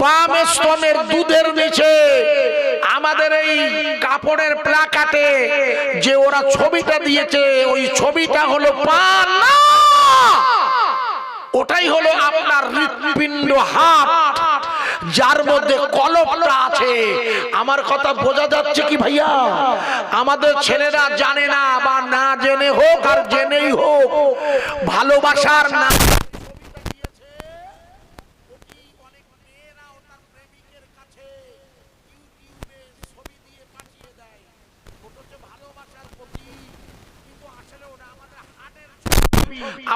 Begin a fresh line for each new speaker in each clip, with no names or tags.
বাম স্তনের দুধের নিচে আমাদের এই কাপড়ের প্লাকাটে যে ওরা ছবিটা দিয়েছে, ওই ছবিটা হলো পান না, ওটাই হলো আপনার হৃৎপিণ্ড, হার্ট, যার মধ্যে কলবটা আছে। আমার কথা বোঝা যাচ্ছে কি ভাইয়া? আমাদের ছেলেরা জানে না, বা না জেনে হোক আর জেনেই হোক, ভালোবাসার না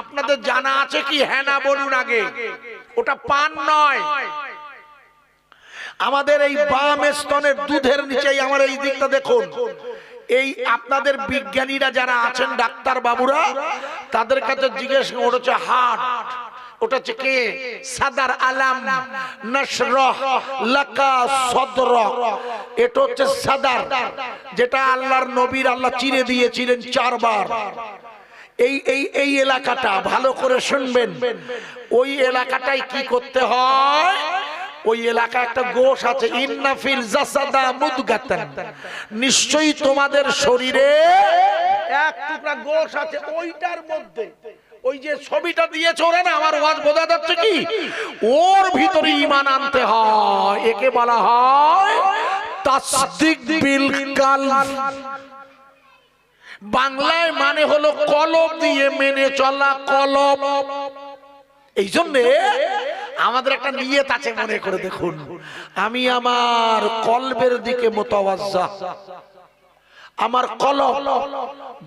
আপনাদের জানা আছে কি? হ্যাঁ না বলুন আগে। ওটা পান নয়। আমাদের এই বাম স্তনের দুধের নিচেই, আমার এই দিকটা দেখুন, এই আপনাদের বিজ্ঞানীরা যারা আছেন, ডাক্তার বাবুরা, তাদের কাছে জিজ্ঞেস, ওটা হচ্ছে হার্ট, ওটা হচ্ছে কে? সাদার আলাম নশরহ লাকা সদর, এটা হচ্ছে সাদার, যেটা আল্লাহর নবীর আল্লাহ চিরে দিয়েছিলেন 4 বার। এই এলাকাটা ভালো করে শুনবেন। ওই এলাকাটাই কি করতে হয়? ওই এলাকা একটা গোশ আছে, ইন্না ফিল জাসাদা মুদগাতান, নিশ্চয়ই তোমাদের শরীরে এক টুকরা গোশ আছে, ওইটার মধ্যে ওই যে ছবিটা দিয়েছে ওরা না, আমার ওয়াজ বোঝা যাচ্ছে কি? ওর ভিতরে ঈমান আনতে হয়। একে বলা হয় তাসদিক বিল কালব। বাংলায় মানে হলো কলব দিয়ে মেনে চলা, কলব। এই জন্য আমাদের একটা নিয়ত আছে, মনে করে দেখুন, আমি আমার কলবের দিকে মুতাওয়াজ্জা, আমার কলব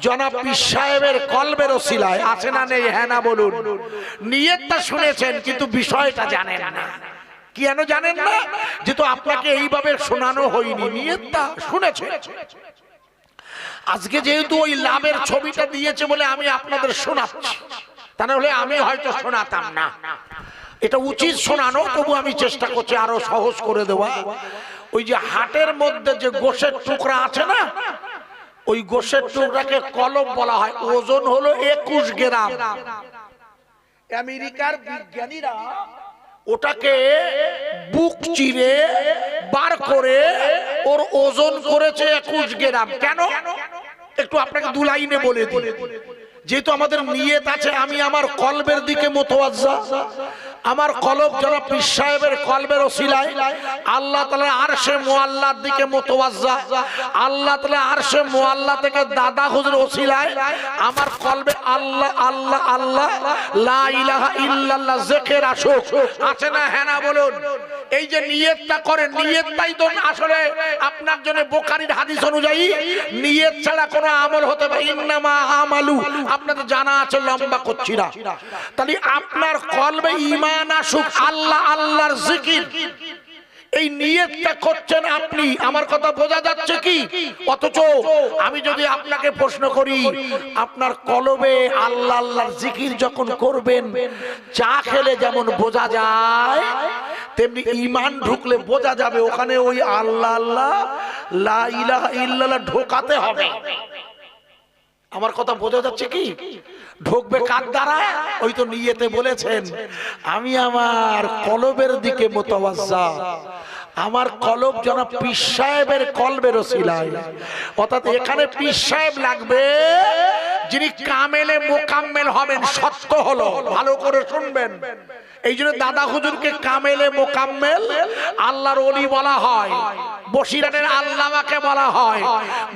জনাব পীর সাহেবের কলবের ওসিলায় আছে না নেই? হ্যাঁ না বলুন। নিয়তটা শুনেছেন কিন্তু বিষয়টা জানেন না। কেন জানেন না? যেহেতু আপনাকে এইভাবে শোনানো হয়নি, নিয়তটা শুনেছেন। আজকে যেহেতু ওই লাভের ছবিটা দিয়েছে বলে আমি আপনাদের শোনাচ্ছি, তা নাহলে আমি হয়তো শোনাতাম না। এটা উচিত শোনানো, তবু আমি চেষ্টা করছি আরো সহজ করে দেওয়া। ওই যে হাটের মধ্যে যে গোশের টুকরা আছে না, ওই গোশের টুকরাকে কলব বলা হয়। ওজন হলো 21 গ্রাম। আমেরিকার বিজ্ঞানীরা ওটাকে বুক চিরে বার করে ওর ওজন করেছে 21 গ্রাম। কেন? একটু আপনাকে 2 লাইনে বলে দিই। যেহেতু আমাদের নিয়ত আছে আমি আমার কলবের দিকে মুতাওয়াজ্জা, আমার কলব জনাব পীর সাহেবের কলবের ওসিলায় আল্লাহ তাআলা আরশে মুআল্লার দিকে মুতাওয়াজ্জা, আল্লাহ তাআলা আরশে মুআল্লা থেকে দাদা হুজুর ওসিলায় আমার কলবে আল্লাহ আল্লাহ আল্লাহ লা ইলাহা ইল্লাল্লাহ জিকির আসুক। আছে না? হ্যাঁ না বলুন। এই যে নিয়তটা করেন, নিয়তটাই তো আসলে আপনার জন্য বুখারীর হাদিস অনুযায়ী নিয়ত ছাড়া কোনো আমল হতে পারে। ইন্নামা আমালু, আপনাদের জানা আছে, লম্বা করছি না। তাহলে আপনার কলবে ঈমান আসুক, আল্লাহ আল্লাহর জিকির, এই নিয়তটা করছেন আপনি। আমার কথা বোঝা যাচ্ছে কি? অথচ আমি যদি আপনাকে প্রশ্ন করি, আপনার কলবে আল্লাহ আল্লাহর জিকির যখন করবেন, চা খেলে যেমন বোঝা যায়, তেমনি ঈমান ঢুকলে বোঝা যাবে ওখানে ওই আল্লাহ আল্লাহ লা ইলাহা ইল্লাল্লাহ ঢোকাতে হবে। আমার কথা বোঝা যাচ্ছে কি? ঢোকবে কার দ্বারা? ওই তো নিয়তে বলেছেন আমি আমার কলবের দিকে মুতাওয়াজ্জা, আমার কলব জনাব পীর সাহেবের কলবের ওসিলায়। অর্থাৎ এখানে পীর সাহেব লাগবে যিনি কামেলে মোকাম্মেল হবেন। সত্য হলো, ভালো করে শুনবেন। এই জন্য দাদা হুজুরকে কামেলে মোকাম্মেল আল্লাহর ওলি বলা হয়, বসিরাটের আল্লামাকে বলা হয়।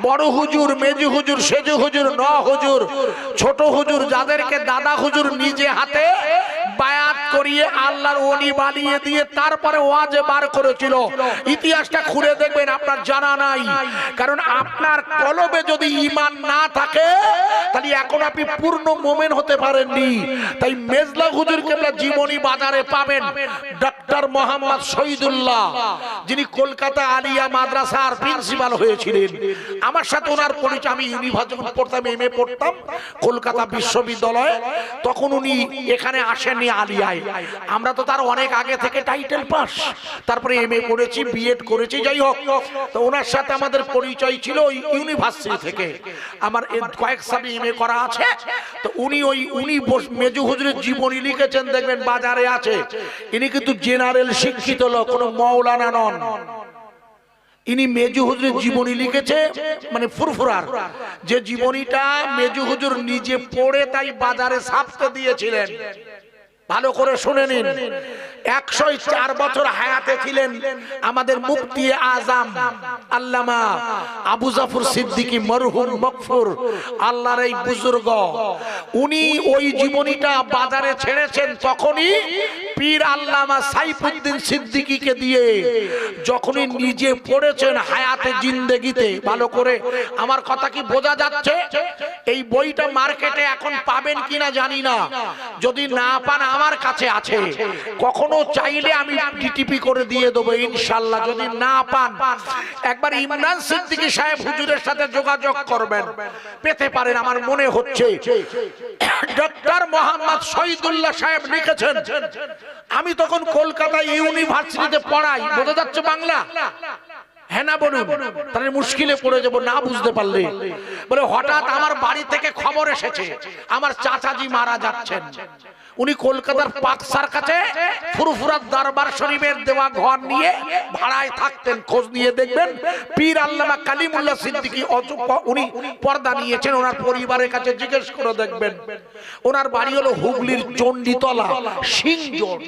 বড় হুজুর, মেজু হুজুর, সেজু হুজুর, ন হুজুর, ছোট হুজুর, যাদেরকে দাদা হুজুর নিজে হাতে বায়াত করিয়ে আল্লাহর ওলি বানিয়ে দিয়ে তারপরে ওয়াজে বার করেছিল, ইতিহাসটা খুলে দেখবেন, আপনার জানা নাই। কারণ আপনার কলবে যদি ঈমান না থাকে তাহলে এখন আপনি পূর্ণ মুমিন হতে পারেননি। তাই মেজলা হুজুর কেবলা জীবনী বাজারে পাবেন ডক্টর মোহাম্মদ শহীদুল্লাহ, যিনি কলকাতা আলিয়া মাদ্রাসার প্রিন্সিপাল হয়েছিলেন। আমার সাথে ওনার পরিচয়, আমি ইউনিভার্সিটি পড়তাম, এমএ পড়তাম কলকাতা বিশ্ববিদ্যালয়ে, তখন উনি এখানে আসেননি আলিয়ায়। আমরা তো তার অনেক আগে থেকে টাইটেল পাস, তারপরে এমএ করেছি, বিএড করেছি, যাই হোক। তো ওনার সাথে আমাদের পরিচয় ছিল ওই ইউনিভার্সিটি থেকে। আমার কয়েক সাবি এমএ করা আছে। তো উনি মেজু হুজুরের জীবনী লিখেছেন, দেখবেন বাজারে বাজারে আছে, ইনি কিন্তু জেনারেল শিক্ষিত লোক, কোনো মৌলানা নন। ইনি মেজু হুজুরের জীবনী লিখেছে, মানে ফুরফুরার যে জীবনীটা মেজু হুজুর নিজে পড়ে তাই বাজারে ছাপতে দিয়েছিলেন। ভালো করে শুনে নিন। 104 বছর হায়াতে ছিলেন আমাদের মুফতি আজম আল্লামা আবু জাফর সিদ্দিকী মরহুম মগফুর, আল্লাহর এই বুজুর্গ। উনি ওই জীবনীটা বাজারে ছেড়েছেন তখনই পীর আল্লামা সাইফুদ্দিন সিদ্দিকীকে দিয়ে, যখনই নিজে পড়েছেন হায়াতে জিন্দেগিতে। ভালো করে আমার কথা কি বোঝা যাচ্ছে? এই বইটা মার্কেটে এখন পাবেন কিনা জানি না, যদি না পান আমার কাছে আছে, কখনো চাইলে আমি ডিটিপি করে দিয়ে দেবো ইনশাআল্লাহ। যদি না পান একবার ইমরান সিদ্দিকী সাহেব হুজুরের সাথে যোগাযোগ করবেন, পেতে পারেন। আমার মনে হচ্ছে ডক্টর মোহাম্মদ শহীদুল্লাহ সাহেব লিখেছেন, আমি তখন কলকাতা ইউনিভার্সিটিতে পড়াই। বোঝা যাচ্ছে বাংলা? হ্যাঁ না বলুন, তাহলে মুশকিলে পড়ে যাবো না বুঝতে পারলে। বলে হঠাৎ আমার বাড়ি থেকে খবর এসেছে আমার চাচাজি মারা যাচ্ছেন। উনি কলকাতার পাকসার কাছে ফুরফুরার দরবার শরীফের দেওয়া ঘর নিয়ে ভাড়ায় থাকতেন। খোঁজ নিয়ে দেখবেন পীর আল্লামা কালিমুল্লাহ সিদ্দিকী উনি পর্দা নিয়েছেন। ওনার পরিবারের কাছে জিজ্ঞেস করে দেখবেন। ওনার বাড়ি হলো হুগলির চণ্ডীতলা সিংজোর,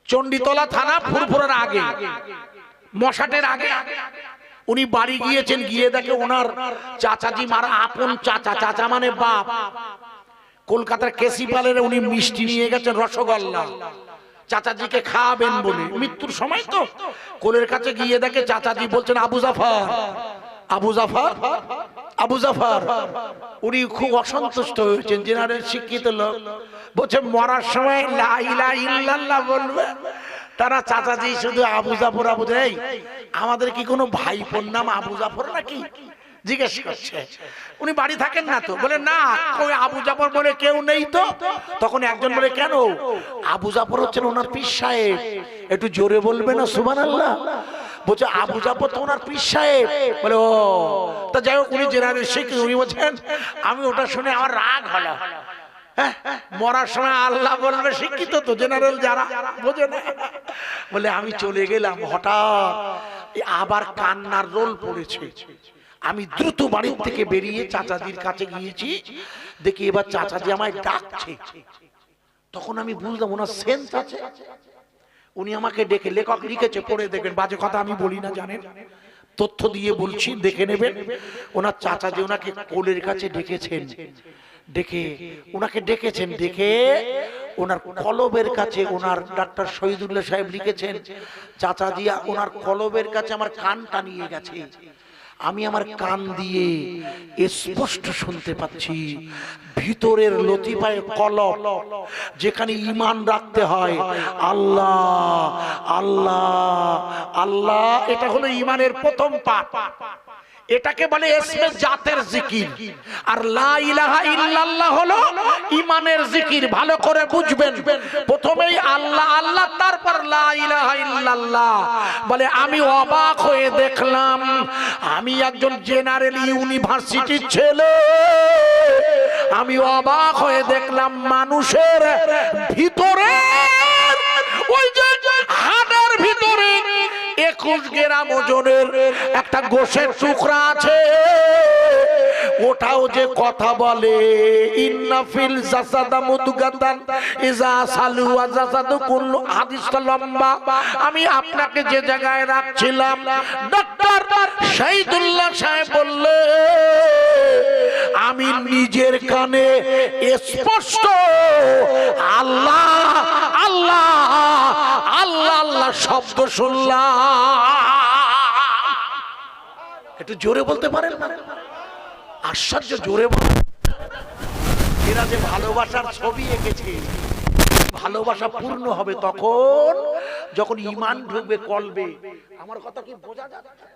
চণ্ডীতলা থানা, ফুরফুরার আগে, মশাটের আগে। উনি বাড়ি গিয়েছেন, গিয়ে দেখে ওনার চাচাজি মারা আপন চাচা, চাচা মানে বাপ, কলকাতার কেসিপালের উনি মিষ্টি নিয়ে গেছেন, রসগোল্লা, চাচাজিকে খাওয়াবেন বলে। মৃত্যুর সময় তো কোলের কাছে গিয়ে দেখে চাচাজি বলছেন আবু জাফর, আবু জাফর, আবু জাফর। উনি খুব অসন্তুষ্ট হয়েছেন, জেনারেল শিক্ষিত লোক। বলছে মরার সময় লা ইলাহা ইল্লাল্লাহ বলবে। তারা চাচাজি শুধু আবু জাফর, আবু জাফর, আমাদের কি কোনো ভাইপোর নাম আবু জাফর নাকি জিজ্ঞেস করছে। উনি বাড়ি থাকেন না তো, বলে না ওই আবু জাফর বলে কেউ নেই তো। তখন একজন বলে কেন? আবু জাফর হচ্ছেন ওনার পীর সাহেব। একটু জোরে বলবে না সুবহানাল্লাহ? বলছে আবু জাফর তো ওনার পীর সাহেব। বলে ও তা যাই হোক, উনি জেনারেল শিক্ষিত। উনি বলছেন আমি ওটা শুনে আমার রাগ হলো। মরার সময় আল্লাহ বলবে শিক্ষিত তো, জেনারেল যারা বোঝে না। বলে আমি চলে গেলাম, হঠাৎ আবার কান্নার রোল পড়েছে। আমি দ্রুত বাড়ির থেকে বেরিয়ে চাচাজির কাছে গিয়েছি, দেখি এবার চাচাজি আমায় ডাকছে। তখন আমি বুঝলাম ওনার সেন্স আছে। উনি আমাকে ডেকে, লেখক লিখেছে পড়ে দেখবেন, বাজে কথা আমি বলি না জানেন, তথ্য দিয়ে বলছি, দেখে নেবেন। ওনার চাচাজি ওনাকে কোলের কাছে ডেকেছেন, ডেকে ওনাকে ডেকেছেন, ডেকে ওনার কলবের কাছে ওনার ডাক্তার শহীদুল্লাহ সাহেব লিখেছেন, চাচাজি ওনার কলবের কাছে আমার কানটা নিয়ে গেছে। আমি আমার কান দিয়ে স্পষ্ট শুনতে পাচ্ছি ভিতরের লতিফায় কলব, যেখানে ঈমান রাখতে হয় আল্লাহ আল্লাহ আল্লাহ। এটা হলো ঈমানের প্রথম পাঠ। এটাকে বলে ইসমে জাতের জিকির। আর লা ইলাহা ইল্লাল্লাহ হলো ঈমানের জিকির। ভালো করে বুঝবেন, প্রথমেই আল্লাহ আল্লাহ, তারপর লা ইলাহা ইল্লাল্লাহ। বলে আমি অবাক হয়ে দেখলাম, আমি একজন জেনারেল ইউনিভার্সিটির ছেলে, আমি অবাক হয়ে দেখলাম মানুষের ভিতরে, ওই যে হাড়ের ভিতরে 21 গ্রাম ওজনের একটা গোশের টুকরা আছে, ওটাও যে কথা বলে ইন্না ফিল জাসাদা মুদগাতান ইজা সালুয়া জাসাদু কুল্লু। হাদিসটা লম্বা, আমি আপনাকে যে জায়গায় রাখছিলাম ডক্টর শহীদুল্লাহ সাহেব বললে আমি নিজের কানে স্পষ্ট আল্লাহ আল্লাহ আল্লাহ আল্লাহ শব্দ শুনলাম। একটু জোরে বলতে পারেন না? আশ্চর্য জোরে বল। এরা যে ভালোবাসার ছবি এঁকেছে, ভালোবাসা পূর্ণ হবে তখন যখন ঈমান ঢুকবে কলবে। আমার কথা কি বোঝা যাচ্ছে?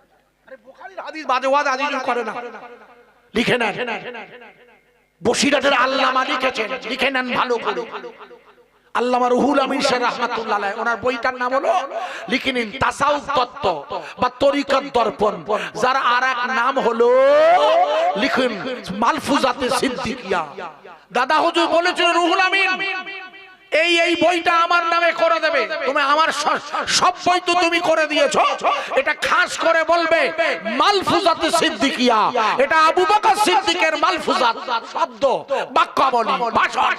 আরে বুখারীর হাদিস বাজে ওয়াজ আজিজ করে না, লিখে নেন। বসিরহাটের আল্লামা লিখেছেন, লিখে নেন ভালো করে। আল্লামা রুহুল আমিন শাহ রাহমাতুল্লাহ আলাইহি, ওনার বইটার নাম হলো লিখে নিন তাসাউফ তত্ত্ব বা তরিকত দর্পণ, যার আরেক নাম হলো লিখুন মালফুজাতে সিদ্দিকিয়া। দাদা হুজুর বলেছেন রুহুল আমিন এই বইটা আমার নামে করে দেবে। তুমি আমার সব বই তো তুমি করে দিয়েছো, এটা খাস করে বলবে মালফুজাতে সিদ্দিকিয়া, এটা আবু বকর সিদ্দিকের মালফুজাত, শব্দ বাক্যাবলী ভাষণ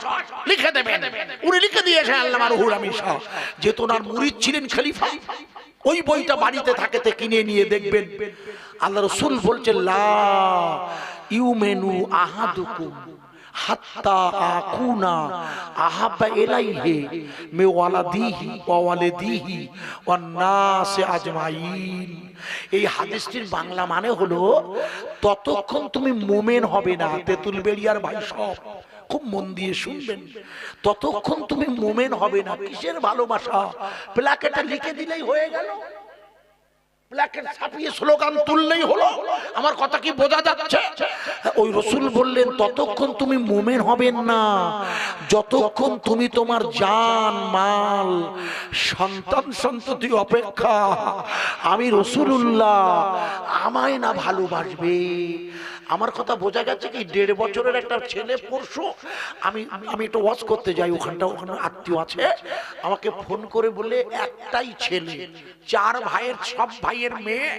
লিখে দেবেন। উনি লিখে দিয়েছেন আল্লামা রুহুল আমিন শাহ, যেহেতু ওনার মুরিদ ছিলেন খলিফা। ওই বইটা বাড়িতে থাকেতে কিনে নিয়ে দেখবেন। আল্লাহ রাসূল বলছেন লা ইউমিনু আহাদুকুম হাত্তা আকুনা আহাব্বা ইলাইহি মিন ওয়ালাদিহি ওয়া ওয়ালিদিহি ওয়ান নাস আজমাইন। এই হাদিসটির বাংলা মানে হলো, ততক্ষণ তুমি মুমিন হবে না। তেতুল বেরিয়ার ভাই সব খুব মন দিয়ে শুনবেন, ততক্ষণ তুমি মুমিন হবে না। কিসের ভালোবাসা? প্লাকেটে লিখে দিলেই হয়ে গেল, প্লাকেট ছাপিয়ে স্লোগান তুললেই হলো। আমার কথা কি বোঝা যাচ্ছে? ওই রাসূল বললেন ততক্ষণ তুমি মুমিন হবেন না যতক্ষণ তুমি তোমার জান মাল সন্তান সন্ততি অপেক্ষা আমি রাসূলুল্লাহ আমায় না ভালোবাসবে। আমার কথা বোঝা গেছে কি? 1.5 বছরের একটা ছেলে পরশু আমি একটু ওয়াজ করতে যাই, ওখানে আত্মীয় আছে, আমাকে ফোন করে বলে একটাই ছেলে, 4 ভাইয়ের সব ভাইয়ের মেয়ে,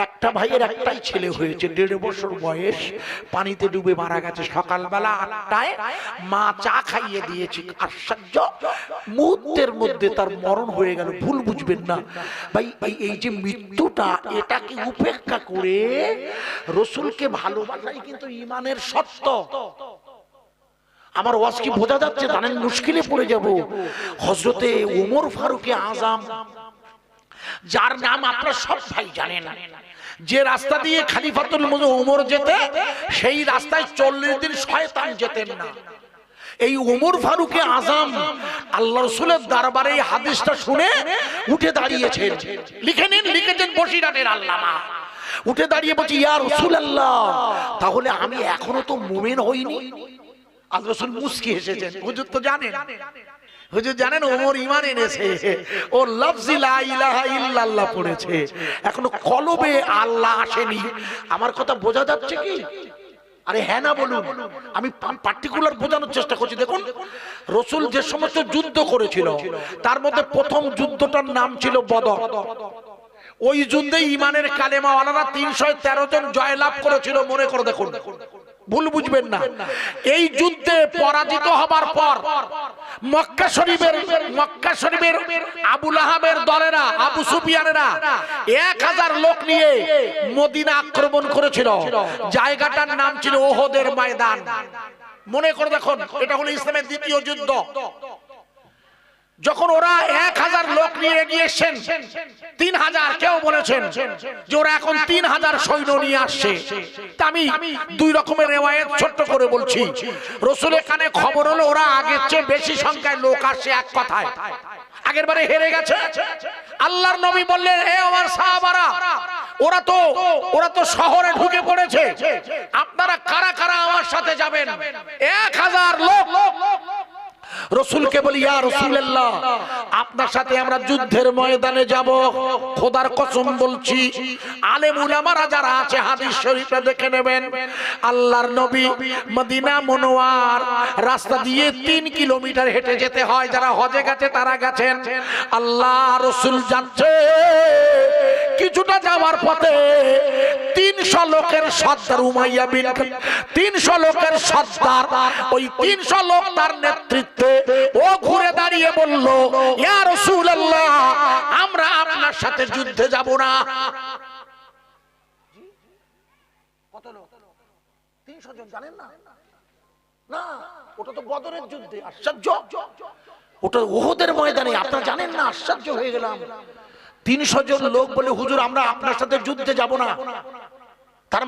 একটা ভাইয়ের একটাই ছেলে হয়েছে, 1.5 বছর বয়স, পানিতে ডুবে মারা গেছে। সকালবেলা 8টায় মা চা খাইয়ে দিয়েছে, আশ্চর্য মুহূর্তের মধ্যে তার মরণ হয়ে গেল। ভুল বুঝবেন না ভাই, এই যে মৃত্যুটা, এটাকে উপেক্ষা করে রাসূলকে ভালোবাসাই কিন্তু ঈমানের শর্ত। আমার ওয়াজ কি বোঝা যাচ্ছে? জানেন মুশকিলে পড়ে যাব। হযরতে ওমর ফারুক আযম, যার নাম আপনারা সব ভাই জানেন, যে রাস্তা দিয়ে খলিফাতুল ওমর যেতে, সেই রাস্তায় 40 দিন শয়তান যেতেন না। এই ওমর ফারুক আযম আল্লাহ রাসূলের দরবারে এই হাদিসটা শুনে উঠে দাঁড়িয়েছেন। লিখে নিন, লিখেছেন বসিরাটের আল্লামা। উঠে দাঁড়িয়ে বলছি, ইয়া রাসূলুল্লাহ, তাহলে আমি এখনো তো মুমিন হইনি। আল্লাহ রাসূল মুস্কি হেসেছেন। হুজুর তো জানেন, হুজুর জানেন ওমর ঈমান এনেছে, ও লফজ লা ইলাহা ইল্লাল্লাহ পড়েছে, এখনো কলবে আল্লাহ আসেনি। আমার কথা বোঝা যাচ্ছে কি? আরে হ্যাঁ না বলুন, আমি পার্টিকুলার বোঝানোর চেষ্টা করছি। দেখুন রাসূল যে সমস্ত যুদ্ধ করেছিল, তার মধ্যে প্রথম যুদ্ধটার নাম ছিল বদর। ওই যুদ্ধে ঈমানের কালেমাওয়ালারা 313 জন জয়লাভ করেছিল, মনে করে দেখুন, ভুল বুঝবেন না। এই যুদ্ধে পরাজিত হবার পর মক্কা শরীফের আবু লাহাবের দলেরা, আবু সুফিয়ানেরা 1000 লোক নিয়ে মদিনা আক্রমণ করেছিল। জায়গাটার নাম ছিল ওহদের ময়দান। মনে করে দেখুন, এটা হলো ইসলামের দ্বিতীয় যুদ্ধ। যখন ওরা 1000 লোক নিয়ে গিয়েছেন, 3000 কেউ বলেছেন যে ওরা এখন 3000 সৈন্য নিয়ে আসছে। আমি 2 রকমের রিওয়ায়াত ছোট্ট করে বলছি। রাসূলের কানে খবর হলো ওরা আগের চেয়ে বেশি সংখ্যায় লোক আসছে। এক কথায় আগের বারে হেরে গেছে। আল্লাহর নবী বললেন, এ আমার সাহাবারা, ওরা তো শহরে ঢুকে পড়েছে, আপনারা কারা কারা আমার সাথে যাবেন? 1000 লোক। রাসূলকে বলি, ইয়া রাসূলুল্লাহ, আপনার সাথে আমরা যুদ্ধের ময়দানে যাব। খোদার কসম বলছি, আলেম উলামারা যারা আছে হাদিস শরীফে দেখে নেবেন, আল্লাহর নবী মদিনা মুনওয়ার রাস্তা দিয়ে 3 কিলোমিটার হেঁটে যেতে হয়। যারা হজে গেছে তারা গেছেন। আল্লাহ রাসূল যাচ্ছে, কিছুটা যাওয়ার পথে 300 লোকের সর্দার উমাইয়া বিন 300 লোকের সর্দার, ওই 300 লোক তার নেতৃত্বে ও ঘুরে দাঁড়িয়ে বলল, ইয়া রাসূলুল্লাহ, আমরা আপনার সাথে যুদ্ধে যাব না। কত লোক? 300 জন। জানেন না? না, ওটা তো বদরের যুদ্ধে। আশ্চর্য, ওটা ওহদের ময়দানে। আপনারা জানেন না? আশ্চর্য হয়ে গেলাম। 300 জন লোক বলে, হুজুর আমরা আপনার সাথে যুদ্ধে যাব না। তার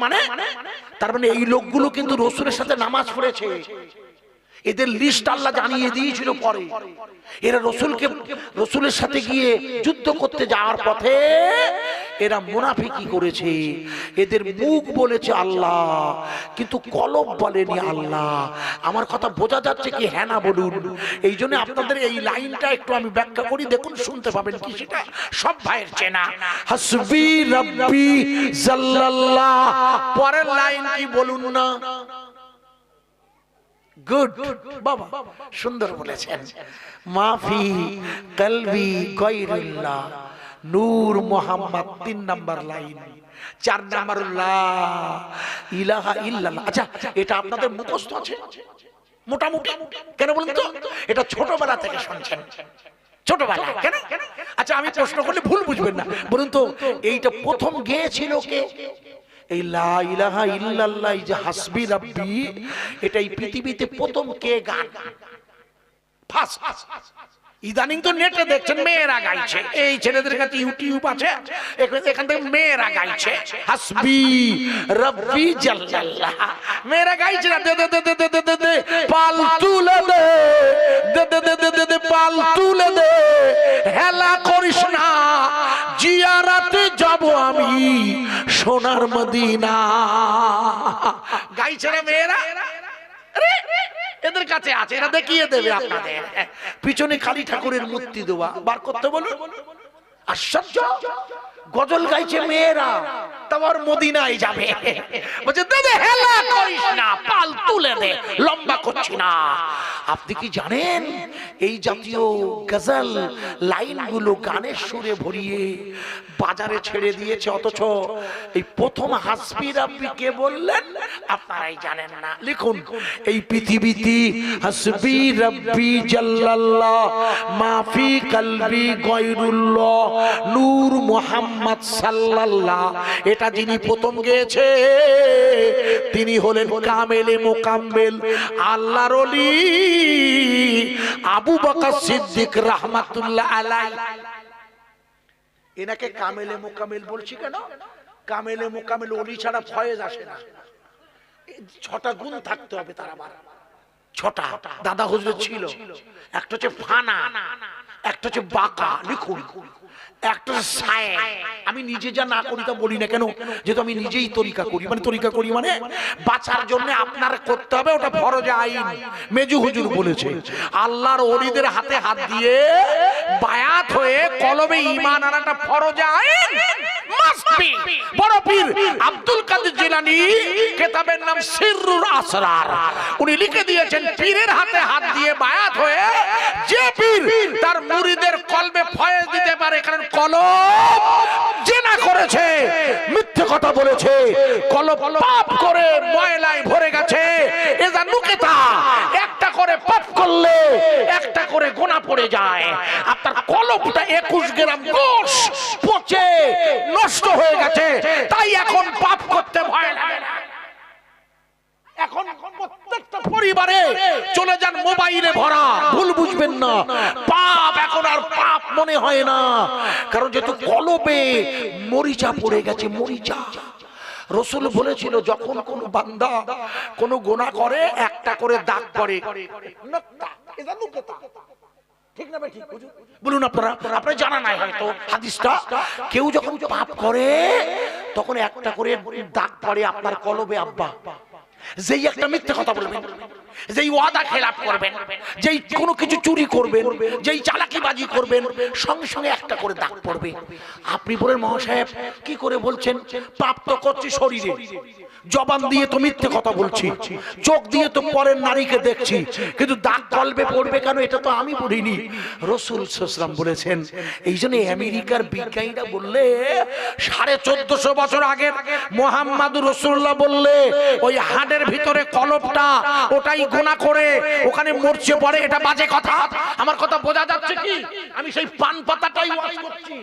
মানে এই লোকগুলো কিন্তু রাসূলের সাথে নামাজ পড়েছে। এদের লিস্ট আল্লাহ জানিয়ে দিয়েছিল পরে। এরা রাসূলের সাথে গিয়ে যুদ্ধ করতে যাওয়ার পথে এরা মুনাফিকি করেছে। এদের মুখ বলেছে আল্লাহ, কিন্তু কলব বলেনি আল্লাহ। আমার কথা বোঝা যাচ্ছে কি? হ্যাঁ না বলুন। এই জন্য আপনাদের এই লাইনটা একটু আমি ব্যাখ্যা করি, দেখুন শুনতে পাবেন কি সেটা সব ভাইয়ের চেনা। হাসবি রাব্বি জাল্লাল্লাহ। পরের লাইন কি বলুন না? গুড বাবা, সুন্দর বলেছেন। মাফি কলবি গায়রুল্লাহ নূর মোহাম্মদ, 3 নাম্বার লাইন। 4 নাম্বার লা ইলাহা ইল্লাল্লাহ। আচ্ছা, এটা আপনাদের মুখস্থ আছে মোটামুটি? কেন বলুন তো? এটা ছোটবেলা থেকে শুনছেন, ছোটবেলা। কেন? আচ্ছা, আমি প্রশ্ন করলে ভুল বুঝবেন না, বলুন তো এইটা প্রথম গেয়েছিল কে? এই লা ইলাহা ইল্লাল্লাহ, এই যে হাসবি রাব্বি, এটা এই পৃথিবীতে প্রথম কে গান? ফার্স্ট। ইদানিং তো নেটে দেখছেন মেয়েরা গাইছে, এই ছেলেদের কাছে ইউটিউব আছে, এখান থেকে মেয়েরা গাইছে হাসবি রাব্বি জাল্লাল্লাহ। মেয়েরা গাইছে না, দে দে দে দে দে দে দে পাল তুলে দে, দে দে দে দে দে পাল তুলে দে, হেলা করিস না জিয়ারাতে যাব আমি সোনার মদিনা। গাইছে না মেয়েরা? এদের কাছে আছে, এরা দেখিয়ে দেবে আপনাদের। পিছনে কালী ঠাকুরের মূর্তি দেওয়া বার করতে বলুন। আশ্চর্য, গজল গাইছে মেয়েরা, তোমার মদিনায় যাবে। বলছে দে দে হেলা করিস না, পাল তুলে দে, লম্বা করছি না। আপনি কি জানেন এই জাতীয় গজল লাইনগুলো গানের সুরে ভরিয়ে বাজারে ছেড়ে দিয়েছে, অথচ এই প্রথম হাসবি রাব্বি কে বললেন আপনারাই জানেন না। লিখুন, এই পৃথিবীতে হাসবি রাব্বি জাল্লাল্লাহ মাফি কলবি গায়রুল্লাহ নূর মুহাম্মদ সাল্লাল্লাহ, এটা যিনি প্রথম গেয়েছে তিনি হলেন কামেলে মোকাম্মেল আল্লাহর ওলি আবু বকর সিদ্দিক রাহমাতুল্লাহ আলাইহি। এনাকে কামেলে মোকাম্মেল বলছি কেন? কামেলে মোকাম্মেল ওলি ছাড়া ফয়েজ আসে না। 6টা গুণ থাকতে হবে তার। আবার 6টা দাদা হুজুর ছিল। একটা হচ্ছে ফানা, একটা হচ্ছে বাঁকা, লিখুন, একটা হচ্ছে সায়ে। আমি নিজে যা না করি তা বলি না, কেন? যেহেতু আমি নিজেই তরিকা করি, মানে তরিকা করি মানে বাঁচার জন্য আপনার করতে হবে, ওটা ফরজ আইন। মেজু হুজুর বলেছে আল্লাহর ওলিদের হাতে হাত দিয়ে বায়াত হয়ে কলবে ঈমান আনাটা ফরজ আইন, মাস্ট বি। বড় পীর আব্দুল কাদের জিলানী, কিতাবের নাম সিররুল আসরার, উনি লিখে দিয়েছেন পীরের হাতে হাত দিয়ে বায়াত হয়ে যে পীর তার মুরিদের কলবে ফয়েজ দিতে পারে, কারণ কলব জিনা করেছে, মিথ্যে কথা বলেছে, কলব পাপ করে ময়লায় ভরে গেছে। এজা নুকেতা, একটা করে পাপ করলে একটা করে গুনাহ পড়ে যায়। আপনার কলবটা 21 গ্রাম গোশ পচে নষ্ট হয়ে গেছে, তাই এখন পাপ করতে ভয় লাগে না। এখন প্রত্যেকটা পরিবারে চলে যান মোবাইলে ভরা, ভুল বুঝবেন না, পাপ এখন আর পাপ মনে হয় না, কারণ যেহেতু কলবে মরিচা পড়ে গেছে। মরিচা রাসূল বলেছিল যখন কোন বান্দা কোন গুনাহ করে একটা করে দাগ পড়ে, নক্তা, এটা নুকতা, ঠিক না ভাই? ঠিক বলুন আপনারা, আপনারা জানা নাই হয়তো হাদিসটা। কেউ যখন পাপ করে তখন একটা করে দাগ পড়ে আপনার কলবে। আব্বা, যেই একটা মিথ্যে কথা বলবেন, যেই ওয়াদা খেলাপ করবেন, যেই কোনো কিছু চুরি করবেন, যেই চালাকিবাজি করবেন, সঙ্গে সঙ্গে একটা করে দাগ পড়বে। আপনি বলেন মহাশয়েব কি করে বলছেন? পাপ তো করছি শরীরে, জবান দিয়ে তো মিথ্যে কথা বলছি, চোখ দিয়ে তো পরের নারীকে দেখছি, কিন্তু দাগ কলবে পড়বে কেন? এটা তো আমি বলিনি, রাসূল সাল্লাল্লাহু আলাইহি ওয়াসাল্লাম বলেছেন। এই জন্য আমেরিকার বিজ্ঞানীরা বললে 1450 বছর আগের মুহাম্মদুর রাসূলুল্লাহ বললে ওই হাড়ের ভিতরে কলবটা, ওটাই গুনাহ করে ওখানে মরছে পড়ে, এটা বাজে কথা। আমার কথা বোঝা যাচ্ছে কি? আমি সেই পান পাতাটাই ওয়াজ করছি,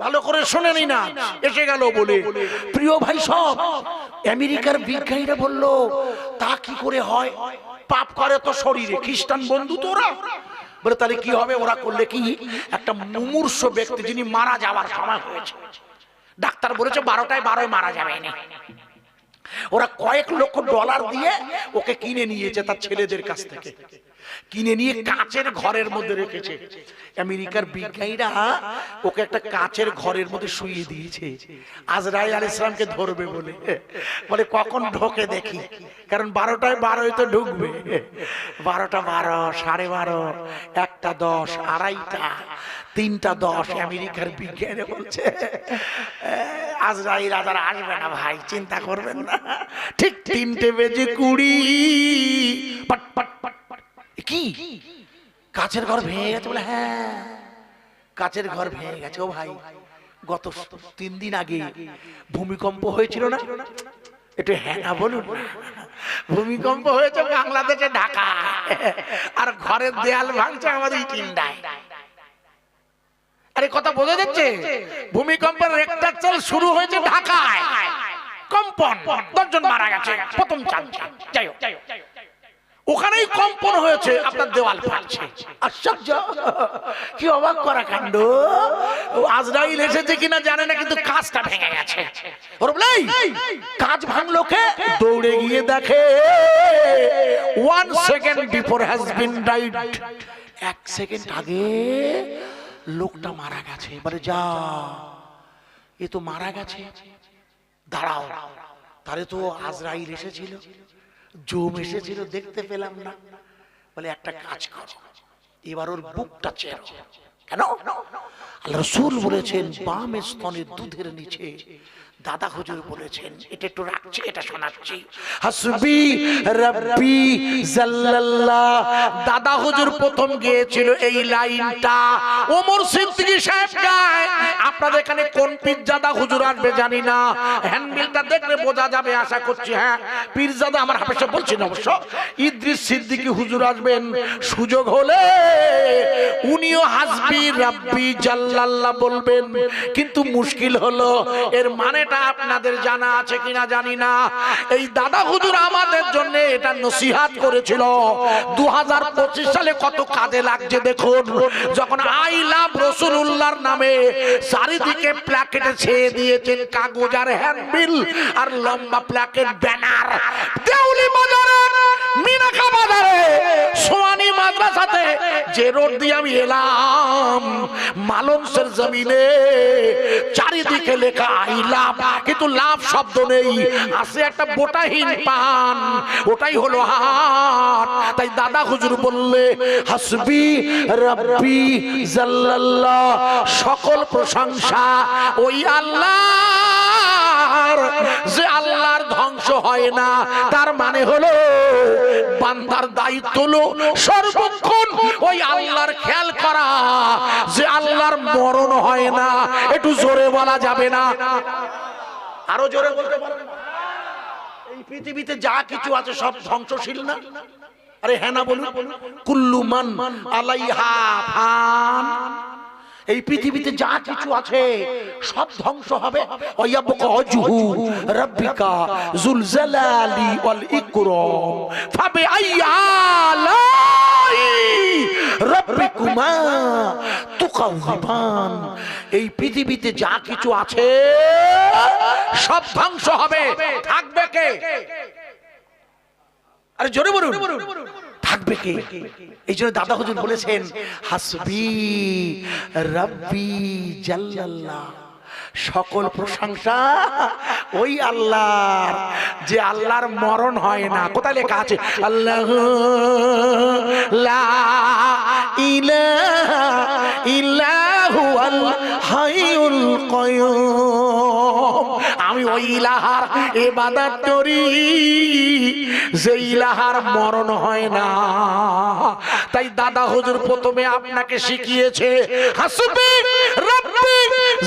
ভালো করে শুনেনি না, এসে গেল বলে। প্রিয় ভাই সব, আমেরিকার বিজ্ঞানীরা বলল তা কি করে হয়? পাপ করে তো শরীরে, খ্রিস্টান বন্ধু তো ওরা। বলে তাহলে কি হবে? ওরা করলে কি, একটা মুমূর্ষ ব্যক্তি যিনি মারা যাওয়ার সময় হয়েছে, ডাক্তার বলেছে 12টায় 12 মারা যাবে না, ওরা কয়েক লক্ষ ডলার দিয়ে ওকে কিনে নিয়েছে তার ছেলেদের কাছ থেকে, কিনে নিয়ে কাচের ঘরের মধ্যে রেখেছে। আমেরিকার বিজ্ঞানীরা ওকে একটা কাচের ঘরের মধ্যে শুইয়ে দিয়েছে আজরাইল আলাইহিস সালামকে ধরবে বলে। বলে কখন ঢোকে দেখি, কারণ 12টায় 12 তো ঢুকবে। 12টা 12, 12:30, 1টা 10, 2:30, 3:10 আমেরিকার বিজ্ঞানে বলছে আজরাইল আর আসবে না ভাই, চিন্তা করবেন না। ঠিক 3:20 পট পট পট পট। কি কাচের ঘর ভেঙে গেছে? বলে হ্যাঁ, কাচের ঘর ভেঙে গেছে। ও ভাই, গত 3 দিন আগে ভূমিকম্প হয়েছিল না? একটু হ্যাঁ না বলুন। ভূমিকম্প হয়েছে বাংলাদেশে, ঢাকা, আর ঘরের দেয়াল ভাঙছে আমাদের টিন্ডায়। আরে কথা বোঝা যাচ্ছে? ভূমিকম্পের রেক্টার শুরু হয়েছে ঢাকায়, কম্পন, 10 জন মারা গেছে প্রথম চান্সে। যাই হোক, ওখানেই কম্পন হয়েছে, আপনার দেওয়াল ফাটছে। আশ্চর্য, কি অবাক করা কাণ্ড! আজরাইল এসেছে কিনা জানে না, কিন্তু কাঁচটা ভেঙে গেছে। ওর বলে কাঁচ ভাঙলো কে? দৌড়ে গিয়ে দেখে 1 second before has been died, 1 second আগে লোকটা মারা গেছে। এবারে যা, এ তো মারা গেছে, দাঁড়াও, তাহলে তো আজরাইল এসেছিল, জম এসেছিল, দেখতে পেলাম না। বলে একটা কাজ করো, এবার ওর বুকটা চেরো। কেন? আল্লাহ রাসূল বলেছেন বাম স্তনের দুধের নিচে। দাদা হুজুর বলেছেন, এটা একটু রাখছি, এটা শোনাচ্ছি। হাসবি রাব্বি জাল্লাল্লাহ। দাদা হুজুর প্রথম গেয়েছিল এই লাইনটা, ওমর সিদ্দিকী সাহেব গায়। আপনাদের এখানে কোন পীরজাদা হুজুর আসবে জানি না, হ্যান্ডবিলটা দেখলে বোঝা যাবে আশা করছি। হ্যাঁ, পীরজাদা আমার হাফেজে বলছেন অবশ্য, ইদ্রিস সিদ্দিকী হুজুর আসবেন। সুযোগ হলে উনিও হাসবি রাব্বি জাল্লাল্লাহ বলবেন, কিন্তু মুশকিল হলো এর মানেটা আপনাদের জানা আছে কিনা জানি না। এই দাদা হুজুর আমাদের জন্য এটা নসিহত করেছিল। 2025 সালে কত কাজে লাগছে দেখুন। যখন আই লাভ রাসূলুল্লাহর নামে চারিদিকে প্ল্যাকেটে ছেয়ে দিয়েছেন, কাগজ আর হ্যান্ডবিল আর লম্বা প্ল্যাকেট ব্যানার। দেউলি বাজারে, মিনাখা বাজারে, সোয়ানি মাদ্রাসাতে যে রোড দিয়ে আমি এলাম, মালঞ্চের জমিনে চারিদিকে লেখা আই লাভ, কিন্তু লাভ শব্দ নেই, আছে একটা বোটাহীন পান, ওটাই হলো হাত। তাই দাদা হুজুর বললে হাসবি রাব্বি জাল্লাল্লাহ, সকল প্রশংসা ওই আল্লাহর, যে আল্লাহর ধ্বংস হয় না। তার মানে হলো বান্দার দায়িত্ব হলো সর্বক্ষণ ওই আল্লাহর খেয়াল করা, যে আল্লাহর মরণ হয় না। একটু জোরে বলা যাবে না? আরো জোরে বলতে পারেন? এই পৃথিবীতে যা কিছু আছে সব ধ্বংসশীল না? আরে হ্যাঁ না বলুন? কুল্লু মান আলাইহা ফান। এই পৃথিবীতে যা কিছু আছে সব ধ্বংস হবে। ওয়ায়াবকা ওয়াজহু রাব্বিকা যুল জালালি ওয়াল ইকরাম ফাবিআইয়ি আলাই রাব্বিকুমা তুকাযিবান। এই পৃথিবীতে যা কিছু আছে সব ধ্বংস হবে, থাকবে কে? আরে জোরে বলুন, থাকবে কে? এই জন্য দাদা হুজুর বলেছেন হাসবি রাব্বি জাল্লাল্লাহ, সকল প্রশংসা ওই আল্লাহর, যে আল্লাহর মরণ হয় না। কোথায় লেখা আছে? আল্লাহ লা ইলাহা ইল্লা হুয়াল হাইয়ুল কাইয়ুম। আমি ওই ইলাহার ইবাদত করি যে ইলাহার মরণ হয় না। তাই দাদা হুজুর প্রথমে আপনাকে শিখিয়েছে হাসবি রাব্বি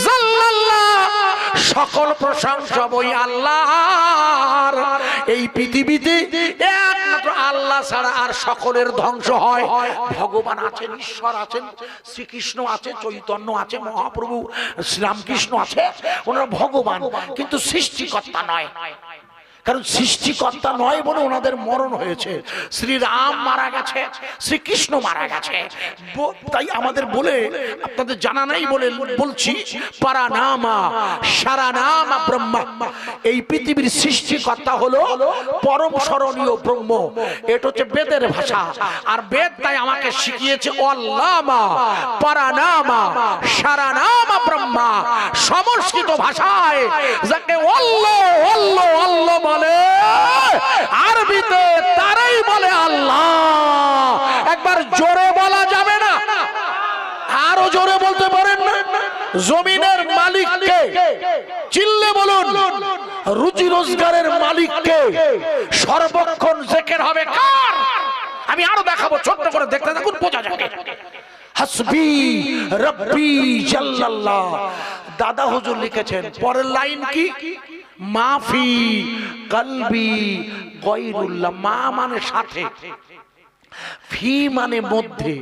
জাল্লাল্লাহ, সকল প্রশংসা ওই আল্লাহর। এই পৃথিবীতে একমাত্র আল্লাহ ছাড়া আর সকলের ধ্বংস হয়। ভগবান আছেন, ঈশ্বর আছেন, শ্রীকৃষ্ণ আছে, চৈতন্য আছে, মহাপ্রভু শ্রীরামকৃষ্ণ আছে, ওনারা ভগবান, কিন্তু সৃষ্টিকর্তা নয়। কারণ সৃষ্টিকর্তা নয় বলে ওনাদের মরণ হয়েছে। শ্রীরাম মারা গেছে, শ্রীকৃষ্ণ মারা গেছে। তাই আমাদের বলে আপনাদের জানা নাই বলে বলছি, পারানামা সারানামা ব্রহ্মা। এই পৃথিবীর সৃষ্টিকর্তা হলো পরম স্মরণীয় ব্রহ্ম। এটা হচ্ছে বেদের ভাষা, আর বেদ তাই আমাকে শিখিয়েছে অল্লামা পারানামা সারানামা ব্রহ্মা। সংস্কৃত ভাষায় যাকে অল্লাহ অল্লাহ অল্লাহ বলে, আরবিতে তারাই বলে আল্লাহ। একবার জোরে বলা যাবে না? আরো জোরে বলতে জমিনের মালিককে, চিল্লে বলুন রুজি রোজগারের মালিককে, সর্বক্ষণ জিকির হবে কার? আমি আরো দেখাবো, ছোট্ট করে দেখতে থাকুন, বোঝা যাবে। হাসবি রব্বি জাল্লাল্লাহ। দাদা হুজুর লিখেছেন, পরের লাইন কি? মাফি কলবি গায়রুল্লাহ। মা মানে সাথে, ফি মানে মধ্যে,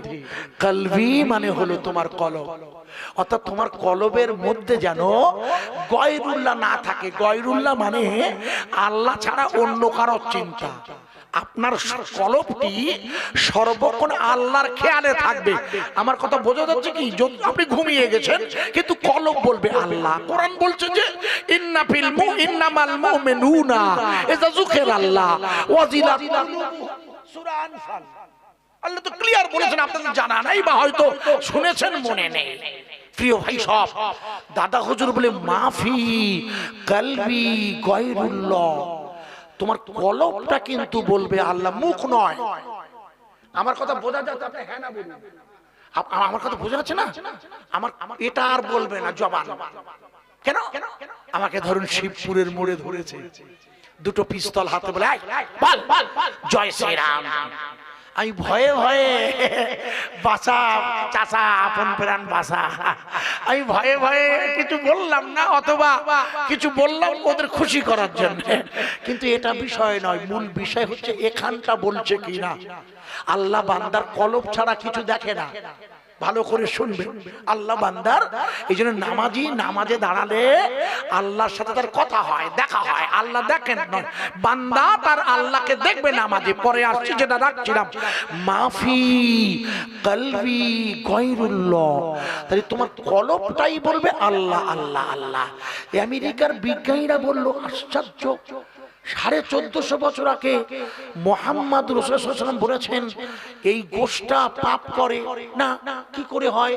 কলবি মানে হলো তোমার কলব। অর্থাৎ তোমার কলবের মধ্যে যেন গায়রুল্লাহ না থাকে। গায়রুল্লাহ মানে আল্লাহ ছাড়া অন্য কারো চিন্তা। আপনার কলবটি সর্বক্ষণ আল্লাহর খেয়ালে থাকবে। আমার কথা বোঝা যাচ্ছে কি? আপনি ঘুমিয়ে গেছেন কিন্তু কলব বলবে আল্লাহ। কোরআন বলছে যে ইন্নামাল মুমিনুনা ইযা যুকিরাল্লাহ ওয়াজিলাত সূরা আনফাল। আল্লাহ তো ক্লিয়ার বলেছেন, আপনাদের জানা নাই বা হয়তো শুনেছেন মনে নেই। প্রিয় ভাই সব, দাদা হুজুর বলে মাফি কলবি গায়রুল্লাহ। তোমার কলবটা কিন্তু বলবে আল্লাহ, মুখ নয়। আমার কথা বোঝা যাচ্ছে? আপনি হ্যাঁ না বলুন। আমার কথা বোঝা যাচ্ছে না? আমার এটা আর বলবে না জবান। কেন? আমাকে ধরুন শিবপুরের মোড়ে ধরেছে, দুটো পিস্তল হাতে, বলে বল জয় শ্রীরাম। আমি ভয়ে ভয়ে, বাঁচা চাচা আপন প্রাণ বাঁচা, আমি ভয়ে ভয়ে কিছু বললাম না, অথবা কিছু বললাম ওদের খুশি করার জন্য। কিন্তু এটা বিষয় নয়, মূল বিষয় হচ্ছে এখানটা বলছে কিনা। আল্লাহ বান্দার কলব ছাড়া কিছু দেখে না। ভালো করে শুনবেন, আল্লাহ বান্দার এই জন্য নামাজি নামাজে দাঁড়ালে আল্লাহর সাথে তার কথা হয়, দেখা হয়। আল্লাহ দেখেন নয়, বান্দা তার আল্লাহকে দেখবে নামাজে। পরে আসছি যেটা রাখছিলাম, মাফি কলবি গায়রুল্লাহ। তাহলে তোমার কলবটাই বলবে আল্লাহ আল্লাহ আল্লাহ। আমেরিকার বিজ্ঞানীরা বলল, আশ্চর্য, 1450 বছর আগে মুহাম্মদ রাসূলুল্লাহ সাল্লাল্লাহু আলাইহি ওয়াসাল্লাম বলেছেন, এই গোশটা পাপ করে না। কি করে হয়?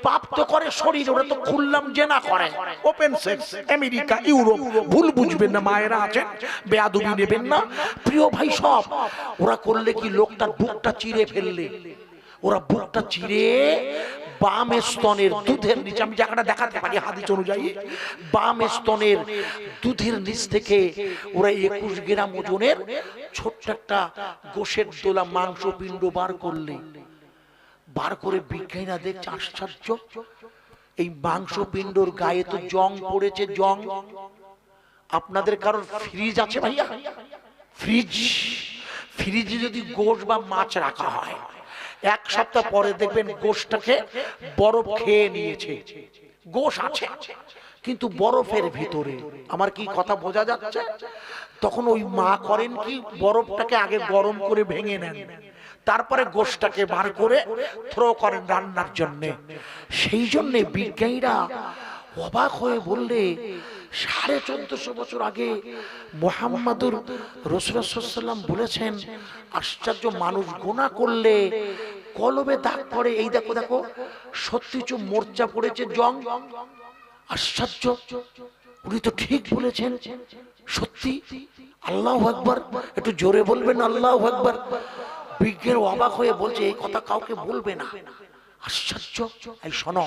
পাপ তো করে শরীর, ওরা তো খুললাম জেনা করে, ওপেন সেক্স। আমেরিকা, ইউরোপ, ভুল বুঝবেন না, মায়েরা আছেন, বেয়াদবি নেবেন না। প্রিয় ভাই সব, ওরা করলে কি, লোকটার বুকটা চিরে ফেললে, ওরা বুকটা চিরে বাম স্তনের দুধের নিচে, আমি জায়গাটা দেখাতে পারি হাদিস অনুযায়ী, বাম স্তনের দুধের নিচ থেকে ওরা 21 গ্রাম ওজনের ছোট্ট একটা গোশের দোলা মাংস পিণ্ড বার করলে, বার করে বিজ্ঞানীরা দেখছে, আশ্চর্য, এই মাংস পিণ্ডর গায়ে তো জং পড়েছে। জং, আপনাদের কারোর ফ্রিজ আছে ভাইয়া? ফ্রিজে যদি গোশ বা মাছ রাখা হয়, 1 সপ্তাহ পরে দেখবেন গোশটাকে বরফ খেয়ে নিয়েছে। গোশ আছে কিন্তু বরফের ভিতরে। আমার কি কথা বোঝা যাচ্ছে? তখন ওই মা করেন কি, বরফটাকে আগে গরম করে ভেঙে নেন, তারপরে গোশটাকে বার করে থ্রো করেন রান্নার জন্য। সেই জন্য বিজ্ঞানীরা অবাক হয়ে বললে, 1450 বছর আগে মুহাম্মদুর রাসূলুল্লাহ সাল্লাল্লাহু আলাইহি ওয়াসাল্লাম বলেছেন, আশ্চর্য, মানুষ গুনাহ করলে কলবে দাগ পড়ে। এই দেখো দেখো, সত্যি চুপ মোর্চা পড়েছে, জং। আশ্চর্য, উনি তো ঠিক বলেছেন, সত্যি। আল্লাহু আকবার, একটু জোরে বলবেন আল্লাহু আকবার। বিজ্ঞানী অবাক হয়ে বলছে, এই কথা কাউকে বলবে না। আশ্চর্য। এই শোনো,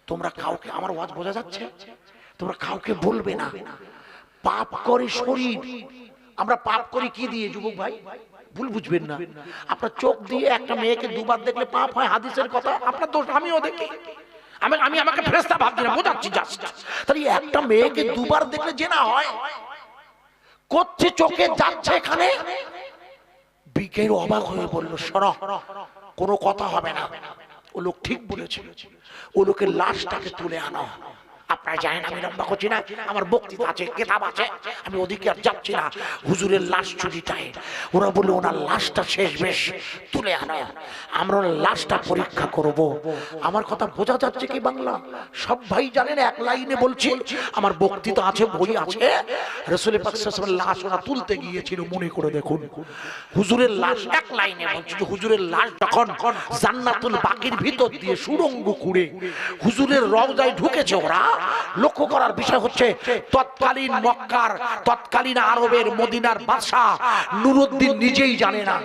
তোমরা কাউকে, আমার ওয়াজ বোঝা যাচ্ছে? তোমরা কাউকে বলবে না। পাপ করে শরীর। আমরা পাপ করি কি দিয়ে যুবক ভাই? ভুল বুঝবেন না, আপনার চোখ দিয়ে একটা মেয়েকে দুবার দেখলে পাপ হয়, হাদিসের কথা। আপনার দোষ, আমিও দেখি। আমি আমাকে ফেরেশতা ভাবছি না, বোঝাচ্ছি জাস্ট। তাহলে একটা মেয়েকে দুবার দেখলে জেনা হয়, করছে, চোখে যাচ্ছে এখানে। বিজ্ঞানী অবাক হয়ে বলল, শোনো, কোনো কথা হবে না, ও লোক ঠিক বলেছে, ও লোকের লাশটাকে তুলে আনো। আপনারা জানেন আমি লম্বা করছি না, আমার বক্তৃতা আছে, কিতাব আছে, আমি ওদিকে আর যাচ্ছি না। হুজুরের লাশ চুরিটায় ওরা বললো, ওনার লাশটা শেষ বেশ তুলে আনো, আমরা ওনার লাশটা পরীক্ষা করব। আমার কথা বোঝা যাচ্ছে কি বাংলা? সব ভাই জানেন, এক লাইনে বলছি, আমার বক্তৃতা আছে, বই আছে। রাসূল পাক সাল্লাল্লাহু আলাইহি ওয়াসাল্লাম লাশ ওরা তুলতে গিয়েছিল, মনে করে দেখুন। হুজুরের লাশ, এক লাইনে বলছি, হুজুরের লাশ যখন জান্নাতুল বাকির ভিতর দিয়ে সুড়ঙ্গ খুঁড়ে হুজুরের রওজায় ঢুকেছে, ওরা লক্ষ্য করার বিষয় হচ্ছে, তৎকালীন মক্কার, তৎকালীন আরবের, মদিনার বাদশা নুরউদ্দিন নিজেই জানে না।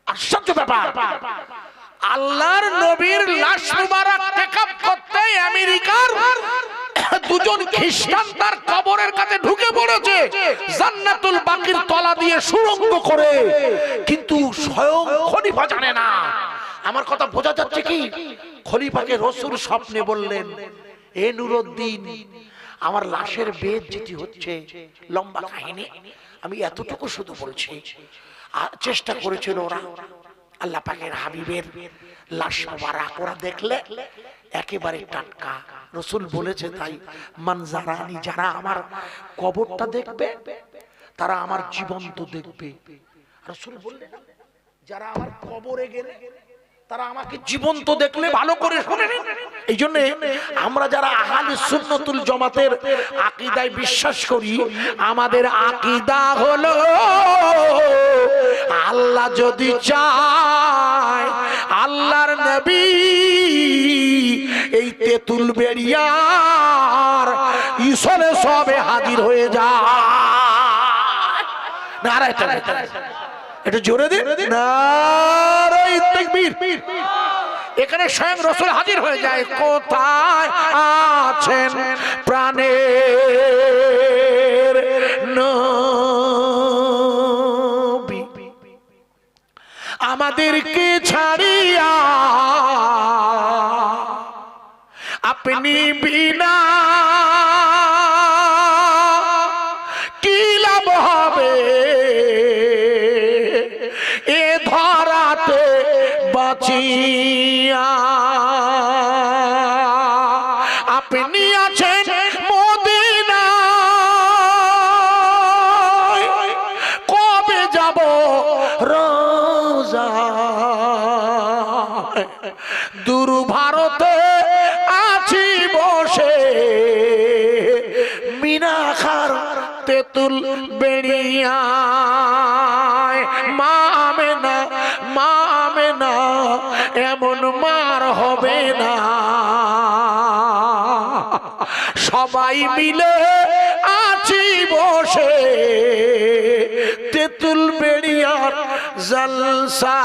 আশ্চর্য ব্যাপার, আল্লাহর নবীর লাশ মুবারক টেকআপ করতে আমেরিকা খ্রিস্টান তার কবরের কাছে ঢুকে পড়েছে জান্নাতুল বাকির তলা দিয়ে সুড়ঙ্গ করে, কিন্তু স্বয়ং খলিফা জানে না। আমার কথা বোঝা যাচ্ছে কি? খলিফাকে রাসূল স্বপ্নে বললেন, এ নুরউদ্দিন, আমার লাশের বেদ যেটি হচ্ছে, লম্বা কাহিনী, আমি এতটুকু শুধু বলছি। চেষ্টা করেছিল ওরা আল্লাহ পাকের হাবিবের লাশ মোবারক ওরা দেখলে একেবারে টাটকা। রাসূল বলেছে তাই, মানজারানি, যারা আমার কবরটা দেখবে তারা আমার জীবন্ত দেখবে। রাসূল বললেন, যারা আমার কবরে গেলে তারা আমাকে জীবন্ত দেখলে ভালো করে শুনেন। এই জন্য আমরা যারা আহলে সুন্নাতুল জামাতের আকীদায় বিশ্বাস করি, আমাদের আকীদা হলো আল্লাহ যদি চায় আল্লাহর নবী এই তেতুল বেড়িয়ার ইসলে সবে হাজির হয়ে যায়। নারায়ে তাকবীর, এটা জোরে দিন, নারায়ে তাকবীর। এখানে স্বয়ং রাসূল হাজির হয়ে যায়। কোথায় আছেন প্রাণের নবী, আমাদেরকে ছাড়িয়া আপনি বিনা কি লাভ হবে, এ ধরাতে বাঁচিয়া আপনি আছেন মদিনায়, কবে যাব রোজায়, দূর ভারতে আছি বসে মিনাখার তেতুল বেড়িয়ায়। মা আমেনা, মা আমেনা, এমন মার হবে না, সবাই মিলে আছি বসে তেতুল বেড়িয়ার জলসা,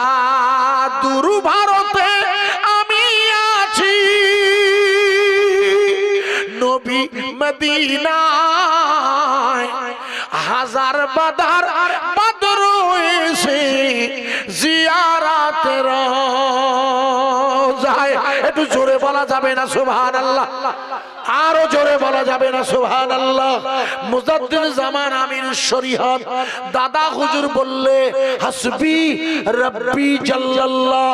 দূর ভারতে আমি আছি, নবী মদিনায় হাজার বাদার বদর এসে জিয়ারাত রোজায়। একটু জোরে বলা যাবে না সুবহানাল্লাহ? আরো জোরে বলা যাবে না সুবহানাল্লাহ? মুজাদ্দিদ জামান আমির শরীয়ত দাদা হুজুর বললে, হাসবি রব্বি জাল্লাল্লাহ,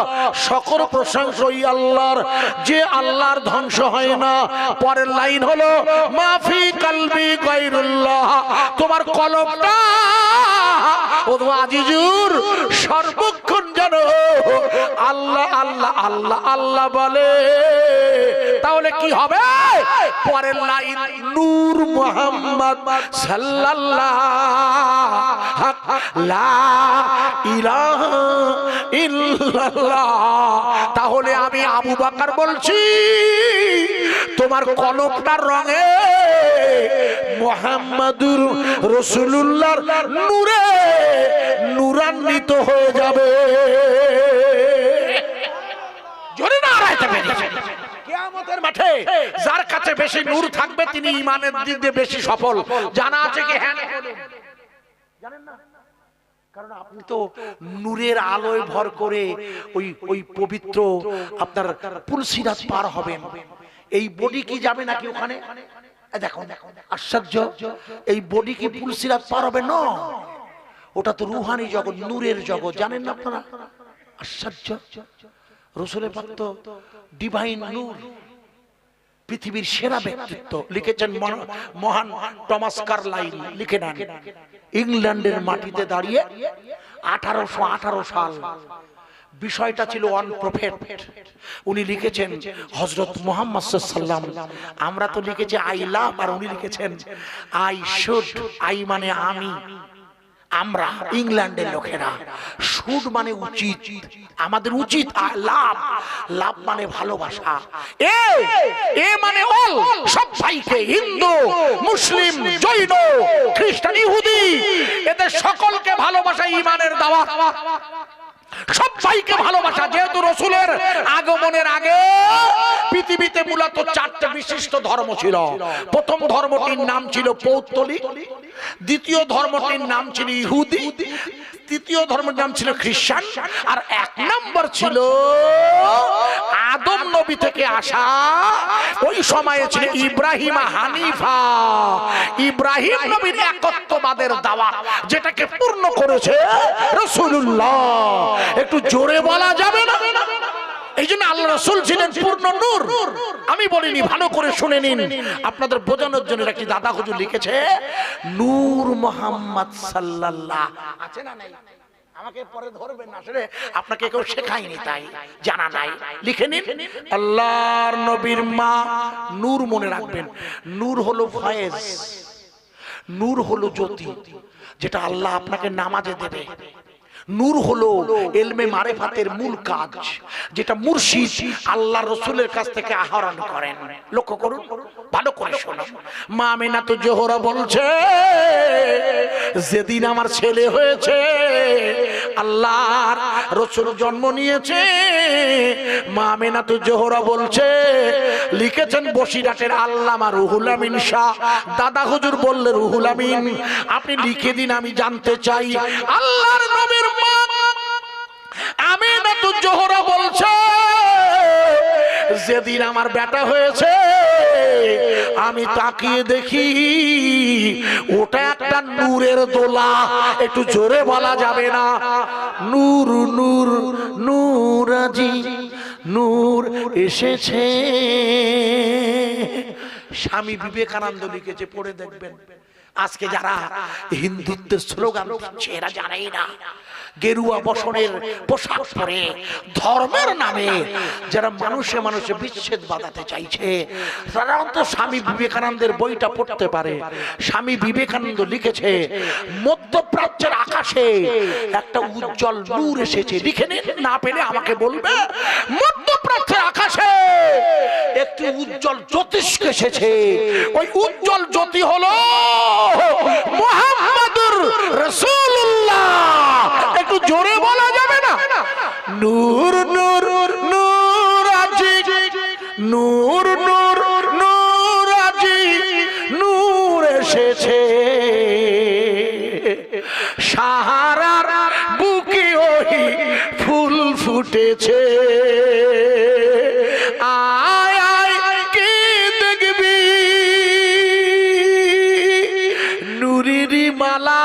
সকল প্রশংসা ওই আল্লাহর যে আল্লাহর ধ্বংস হয় না। পরের লাইন হলো, মাফি কলবি গায়রুল্লাহ, তোমার কলবটা ও আজিজুর সর্বক্ষণ যেন আল্লাহ আল্লাহ আল্লাহ আল্লাহ বলে। তাহলে কি হবে? পরের লাইন, নূর মুহাম্মদ সাল্লাল্লাহু লা ইলাহা ইল্লাল্লাহ। তাহলে আমি আবু বকর বলছি, তোমার কলবটার রঙে মুহাম্মাদুর রাসূলুল্লাহর নূরে নূরান্বিত হয়ে যাবে। জোরে নারায়ে তাকবীর। কিয়ামতের মাঠে যার কাছে বেশি নূর থাকবে তিনি ঈমানের দিক দিয়ে বেশি সফল। জানা আছে কি? হ্যাঁ, জানেন না? কারণ আপনি তো নূরের আলোয় ভর করে ওই পবিত্র আপনার পুলসিরাত পার হবেন। এই বডি কি যাবে নাকি ওখানে? দেখুন আশ্চর্য, এই বডি কি পুলসিরাত পার হবে না? ওটা তো রুহানি জগৎ, নূরের জগৎ, জানেন না আপনারা? আশ্চর্য। রাসূলের পাক তো ডিভাইন নূর, পৃথিবীর সেরা ব্যক্তিত্ব। লিখেছেন মহান টমাস কার্লাইল, লিখে নেন, ইংল্যান্ডের মাটিতে দাঁড়িয়ে 1818 সাল, বিষয়টা ছিল অন প্রফেট। উনি লিখেছেন হযরত মুহাম্মদ সাল্লাল্লাহু আলাইহি ওয়াসাল্লাম। আমরা তো লিখেছি আই লাভ, আর উনি লিখেছেন আই শুড। আই মানে আমি, আমরা ইংল্যান্ডের লোকেরা। শুড মানে উচিত, আমাদের উচিত। লাভ, লাভ মানে ভালোবাসা। এ মানে অল, সব ভাইকে, হিন্দু মুসলিম জৈন খ্রিস্টান ইহুদি এদের সকলকে ভালোবাসা ঈমানের দাওয়াত। সবাইকে ভালোবাসা। যেহেতু রাসূলের আগমনের আগে পৃথিবীতে মূলত 4টে বিশিষ্ট ধর্ম ছিল। প্রথম ধর্মটির নাম ছিল পৌত্তলিক, দ্বিতীয় ধর্মটির নাম ছিল ইহুদি, তৃতীয় ধর্মের নাম ছিল খ্রিস্টান, আর এক নম্বর ছিল আদম নবী থেকে আসা। ওই সময়ে ছিল ইব্রাহিম হানিফা। ইব্রাহিম নবীর একত্ববাদের দাওয়াত যেটাকে পূর্ণ করেছে রাসূলুল্লাহ। একটু জোরে বলা যাবে না? এই জন্য আল্লাহ রাসূল ছিলেন পূর্ণ নূর। আমি বলিনি, ভালো করে শুনে নিন আপনাদের বোঝানোর জন্য। এটা কি দাদা হুজুর লিখেছে, নূর মুহাম্মদ সাল্লাল্লাহ আছে না নাই? আমাকে পরে ধরবেন না, আসলে আপনাকে কেউ শেখায়নি তাই জানা নাই। লিখে নিন, আল্লাহর নবীর মা নূর। মনে রাখবেন, নূর হলো ফয়েজ, নূর হলো জ্যোতি, যেটা আল্লাহ আপনাকে নামাজে দেবে। নূর হলো ইলমে মারিফাতের মূল কাজ, যেটা মুর্শিদ আল্লাহ রাসূলের কাছ থেকে আহরণ করেন। লক্ষ্য করুন, ভালো করে শুনুন। মা আমিনা তো জোহরা বলছে, যেদিন আমার ছেলে হয়েছে, আল্লাহর রাসূল জন্ম নিয়েছে, মা আমিনা তো জোহরা বলছে, লিখেছেন বসিরহাটের আল্লামা রুহুল আমিন শাহ। দাদা হুজুর বললেন, রুহুল আমিন আপনি লিখে দিন, আমি জানতে চাই আল্লাহর নবীর মা আমিনা তো জোহরা বলছে, যেদিন আমার বেটা হয়েছে, আমি তাকিয়ে দেখি ওটা একটা নূরের দোলা। একটু জোরে বলা যাবে না? নূর নূর নূর আজি নূর এসেছে। স্বামী বিবেকানন্দ লিখেছে, পড়ে দেখবেন। আজকে যারা হিন্দুত্বের স্লোগান দিচ্ছে, এরা জানেই না। গেরুয়া বসনের পোশাক পরে ধর্মের নামে যারা মানুষে মানুষে বিচ্ছেদ বাঁধাতে চাইছে, তারা অন্তত স্বামী বিবেকানন্দের বইটা পড়তে পারে। স্বামী বিবেকানন্দ লিখেছে, মধ্যপ্রাচ্যের আকাশে একটা উজ্জ্বল নূর এসেছে। লিখে নিন, না পেলে আমাকে বলবে। মধ্যপ্রাচ্যের আকাশে একটি উজ্জ্বল জ্যোতিষ্ক এসেছে। ওই উজ্জ্বল জ্যোতি হলো মুহাম্মাদুর রাসূলুল্লাহ। একটু জোরে বলা যাবে না? নূর নূর নূর আজি নূর নূর নূর আজি নূর এসেছে। সাহারার বুকে ওই ফুল ফুটেছে। আয় আয় কে দেখবি নুরির মালা,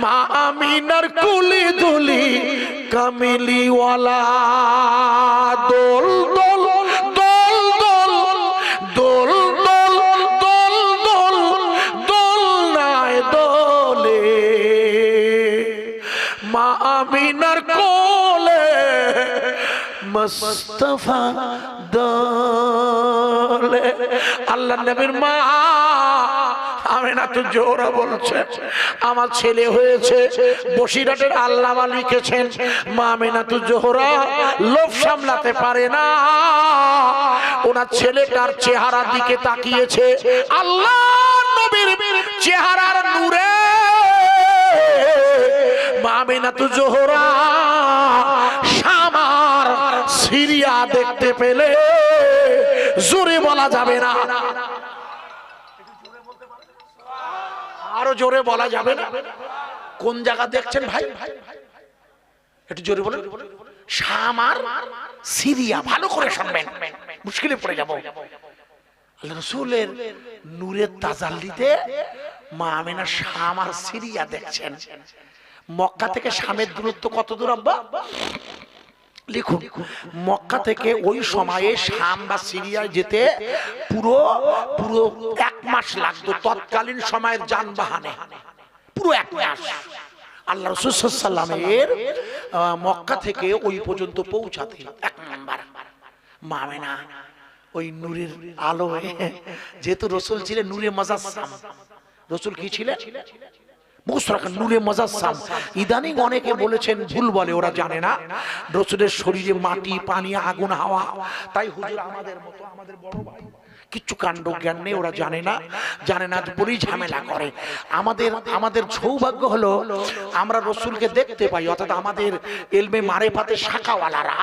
মা আমিনার কুলি দুলি কামিলিওয়ালা। দোল দোল দোল দোল দোল দোল দোল দোল দোল নায় দোলে, মা আমিনার কোলে মুস্তাফা দোলে। আল্লাহ নবীর মা আমিনা তো জোহরা বলছে, আমার ছেলে হয়েছে। বসিরহাটের আল্লামা লিখেছেন, মা আমিনা তো জোহরা লোভ সামলাতে পারে না, ওনার ছেলেটার চেহারার দিকে তাকিয়েছে। আল্লাহ নবীর চেহারার নূরে মা আমিনা তো জোহরা শামার সিরিয়া দেখতে পেলে জোরে বলা যাবে না? আরো জোরে বলা যাবে না? কোন জায়গা দেখছেন ভাই? একটু জোরে বলেন। Shamar Syria. ভালো করে শুনবেন, মুশকিলে পড়ে যাব। আল্লাহ রাসূলের নূরের তাজাল্লিতে মা আমিনা শাম আর সিরিয়া দেখছেন। মক্কা থেকে শামের দূরত্ব কত দূর আব্বা? লিখুন, মক্কা থেকে ওই সময়ে শাম বা সিরিয়ায় যেতে পুরো পুরো 1 মাস লাগতো। তৎকালীন সময়ের যানবাহনে পুরো 1 মাস। আল্লাহ রাসূল সাল্লাল্লাহু আলাইহি ওয়াসাল্লামের মক্কা থেকে ওই পর্যন্ত পৌঁছাতে 1 নাম্বার মা আমিনা ওই নূরের আলোয়, যেহেতু রাসূল ছিলেন নূরে মুজাসসাম। রাসূল কি ছিলেন? নূরে মুজাসসাম। ইদানিং অনেকে বলেছেন ভুল বলে, ওরা জানে না রসুলের শরীরে মাটি, পানি, আগুন, হাওয়া। তাই হুজুর আমাদের মতো, আমাদের বড় ভাই, কিছু কাণ্ড জ্ঞান নেই, ওরা জানে না বলেই ঝামেলা করে। আমাদের সৌভাগ্য হলো আমরা রসুলকে দেখতে পাই, অর্থাৎ আমাদের এলমে মারেফাতে শাখাওয়ালারা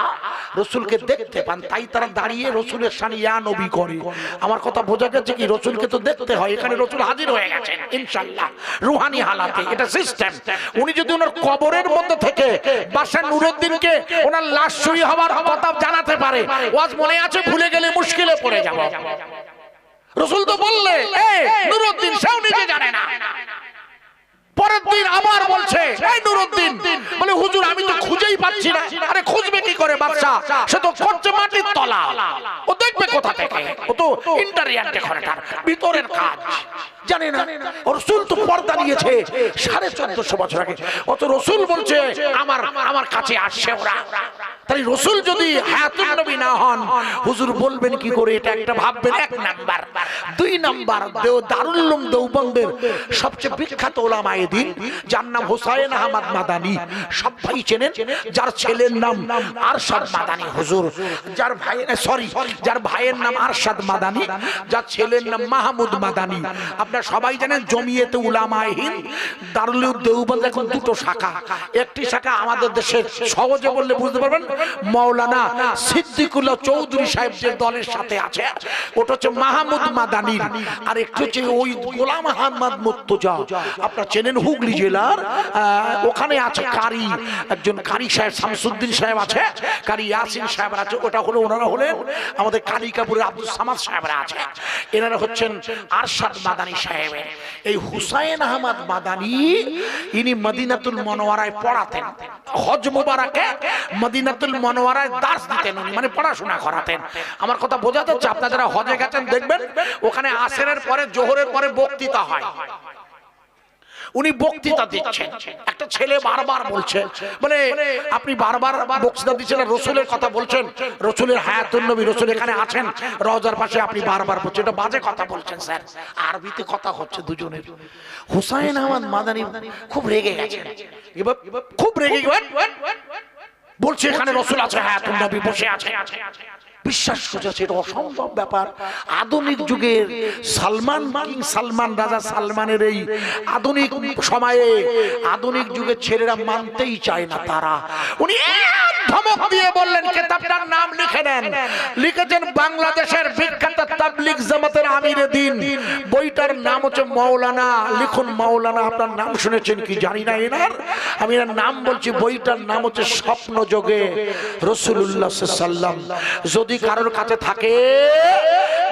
রসুলকে দেখতে পান, তাই তারা দাঁড়িয়ে রসুলের সামনে ইয়া নবী করে। আমার কথা বোঝা গেছে কি? রসুলকে তো দেখতে হয়, এখানে রসুল হাজির হয়ে গেছেন ইনশাআল্লাহ রুহানি হালাতে, এটা সিস্টেম। উনি যদি ওনার কবরের মধ্যে থেকে বাদশা নুরউদ্দিনকে ওনার লাশ শুই হওয়ার কথা জানাতে পারে, ওয়াজ মনে আছে, ভুলে গেলে মুশকিলে পড়ে যাব। রসুল তো বললে নুরউদ্দিন সেও নিজে জানে না। পরের দিন আবার বলছে এই নুরউদ্দিন, বলে হুজুর আমি তো খুঁজেই পাচ্ছি না। আরে খুঁজবে কি করে বাদশা? সে তো করছে মাটির তলা, ও দেখবে কোথা থেকে? ও তো ইন্টারিয়ার ডেকোরেটর, ভিতরের কাজ জানে না। রসুল তো পর্দা নিয়েছে 1450 বছর আগে, অত রসুল বলছে আমার কাছে আসছে ওরা। তাই রসুল যদি হায়াতুন নবী না হন, হুজুর বলবেন কি করে? এটা একটা ভাববেন, এক নাম্বার। দুই নাম্বার, দারুল উলুম দেওবন্দের সবচেয়ে বিখ্যাত উলামায়ে দ্বীন, যার নাম হুসাইন আহমদ মাদানী, সবাই চেনেন, যার ছেলের নাম আরশাদ মাদানী হুজুর, যার ভাইয়ের নাম আরশাদ মাদানী, যার ছেলের নাম মাহমুদ মাদানী। আপনারা সবাই জানেন জমিয়তে উলামায়ে হিন্দ দারুল উলুম দেওবন্দ এখন দুটো শাখা। একটি শাখা আমাদের দেশের, সহজে বললে বুঝতে পারবেন, মাওলানা সিদ্দিকুল্লাহ চৌধুরী সাহেবদের দলের সাথে আছে, ওটা হচ্ছে মাহমুদ মাদানী। আর একটু হচ্ছে ওই গোলাম আহমদ মুর্তজা, আপনারা চেনেন, হুগলি জেলার, ওখানে আছে কারি, একজন কারি সাহেব শামসুদ্দিন সাহেব আছে, কারি ইয়াসিন সাহেব আছে। ওটা হলো, ওনারা হলেন আমাদের কালিকাপুরের আব্দুল সামাদ সাহেবরা আছে, এনারা হচ্ছেন আরশাদ মাদানী সাহেবের। এই হুসাইন আহমদ মাদানী ইনি মদিনাতুল মুনাওয়ারায় পড়াতেন, হজ মুবারকে মদিনাতুল মুনাওয়ারায় দার্স দিতেন উনি, মানে পড়াশোনা করাতেন। আমার কথা বোঝা যাচ্ছে? আপনারা যারা হজে গেছেন দেখবেন ওখানে আসরের পরে জোহরের পরে বক্তৃতা হয়, উনি বক্তৃতা দিচ্ছেন। একটা ছেলে বারবার বলছে, বলে আপনি বারবার বক্তৃতা দিচ্ছেন, রসুলের কথা বলছেন, রসুলের হায়াতুন নবী, রসুল এখানে আছেন রওজার পাশে, আপনি বারবার বলছেন, এটা বাজে কথা বলছেন স্যার। আরবিতে কথা হচ্ছে দুজনের। হুসাইন আহমদ মাদানী খুব রেগে গেছেন, খুব রেগে বলছে এখানে রসুল আছে, হায়াতুন নবী বসে আছে। বিশ্বাস করছে এটা অসম্ভব ব্যাপার। আধুনিক যুগের সালমান রাজা সালমানের এই আধুনিক সময়ে আধুনিক যুগের ছেলেরা মানতেই চায় না তারা। উনি ধমক দিয়ে বললেন কিতাবটার নাম লিখে নেন। লিখেছেন বাংলাদেশের বিখ্যাত তাবলীগ জামাতের আমিরে দ্বীন, বইটার নাম হচ্ছে মাওলানা। লিখুন মাওলানা, আপনার নাম শুনেছেন কি জানি না এনার, আমি এর নাম বলছি। বইটার নাম হচ্ছে স্বপ্ন যোগে রাসূলুল্লাহ সাল্লাল্লাহু আলাইহি ওয়াসাল্লাম। যদি কারোর কাছে থাকে,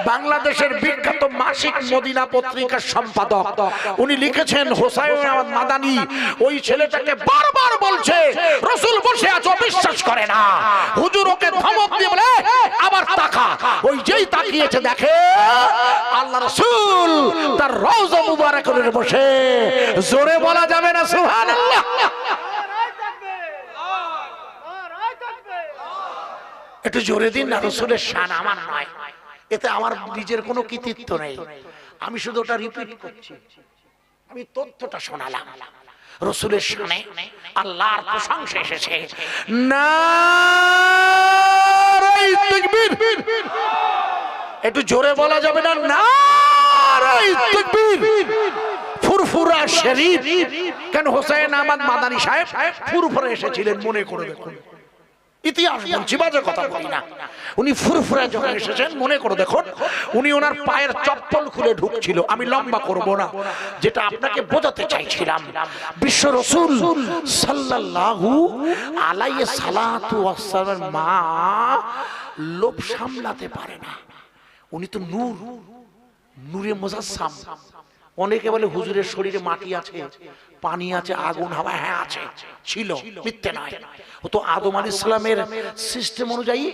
বাংলাদেশের বিখ্যাত মাসিক মদিনা পত্রিকার সম্পাদক, উনি লিখেছেন হুসাইন আহমদ মাদানী ওই ছেলেটাকে বারবার বলছে রাসূল বসে আছে, বিশ্বাস করে না। হুজুর ওকে ধমক দিয়ে বলে আবার তাকা, ওই যেই তাকিয়েছে দেখে আল্লাহ রাসূল তার রওজা মুবারকের বসে। জোরে বলা যাবে না সুবহানাল্লাহ? একটু জোরে দিন না। রাসূলের শান আমার নয়, এতে আমার নিজের কোনো কৃতিত্ব নেই, আমি শুধু ওটা রিপিট করছি, আমি তথ্যটা শোনালাম। রাসূলের শানে আল্লাহর প্রশংসা এসেছে। নারে তাকবীর, একটু জোরে বলা যাবে না? নারে তাকবীর। ফুরফুরা শরীফ, কেন হুসাইন আহমদ মাদানী সাহেব ফুরফুরা এসেছিলেন মনে করে দেখুন। ইতিহাস বলছি, বাজে কথা বলি না। উনি ফুরফুরা যখন এসেছেন মনে করে দেখুন, উনি ওনার পায়ের চপ্পল খুলে ঢুকছিল। আমি লম্বা করব না, যেটা আপনাকে বোঝাতে চাইছিলাম, বিশ্ব রাসূল সাল্লাল্লাহু আলাইহি সাল্লাতু ওয়াসাল্লামের মা লোভ সামলাতে পারে না। উনি তো নূর, নূরে মুজাসসাম। অনেকে বলে হুজুরের শরীরে মাটি আছে, পানি আছে, আগুন হাওয়া, হ্যাঁ আছে, ছিল, মিথ্যে নয়। ও তো আদম আলাইহিস সালামের সিস্টেম অনুযায়ী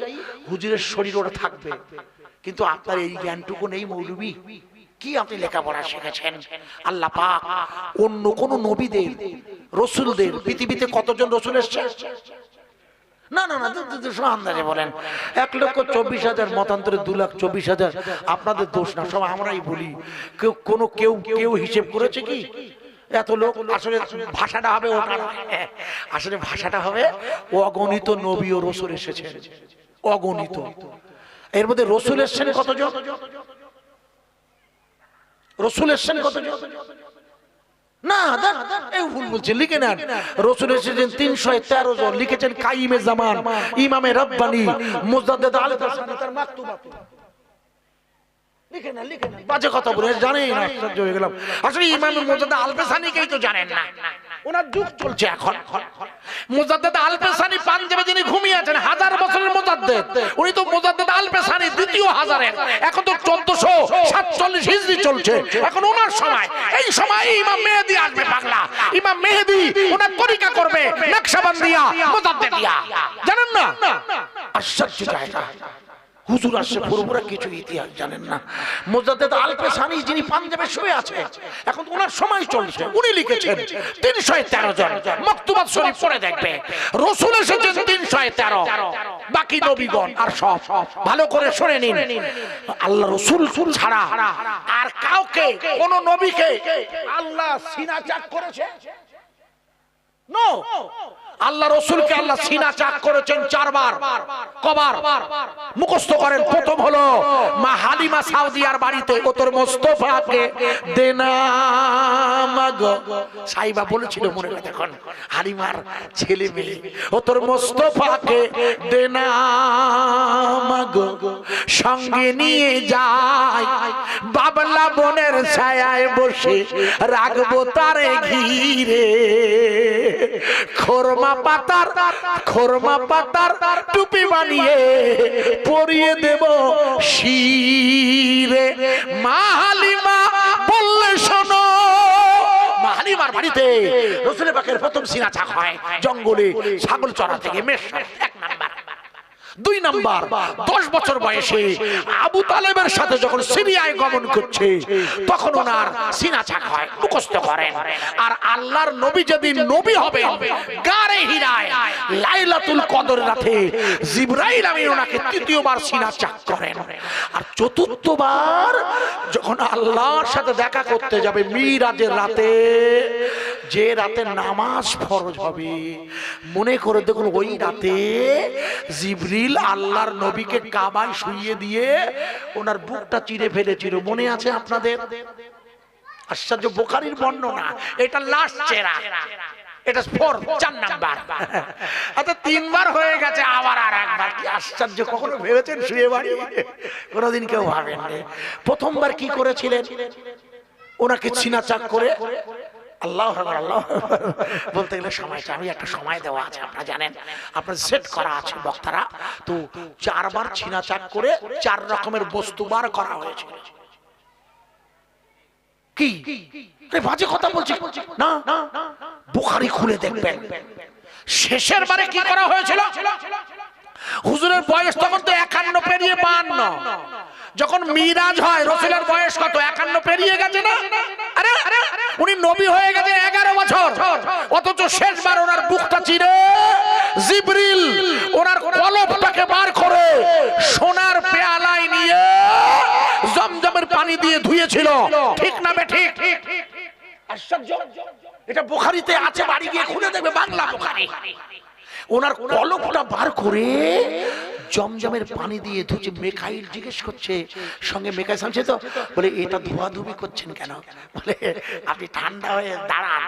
হুজুরের শরীর ওটা থাকবে, কিন্তু আপনার এই জ্ঞানটুকু নেই মৌলবী। কি আপনি লেখাপড়া শিখেছেন? আল্লাহ পাক অন্য কোন নবীদের, রসুলদের, পৃথিবীতে কতজন রসুল এসেছে? না না না, আন্দাজে বলেন 1,24,000, মতান্তরে 2,24,000। আপনাদের দোষ না, সব আমরাই বলি। কেউ হিসেব করেছে কি? এত লোক, আসলে ভাষাটা হবে ওটা, আসলে ভাষাটা হবে অগণিত নবী ও রসুল এসেছেন, অগণিত। এর মধ্যে রসুল এসেছেন কতজন? রসুল এসেছেন কতজন? না এই ভুল বলছেন, লিখে নেন। রসুল এসেছেন 313 জন, লিখেছেন কাইমে জামান ইমামে রব্বানি মুজাদ্দিদ আল হাসানি তার মাকতুবাত। লিখে নেন, লিখে নেন, বাজে কথা বলে জানেই না, আশ্চর্য হয়ে গেলাম। আসলে ইমাম মুজাদ্দিদ আল হাসানিকেই তো জানেন না, ওনার যুগ চলছে এখন। মুজাদ্দিদ আল হাসানি পাঞ্জাবে যিনি ঘুমিয়ে আছেন, 1000 বছরের মুজাদ্দিদ, উনি তো মুজাদ্দিদ আল হাসানি দ্বিতীয় হাজারের, এখন তো 1447 হিজরি চলছে, এখন ওনার সময়। এই সময় ইমাম মেহেদী আসবে পাগলা, ইমাম মেহেদী ওনার তরিকা করবে নকশবন্দিয়া মুজাদ্দিদিয়া, জানেন না? আশ্চর্য জায়গা, হুজুর আসছে পুরোপুরা কিছু ইতিহাস জানেন না। মুজাদ্দিদ আল হাসানি যিনি পাঞ্জাবে শুয়ে আছে, এখন ওনার সময় চলছে, উনি লিখেছেন 313 জন। মাকতুবাত শরীফ পড়ে দেখবে, রাসূল এসেছেন 313, বাকি নবীগণ আর সব। ভালো করে শুনে নিন, আল্লাহ রাসূল ছাড়া আর কাউকে, কোন নবীকে আল্লাহ সিনা চাক করেছে? নো। আল্লাহ রাসূলকে আল্লাহ সিনা চাক করেছেন 4 বার। কবার? মুখস্থ করেন। প্রথম হলো মা হালিমা সাউদিয়ার বাড়িতে, ও তোর মুস্তাফাকে দেনা মাগো, সাইবা বলেছিল মনে করে দেখুন, হালিমার ছেলে মেয়ে, ও তোর মুস্তাফাকে দেনা মাগো, সঙ্গে নিয়ে যাই বাবলা বনের ছায়ায় বসে, রাখবো তারে ঘিরে, খোরমা পাতার টুপি বানিয়ে পরিয়ে দেব শিরে। মা হালিমা বললে শোনো, মা হালিমার বাড়িতে রাসূল পাকের প্রথম সিনা চাক হয় জঙ্গলে ছাগল চড়াতে গিয়ে। মেশর 1 নাম্বার। 2 নাম্বার, 10 বছর বয়সে আবু তালেবের সাথে যখন সিরিয়ায় গমন করছে, তখন ওনার সিনা চাক হয়, মুখস্থ করেন। আর আল্লাহর নবী যেদিন নবী হবে, গারে হিরায় লাইলাতুল কদর রাতে জিবরাইল আমিন ওনাকে 3য়বার সিনা চাক করেন। আর 4থবার যখন আল্লাহর সাথে দেখা করতে যাবে মিরাজের রাতে, যে রাতে নামাজ ফরজ হবে, মনে করে দেখুন ওই রাতে জিবরিল আল্লাহর নবীকে কাবায় শুইয়ে দিয়ে ওনার বুকটা চিরে ফেলেছিল, মনে আছে আপনাদের? আশ্চর্য, বুখারীর বর্ণনা, এটা লাস্ট চেরা, এটা 4 নাম্বার। আচ্ছা 3 বার হয়ে গেছে, আবার আর একবার। কি আশ্চর্য, কখনো ভেবেছেন শুয়ে বাড়ি? কোনোদিন কেউ ভাবেন না। প্রথমবার কি করেছিলেন? ওনাকে সিনা চাক করে, আল্লাহু আকবার, আল্লাহু আকবার বলতে গেলে সময়টা, আমি একটা সময় দেওয়া আছে, আপনারা জানেন, আপনার সেট করা আছে বক্তারা, তো 4 বার সিনা চাক করে 4 রকমের বস্তু বার করা হয়েছে। কি বাজে কথা বলছি না, বুখারী খুলে দেখবেন। শেষের বারে কি করা হয়েছিল? হুজুরের বয়স তখন তো 51 পেরিয়ে 52, যখন মিরাজ হয় রাসূলের বয়স কত? 51 পেরিয়ে গেছে না? আরে উনি নবী হয়ে গেছে 11 বছর, অথচ শেষবার ওনার বুকটা চিরে জিবরিল ওনার কলবটাকে বার করে সোনার পেয়ালায় নিয়ে জমজমের পানি দিয়ে ধুয়েছিল। ঠিক না বেঠিক? আশ্চর্য, এটা বুখারীতে আছে, বাড়ি গিয়ে খুলে দেখবে, বাংলা বুখারী। ওনার কলবটা বার করে জমজমের পানি দিয়ে ধুচ্ছে। মিকাইল জিজ্ঞেস করছে, সঙ্গে মিকাইল সামছে তো, বলে এটা ধোয়াধুবি করছেন কেন? বলে আপনি ঠান্ডা হয়ে দাঁড়ান,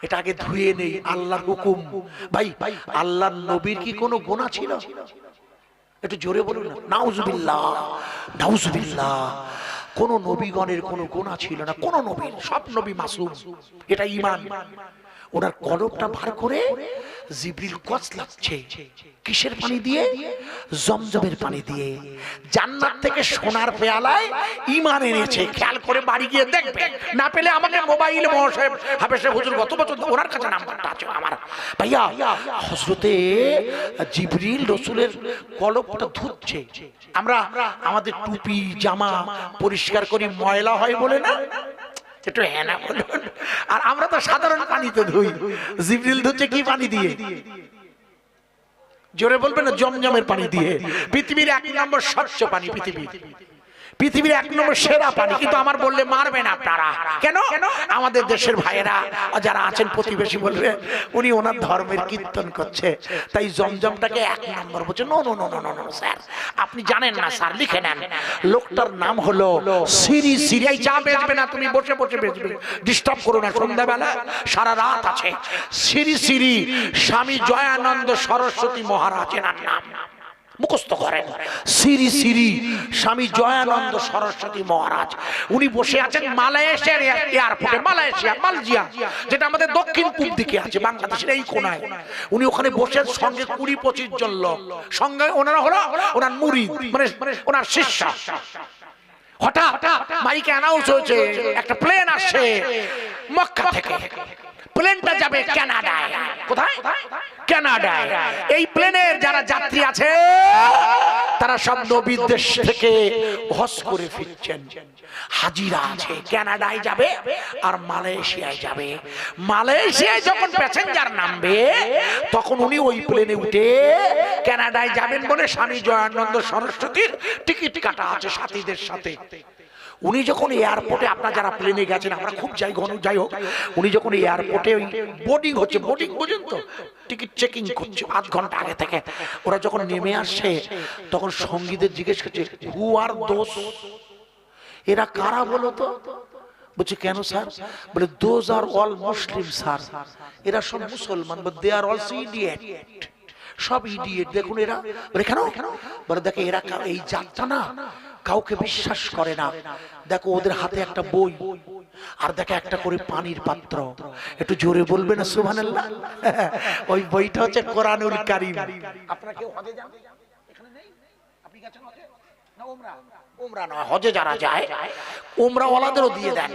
এটা আগে ধুয়ে নেই, আল্লাহর হুকুম। ভাই আল্লাহর নবীর কি কোনো গুনাহ ছিল? একটু জোরে বলুন না। নাউজুবিল্লাহ, নাউজুবিল্লাহ। কোন নবীগণের কোনো গুনাহ ছিল না, কোন নবীর, সব নবী মাসুম, এটা ঈমান। ওনার কলবটা বার করে জিবরিল কচলাচ্ছে, কিসের পানি দিয়ে? জমজমের পানি দিয়ে। জান্নাত থেকে সোনার পেয়ালায় ঈমান এনেছে। খেয়াল করে বাড়ি গিয়ে দেখবে, না পেলে আমাকে মোবাইলে মহাশয় হাফেজ হুজুর গত বছর ওনার কাছে নাম্বারটা আছে আমার। ভাইয়া হযরতে জিবরিল রাসূলের কলবটা ধুচ্ছে। আমরা আমাদের টুপি জামা পরিষ্কার করি, ময়লা হয় বলে না, একটু হ্যাঁ না বলুন। আর আমরা তো সাধারণ পানিতে ধুই, জিবরিল ধুচ্ছে কি পানি দিয়ে? জোরে বলবেন না, জমজমের পানি দিয়ে। পৃথিবীর 1 নম্বর স্বচ্ছ পানি পৃথিবী। পৃথিবীর 1 নম্বর সেরা পানি, কিন্তু আমার বললে মারবেন আপনারা। কেন? আমাদের দেশের ভাইয়েরা যারা আছেন প্রতিবেশী বলবে উনি ওনার ধর্মের কীর্তন করছে, তাই জমজমটাকে 1 নম্বর বলছে। No no no no no sir, আপনি জানেন না স্যার, লিখে নেন। লোকটার নাম হলো সিরি। সিরিয়াই চা বেচবে না, তুমি বসে বসে বেচবে, ডিস্টার্ব করো না, সন্ধ্যাবেলা সারা রাত আছে। শ্রী শ্রী স্বামী জয়ানন্দ সরস্বতী মহারাজ এনার নাম, মুখস্থ করেন। শ্রী শ্রী স্বামী জয়ানন্দ সরস্বতী মহারাজ, উনি বসে আছেন মালয়েশিয়ার এয়ারপোর্টে। মালয়েশিয়া যেটা আমাদের দক্ষিণ পূর্ব দিকে আছে, বাংলাদেশের এই কোনায়। উনি ওখানে বসে, সঙ্গে 20-25 জন লোক, সঙ্গে ওনারা হলো ওনার মুরিদ, মানে ওনার শিষ্য। হঠাৎ মাইকে অ্যানাউন্স হয়েছে একটা প্লেন আসছে মক্কা থেকে। প্লেনটা যাবে কানাডায়। কোথায়? কানাডায়। এই প্লেনের যারা যাত্রী আছে তারা সব নবীর দেশ থেকে হজ করে ফিরছেন। হাজিরা আছে, কানাডায় যাবে আর মালয়েশিয়ায় যাবে। মালয়েশিয়ায় যখন প্যাসেঞ্জার নামবে তখন উনি ওই প্লেনে উঠে কানাডায় যাবেন বলে স্বামী জয়ানন্দ সরস্বতীর টিকিট কাটা আছে সাথীদের সাথে। উনি যখন এয়ারপোর্টে, আপনারা যারা প্লেনে গেছেন, আমরা খুব যাই হোক, উনি যখন এয়ারপোর্টে ওই বোর্ডিং হচ্ছে, বোর্ডিং বুঝেন তো, টিকিট চেকিং করছে 5 ঘন্টা আগে থেকে, ওরা যখন নেমে আসছে তখন সঙ্গীদের জিজ্ঞেস করছে হু আর দোস, এরা কারা বলো তো? বলছে কেন স্যার? বলে those are all Muslim sir, এরা সব মুসলমান, but they are also idiot, সব ইডিয়েট। দেখুন এরা। বলে কেন? বলে দেখে এরা এই জাতটা না কাউকে বিশ্বাস করে না। দেখো ওদের হাতে একটা বই, আর দেখে একটা করে পানির পাত্র। একটু জোরে বলবে না সুবহানাল্লাহ? ওই বইটা হচ্ছে কোরআনুল কারীম। আপনারা কেউ হজে যান? এখানে নেই? আপনি গেছেন হজে না উমরা? উমরা নয়, হজে যারা যায় উমরা ওয়ালাদেরও দিয়ে দেন।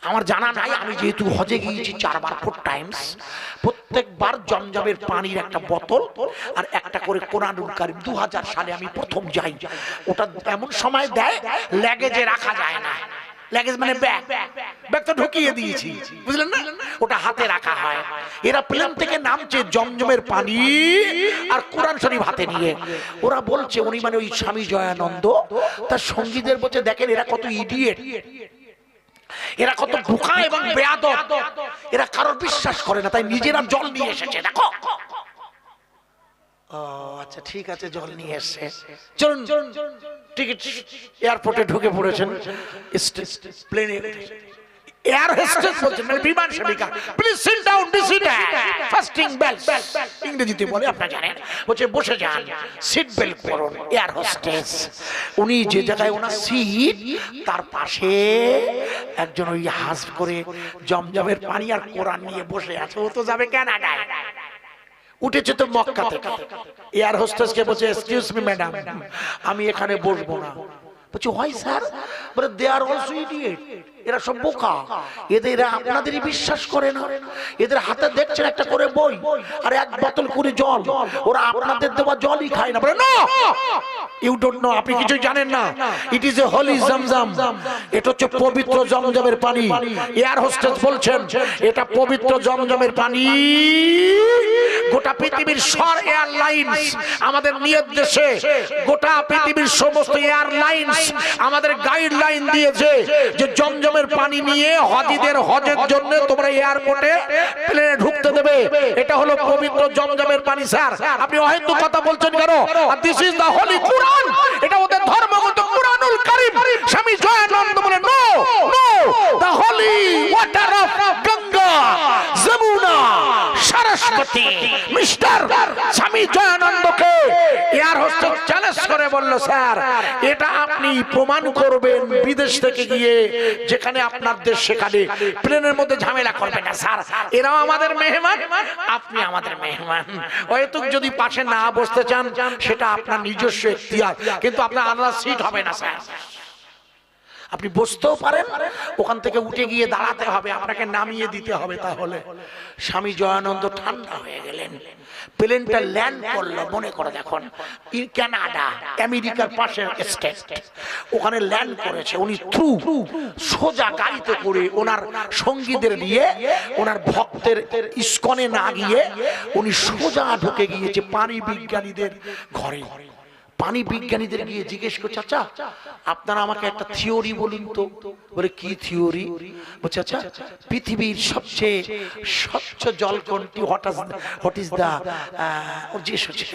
আমার জানা নাই, আমি যেহেতু হজে গিয়েছি 4 বার 4 টাইমস, প্রত্যেকবার জমজমের পানির একটা বোতল আর একটা করে কোরআনুল কারীম। 2000 সালে আমি প্রথম যাই। ওটা এমন সময় দেয় লাগেজে রাখা যায় না। লাগেজ মানে ব্যাগ তো ঢুকিয়ে দিয়েছি, বুঝলেন না? ওটা হাতে রাখা হয়। এরা প্লেন থেকে নামছে জমজমের পানি আর কোরআন শরীফ হাতে নিয়ে। ওরা বলছে, উনি মানে ওই স্বামী জয়ানন্দ তার সঙ্গীদের বলছে দেখেন এরা কত ইডিয়েট, এরা কত বোকা এবং বেয়াদব, এরা কারোর বিশ্বাস করে না, তাই নিজেরা জল নিয়ে এসেছে। দেখো, ও আচ্ছা ঠিক আছে, জল নিয়ে এসেছে, চলুন। টিকিট এয়ারপোর্টে ঢুকে পড়েছেন, প্লেনে এয়ার হোস্টেস বলছেন, মানে বিমান সেবিকা, please sit down, be seated, fasten belt, ইংরেজিতে বলে আপনারা জানেন। বলছে বসে যান, সিট বেল্ট পরুন। এয়ার হোস্টেস উনি যে জায়গায় ওনার সিট, তার পাশে একজন ওই হাস করে জমজমের পানি আর কোরআন নিয়ে বসে আছে। ও তো যাবে কানাডায়, উঠেছে তো মক্কা থেকে। এয়ার হোস্টেসকে বলছে এক্সকিউজ মি ম্যাডাম, আমি এখানে বসবো না। বলছে হোয়াই স্যার? বলে দে আর অলসো ইডিয়েট, এরা সব বোকা, এদের আপনাদেরই বিশ্বাস করে না। এদের হাতে দেখছেন একটা করে বই আর 1 বোতল করে জল, ওরা আপনাদের দেওয়া জলই খায় না। বলে নো, ইউ ডোন্ট নো, আপনি কিছু জানেন না। ইট ইজ এ হোলি জমজম, এটা হচ্ছে পবিত্র জমজমের পানি। এয়ার হোস্টেস বলছেন এটা পবিত্র জমজমের পানি। গোটা পৃথিবীর সব এয়ারলাইন্স আমাদের নিয়ত দেশে, গোটা পৃথিবীর সমস্ত এয়ারলাইন্স আমাদের গাইডলাইন দিয়েছে যে জমজমের পানি নিয়ে হাজিদের হজের জন্য তোমরা এয়ারপোর্টে প্লেনে ঢুকতে দেবে। এটা হলো পবিত্র জমজমের পানি। স্যার আপনি অহেতু কথা বলছেন কেন? This is the holy Quran, এটা ওদের ধর্মগত কুরআনুল কারীম। স্বামী জয়ানন্দ বলে no no, the holy water of Ganga, Yamuna, Saraswati. Mister Swami জয়ানন্দকে এয়ার হোস্টেস চ্যালেঞ্জ করে বলল, স্যার এটা আপনি প্রমাণ করবেন বিদেশ থেকে গিয়ে, যেখানে আপনার দেশ সেখানে প্লেনের মধ্যে ঝামেলা করবে না। স্যার এরাও আমাদের মেহমান, আপনি আমাদের মেহমান। হয়তো যদি পাশে না বসতে চান সেটা আপনার নিজস্ব ইখতিয়ার, কিন্তু আপনার আলাদা সিট হবে না স্যার। আপনি বসতেও পারেন, ওখান থেকে উঠে গিয়ে দাঁড়াতে হবে, আপনাকে নামিয়ে দিতে হবে। তাহলে স্বামী জয়ানন্দ ঠান্ডা হয়ে গেলেন। প্লেনটা ল্যান্ড করলো, মনে করে দেখুন কানাডা, আমেরিকার পাশে স্টেট, ওখানে ল্যান্ড করেছে। উনি থ্রু সোজা গাড়িতে করে ওনার সঙ্গীদের নিয়ে, ওনার ভক্তের ইস্কনে না গিয়ে উনি সোজা ঢুকে গিয়েছে পানি বিজ্ঞানীদের ঘরে। পানি বিজ্ঞানীদের গিয়ে জিজ্ঞেস করছে, আচ্ছা আপনারা আমাকে একটা থিওরি বলুন তো। বলে কি থিওরি? বলছে আচ্ছা পৃথিবীর সবচেয়ে স্বচ্ছ জল কোনটি? হোয়াট ইজ দা জিজ্ঞেস হচ্ছে।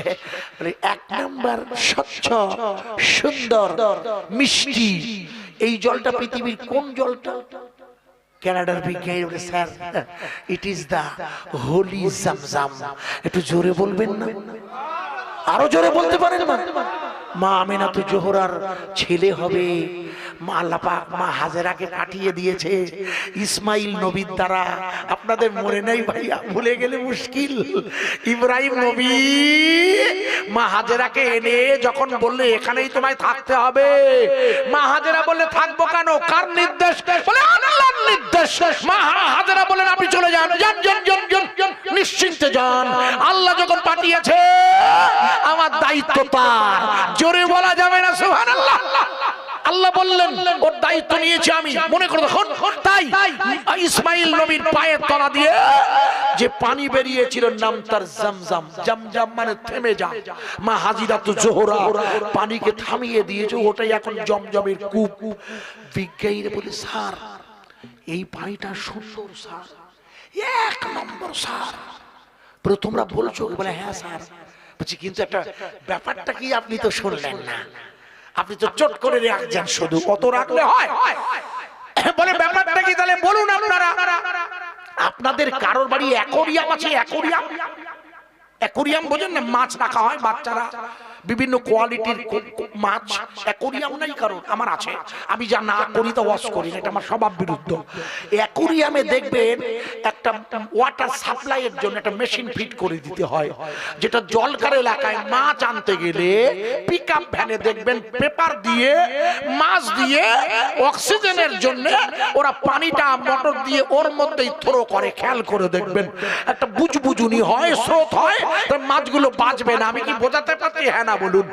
বলে 1 নাম্বার স্বচ্ছ সুন্দর মিষ্টি এই জলটা পৃথিবীর কোন জলটা? কানাডার বিজ্ঞানী বলে sir it is the holy Zamzam. একটু জোরে বলবেন না? আরো জোরে বলতে পারেন না? মা আমিনাতুল জোহরার ছেলে হবে। মা আল্লাহ পাক মা হাজেরাকে কাটিয়ে দিয়েছে ইসমাইল নবীর দ্বারা। আপনাদের মনে নেই ভাইয়া? ভুলে গেলে মুশকিল। ইব্রাহিম নবী মা হাজেরাকে এনে যখন বললে এখানেই তোমায় থাকতে হবে, মা হাজেরা বললে থাকবো কেন? কার নির্দেশ? বলে আল্লাহর নির্দেশ। মা হাজেরা বললেন আপনি চলে যান, যান যান যান যান, নিশ্চিন্তে যান। আল্লাহ যখন পাঠিয়েছে আমার দায়িত্ব তার। জোরে বলা যাবে না সুবহানাল্লাহ। আল্লাহ বললেন ওর দায়িত্ব নিয়েছি আমি। মনে করে দেখুন, তাই ইসমাইল নবীর পায়ের তলা দিয়ে যে পানি বেরিয়েছিল নাম তার জামজাম। জামজাম মানে থেমে যা। মা হাজিরাতুল জোহরা পানিকে থামিয়ে দিয়েছে, ওটাই এখন জমজমের কূপ। বিজ্ঞানীরা বলে স্যার এই পানিটা সুন্দর স্যার, 1 নম্বর স্যার। তোমরা বলছো? বলে হ্যাঁ স্যার। বলছি কিন্তু একটা ব্যাপারটা কি আপনি তো শুনলেন না, আপনি তো চট করে রাখছেন, শুধু কত রাখলে হয়? বলে ব্যাপারটা কি তাহলে বলুন আপনারা। আপনাদের কারোর বাড়ি অ্যাকোরিয়াম আছে? অ্যাকোরিয়াম, অ্যাকোরিয়াম বোঝেন না? মাছ রাখা হয় বাচ্চারা, বিভিন্ন কোয়ালিটির মাছ। অ্যাকোরিয়াম নাই কারণ? আমার আছে। আমি যা না করি তো ওয়াশ করি না, এটা আমার স্বভাব বিরুদ্ধ। অ্যাকোরিয়ামে দেখবেন একটা ওয়াটার সাপ্লাইয়ের জন্য একটা মেশিন ফিট করে দিতে হয়, যেটা জলকার এলাকায় মাছ আনতে গেলে পিকআপ ভ্যানে দেখবেন পেপার দিয়ে মাছ দিয়ে অক্সিজেনের জন্য ওরা পানিটা মোটর দিয়ে ওর মধ্যেই থ্রো করে। খেয়াল করে দেখবেন একটা বুজবুজুনি হয়, স্রোত হয়, মাছগুলো বাঁচবে না। আমি কি বোঝাতে পারছি? হ্যাঁ না বলুন?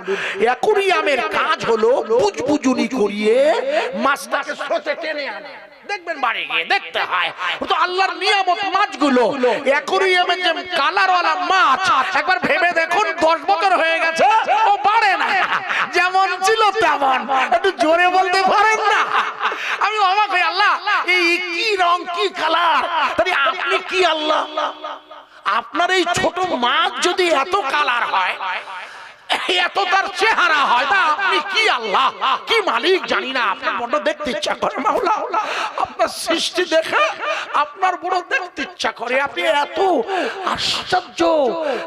অ্যাকোরিয়ামের কাজ হলো বুজবুজুনি করিয়ে মাছটাকে স্রোতে টেনে আনে। দেখবেন বাড়ি গিয়ে দেখতে হয় তো আল্লাহর নিয়ামত মাছগুলো। অ্যাকোরিয়ামের যে কালারওয়ালা মাছ একবার ভেবে দেখুন, 10 বছর হয়ে গেছে ও বাড়ে না, যেমন ছিল তেমন। একটু জোরে বলতে পারেন না? আমি অবাক হই, আল্লাহ এই কি রং কি কালার, তাহলে আপনি কি আল্লাহ? আপনার এই ছোট মাছ যদি এত কালার হয়, এত তার চেহারা হয়, তা আপনি কি আল্লাহ, কি মালিক জানি না। আপনার বড় দেখতে ইচ্ছা করে মাওলা, আপনার সৃষ্টি দেখে আপনার বড় দেখতে ইচ্ছা করে। আপনি এত আশ্চর্য।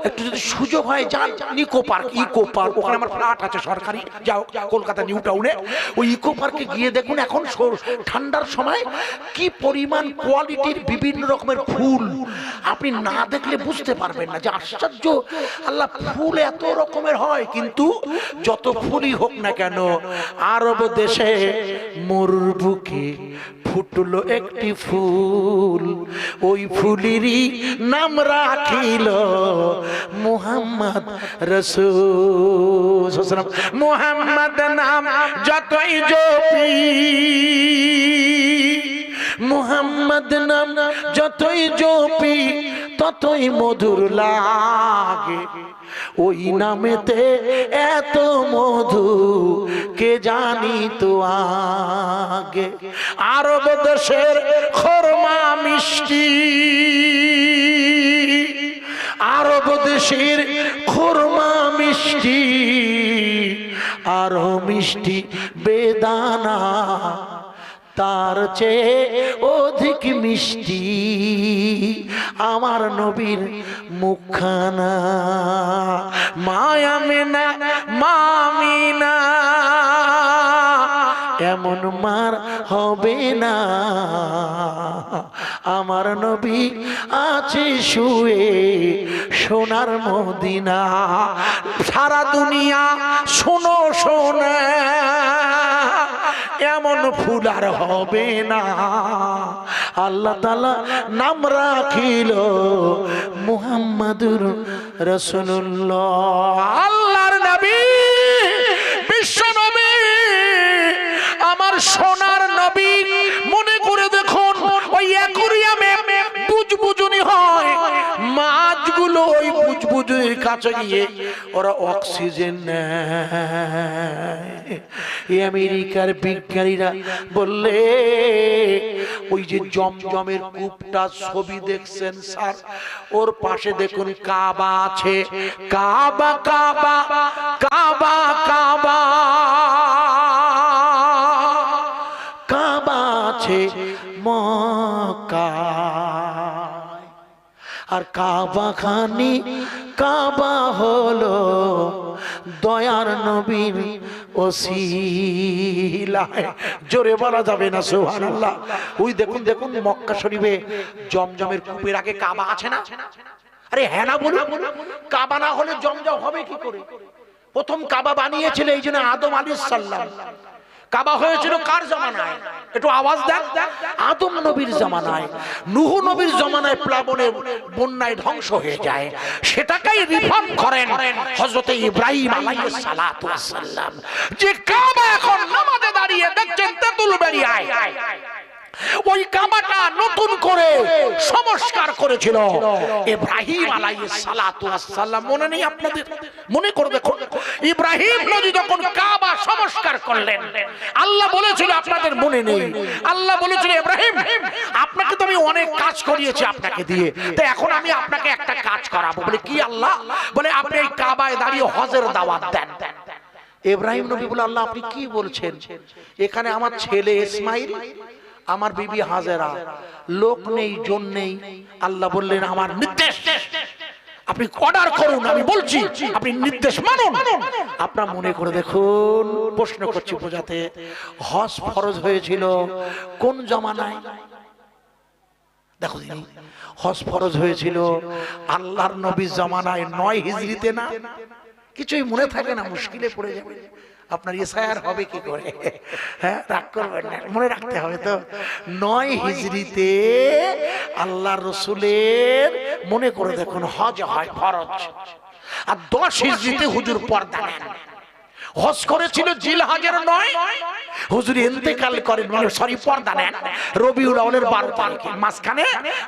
একটু যদি সুযোগ হয় যান ইকো পার্ক, ইকো পার্ক, ওখানে আমার ফ্ল্যাট আছে সরকারি, যাও কলকাতা নিউ টাউনে, ওই ইকো পার্কে গিয়ে দেখুন এখন ঠান্ডার সময় কি পরিমাণ কোয়ালিটির বিভিন্ন রকমের ফুল। আপনি না দেখলে বুঝতে পারবেন না যে আশ্চর্য। আল্লাহ ফুল এত রকমের হয়, কিন্তু যত ফুলই হোক না কেন, আরব দেশে মরুর বুকে ফুটলো একটি ফুল, ওই ফুলেরই নাম রাখিল মুহাম্মদ রাসূল। মুহাম্মদ নাম যতই জপি, মুহাম্মদ নাম যতই জপি ততই মধুর লাগে। ওই নামেতে এত মধু কে জানি তো আগে। আরব দেশের খরমা মিষ্টি, আরব দেশের খরমা মিষ্টি, আরো মিষ্টি বেদানা, তার চেয়ে অধিক মিষ্টি আমার নবীর মুখখানা। মায়ামিনা মামিনা এমন মার হবে না, আমার নবী আছে শুয়ে সোনার মদিনা। সারা দুনিয়া শোনো শোনে, এমন ফুল আর হবে না। আল্লাহ তাআলা নাম রাখিল মুহাম্মাদুর রাসূলুল্লাহ। আল্লাহর নবী, বিশ্ব নবী, আমার সোনার নবী। মনে করে দেখুন, ওই অ্যাকোরিয়ামে বুজবুজুনি হয়, মাছগুলো ওই বুজবুজুনির কাছে গিয়ে ওরা অক্সিজেন নেয়। আমেরিকার বিজ্ঞানীরা বললে ওই যে জমজমের কূপটা ছবি দেখছেন স্যার, ওর পাশে দেখুন কাবা আছে, কাবা কাবা কাবা কাবা কাবা আছে মক্কায়, আর কাবা খানি কাবা হলো দয়ার নবীর ওসিলায়। জোরে বলা যাবে না সুবহানাল্লাহ। ওই দেখুন দেখুন মক্কা শরীফে জমজমের কূপের আগে কাবা আছে না? আরে হ্যাঁ না বলুন, কাবা না হলে জমজম হবে কি করে? প্রথম কাবা বানিয়েছিল এই জন্য আদম আলাইহিস সালাম। কাবা হয়েছিল কার জামানায়? একটু আওয়াজ দেন। আদম নবীর জামানায়। নূহ নবীর জামানায় প্লাবনে বন্যায় ধ্বংস হয়ে যায়, সেটাকেই রিফর্ম করেন হযরত ইব্রাহিম আলাইহিস সালাতু ওয়াস সালাম। যে কাবা এখন নামাজে দাঁড়িয়ে দেখছেন তেঁতুল বেরিয়ায়, ওই কাবাটা নতুন করে সংস্কার করেছিল ইব্রাহিম আলাইহিস সালাতু ওয়াস সালাম। মনে নেই আপনাদের? মনে করে দেখুন, ইব্রাহিম নবী যখন কাবা সংস্কার করলেন, আল্লাহ বলেছিল, আপনাদের মনে নেই, আল্লাহ বলেছিল ইব্রাহিম আপনাকে তো আমি অনেক কাজ করিয়েছি আপনাকে দিয়ে, তো এখন আমি আপনাকে একটা কাজ করাবো। বলে কি আল্লাহ? বলে আপনি এই কাবায় দাঁড়িয়ে হজের দাওয়াত দেন। ইব্রাহিম নবী বলে আল্লাহ আপনি কি বলছেন? এখানে আমার ছেলে ইসমাইল, আমার বিবি হাজেরা, লোক নেই জন নেই। আল্লাহ বললেন আমার নির্দেশ, আপনি অর্ডার করুন, আমি বলছি আপনি নির্দেশ মানুন। আপনারা মনে করে দেখুন, প্রশ্ন করছি বোঝাতে, হজ ফরজ হয়েছিল কোন জামানায়? দেখো দিদি, হজ ফরজ হয়েছিল আল্লাহর নবীর জামানায় ৯ হিজরিতে না? কিছুই মনে থাকে না, মুশকিলে পড়ে যাবে। আপনার ইসায়ার হবে কি করে? হ্যাঁ, রাগ করবেন না, মনে রাখতে হবে তো। ৯ হিজরিতে আল্লাহর রাসূলের মনে করে দেখুন হজ হয় ফরজ, আর ১০ হিজরিতে হুজুর পর্দা নেন। হজ করেছিল জিলহজের ৯, হুজুর ইন্তেকাল করেন, মানে সরি পর্দা নেন রবিউল আউয়ালের ১২ তারিখে। মাঝখানে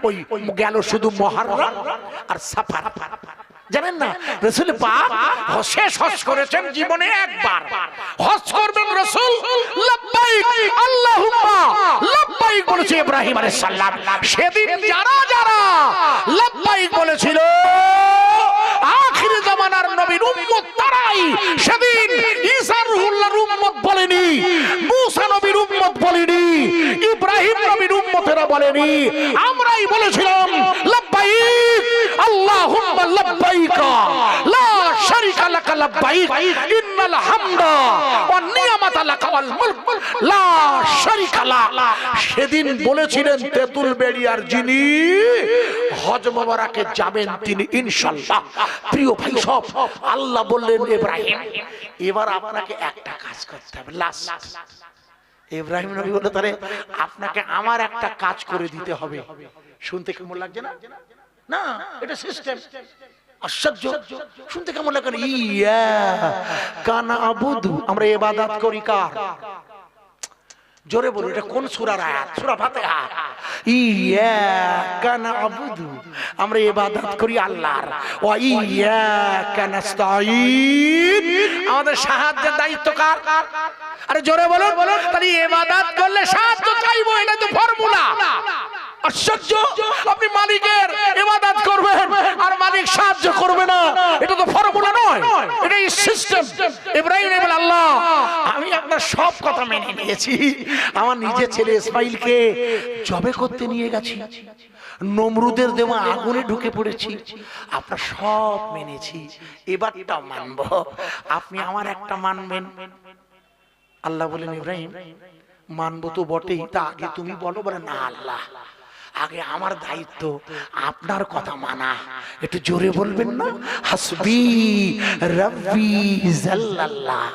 ওই গেল শুধু মুহররম আর সাফার। জানেন না রাসূল পাক শেষ হজ করেছেন জীবনে একবার। হজ করবেন রাসূল, লাব্বাইক আল্লাহুম্মা লাব্বাইক বলেছে ইব্রাহিম আলাইহিস সালাম। সেদিন যারা যারা লাব্বাইক বলেছিল আখির জামানার নবীর উম্মত তারাই। সেদিন ঈসা রুহুল্লাহর উম্মত বলেনি, মুসা নবীর উম্মত বলেনি, ইব্রাহিম নবীর উম্মতেরা বলেনি, আমরাই বলেছিলাম লাব্বাইক আল্লাহুম্মা লাব্বাইক লা শারীকা লাকা লাব্বাইক ইন্নাল হামদা ওয়ান নি'মাতা লাকা ওয়াল মুলক লা শারীকা লাক। সেদিন বলেছিলেন তেঁতুল বেরিয়ার যিনি হজ মোবারকে যাবেন তিনি ইনশাআল্লাহ। প্রিয় ভাই সব, আল্লাহ বললেন ইব্রাহিম এবার আপনাকে একটা কাজ করতে হবে, লাস্ট। ইব্রাহিম নবী বললেন তাহলে আপনাকে আমার একটা কাজ করে দিতে হবে। শুনতে কেমন লাগছে না? না, এটা সিস্টেম। আশ্চর্য, শুনতে কেমন লাগে? ইয়া কানা আবুদু, আমরা ইবাদত করি কার? জোরে বলুন, এটা কোন সূরার আয়াত? সূরা ফাতিহা। ইয়া কানা আবুদু, আমরা ইবাদত করি আল্লাহর। ওয়া ইয়া কানাস্তাঈন, আমাদের সাহায্যের দায়িত্ব কার? আরে জোরে বলুন। তাহলে ইবাদত করলে সাহায্য চাইবো, এটা তো ফর্মুলা। আশ্চর্য, আপনি মালিকের ইবাদত করবেন আর মালিক সাহায্য করবে না, এটা তো ফর্মুলা নয়, এটাই সিস্টেম। ইব্রাহিম বলে আল্লাহ আমি আপনার সব কথা মেনে নিয়েছি, আমার নিজের ছেলে ইসমাইলকে জবে করতে নিয়ে গেছি, নমরুদের দেওয়া আগুনে ঢুকে পড়েছি, আপনার সব মেনেছি, এবারটা মানব, আপনি আমার একটা মানবেন। আল্লাহ বলেন ইব্রাহিম মানবো তো বটেই, তা আগে তুমি বলো। বলে না আল্লাহ আগে আমার দায়িত্ব আপনার কথা মানা। একটু জোরে বলবেন না? হাসবি রাব্বি জাল্লাল্লাহ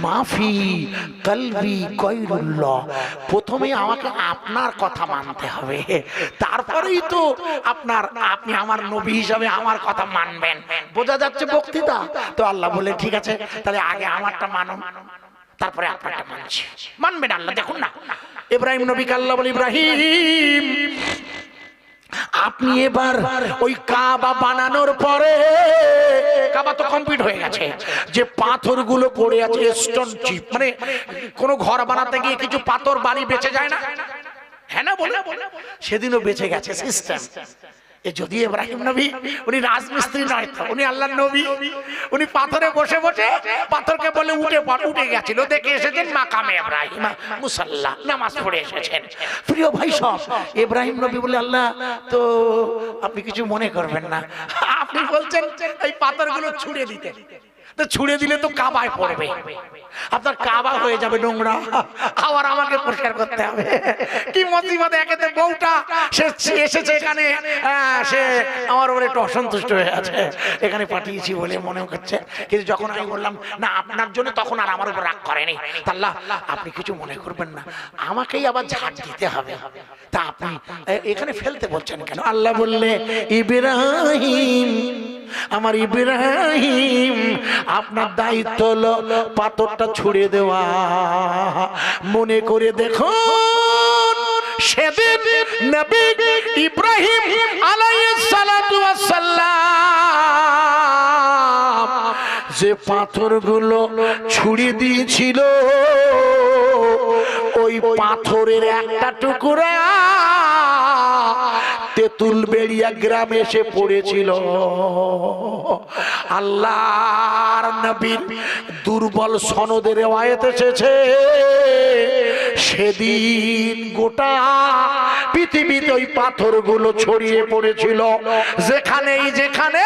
মাফি কলবি গায়রুল্লাহ। প্রথমে আমাকে আপনার কথা মানতে হবে, তারপরেই তো আপনি আমার নবী হিসাবে আমার কথা মানবেন। বোঝা যাচ্ছে বক্তৃতা তো? আল্লাহ বলে ঠিক আছে, তাহলে আগে আমারটা মানো, তারপরে আপনারটা মানছি। মানবেন আল্লাহ। দেখুন না ইব্রাহিম নবীকে আল্লাহ বলে ইব্রাহিম আপনি এবার ওই কাবা বানানোর পরে কাবা তো কমপ্লিট হয়ে গেছে, যে পাথরগুলো পড়ে আছে স্টোন চিপ, মানে কোন ঘর বানাতে গিয়ে কিছু পাথর বাড়ি বেঁচে যায় না, হ্যাঁ না বলে, সেদিনও বেঁচে গেছে সিস্টেম। যদি ইব্রাহিম নবী উনি রাজমিস্ত্রি নয় তো, উনি আল্লাহর নবী, উনি পাথরে বসে বসে পাথরকে বলে উঠে গেছিল, দেখে এসেছেন মাকামে ইব্রাহিম মুসাল্লা, নামাজ পড়ে এসেছেন। প্রিয় ভাই সব, ইব্রাহিম নবী বলে আল্লাহ তো আপনি কিছু মনে করবেন না, আপনি বলছেন এই পাথরগুলো ছুঁড়ে দিতে, তো ছুঁড়ে দিলে তো কাবায় পড়বে, আপনার কাবা হয়ে যাবে নোংরা, আবার আমাকে পরিষ্কার করতে হবে। কি মুসিবত! একেতে বউটা সে এসেছে এখানে, সে আমার উপরে একটু অসন্তুষ্ট হয়ে আছে, এখানে পাঠিয়েছি বলে মনে করছে, কিন্তু যখন আমি বললাম না আপনার জন্য, তখন আর আমার উপর রাগ করেনি। আল্লাহ আপনি কিছু মনে করবেন না, আমাকেই আবার ঝাড় দিতে হবে, তা আপনি এখানে ফেলতে বলছেন কেন? আল্লাহ বললে ইব্রাহিম, আমার ইব্রাহিম আপনার দায়িত্ব হলো পাথরটা ছুঁড়ে দেওয়া। মনে করে দেখুন সেদিন নবী ইব্রাহিম আলাইহিস সালাতু ওয়াস সালাম যে পাথরগুলো ছুঁড়ে দিয়েছিল, ওই পাথরের একটা টুকরা তেঁতুলবেড়িয়া গ্রামে এসে পড়েছিল। আল্লাহর নবীর দুর্বল সনদে রিওয়ায়াত এসেছে, সেদিন গোটা পৃথিবীতে ওই পাথরগুলো ছড়িয়ে পড়েছিল। যেখানেই যেখানে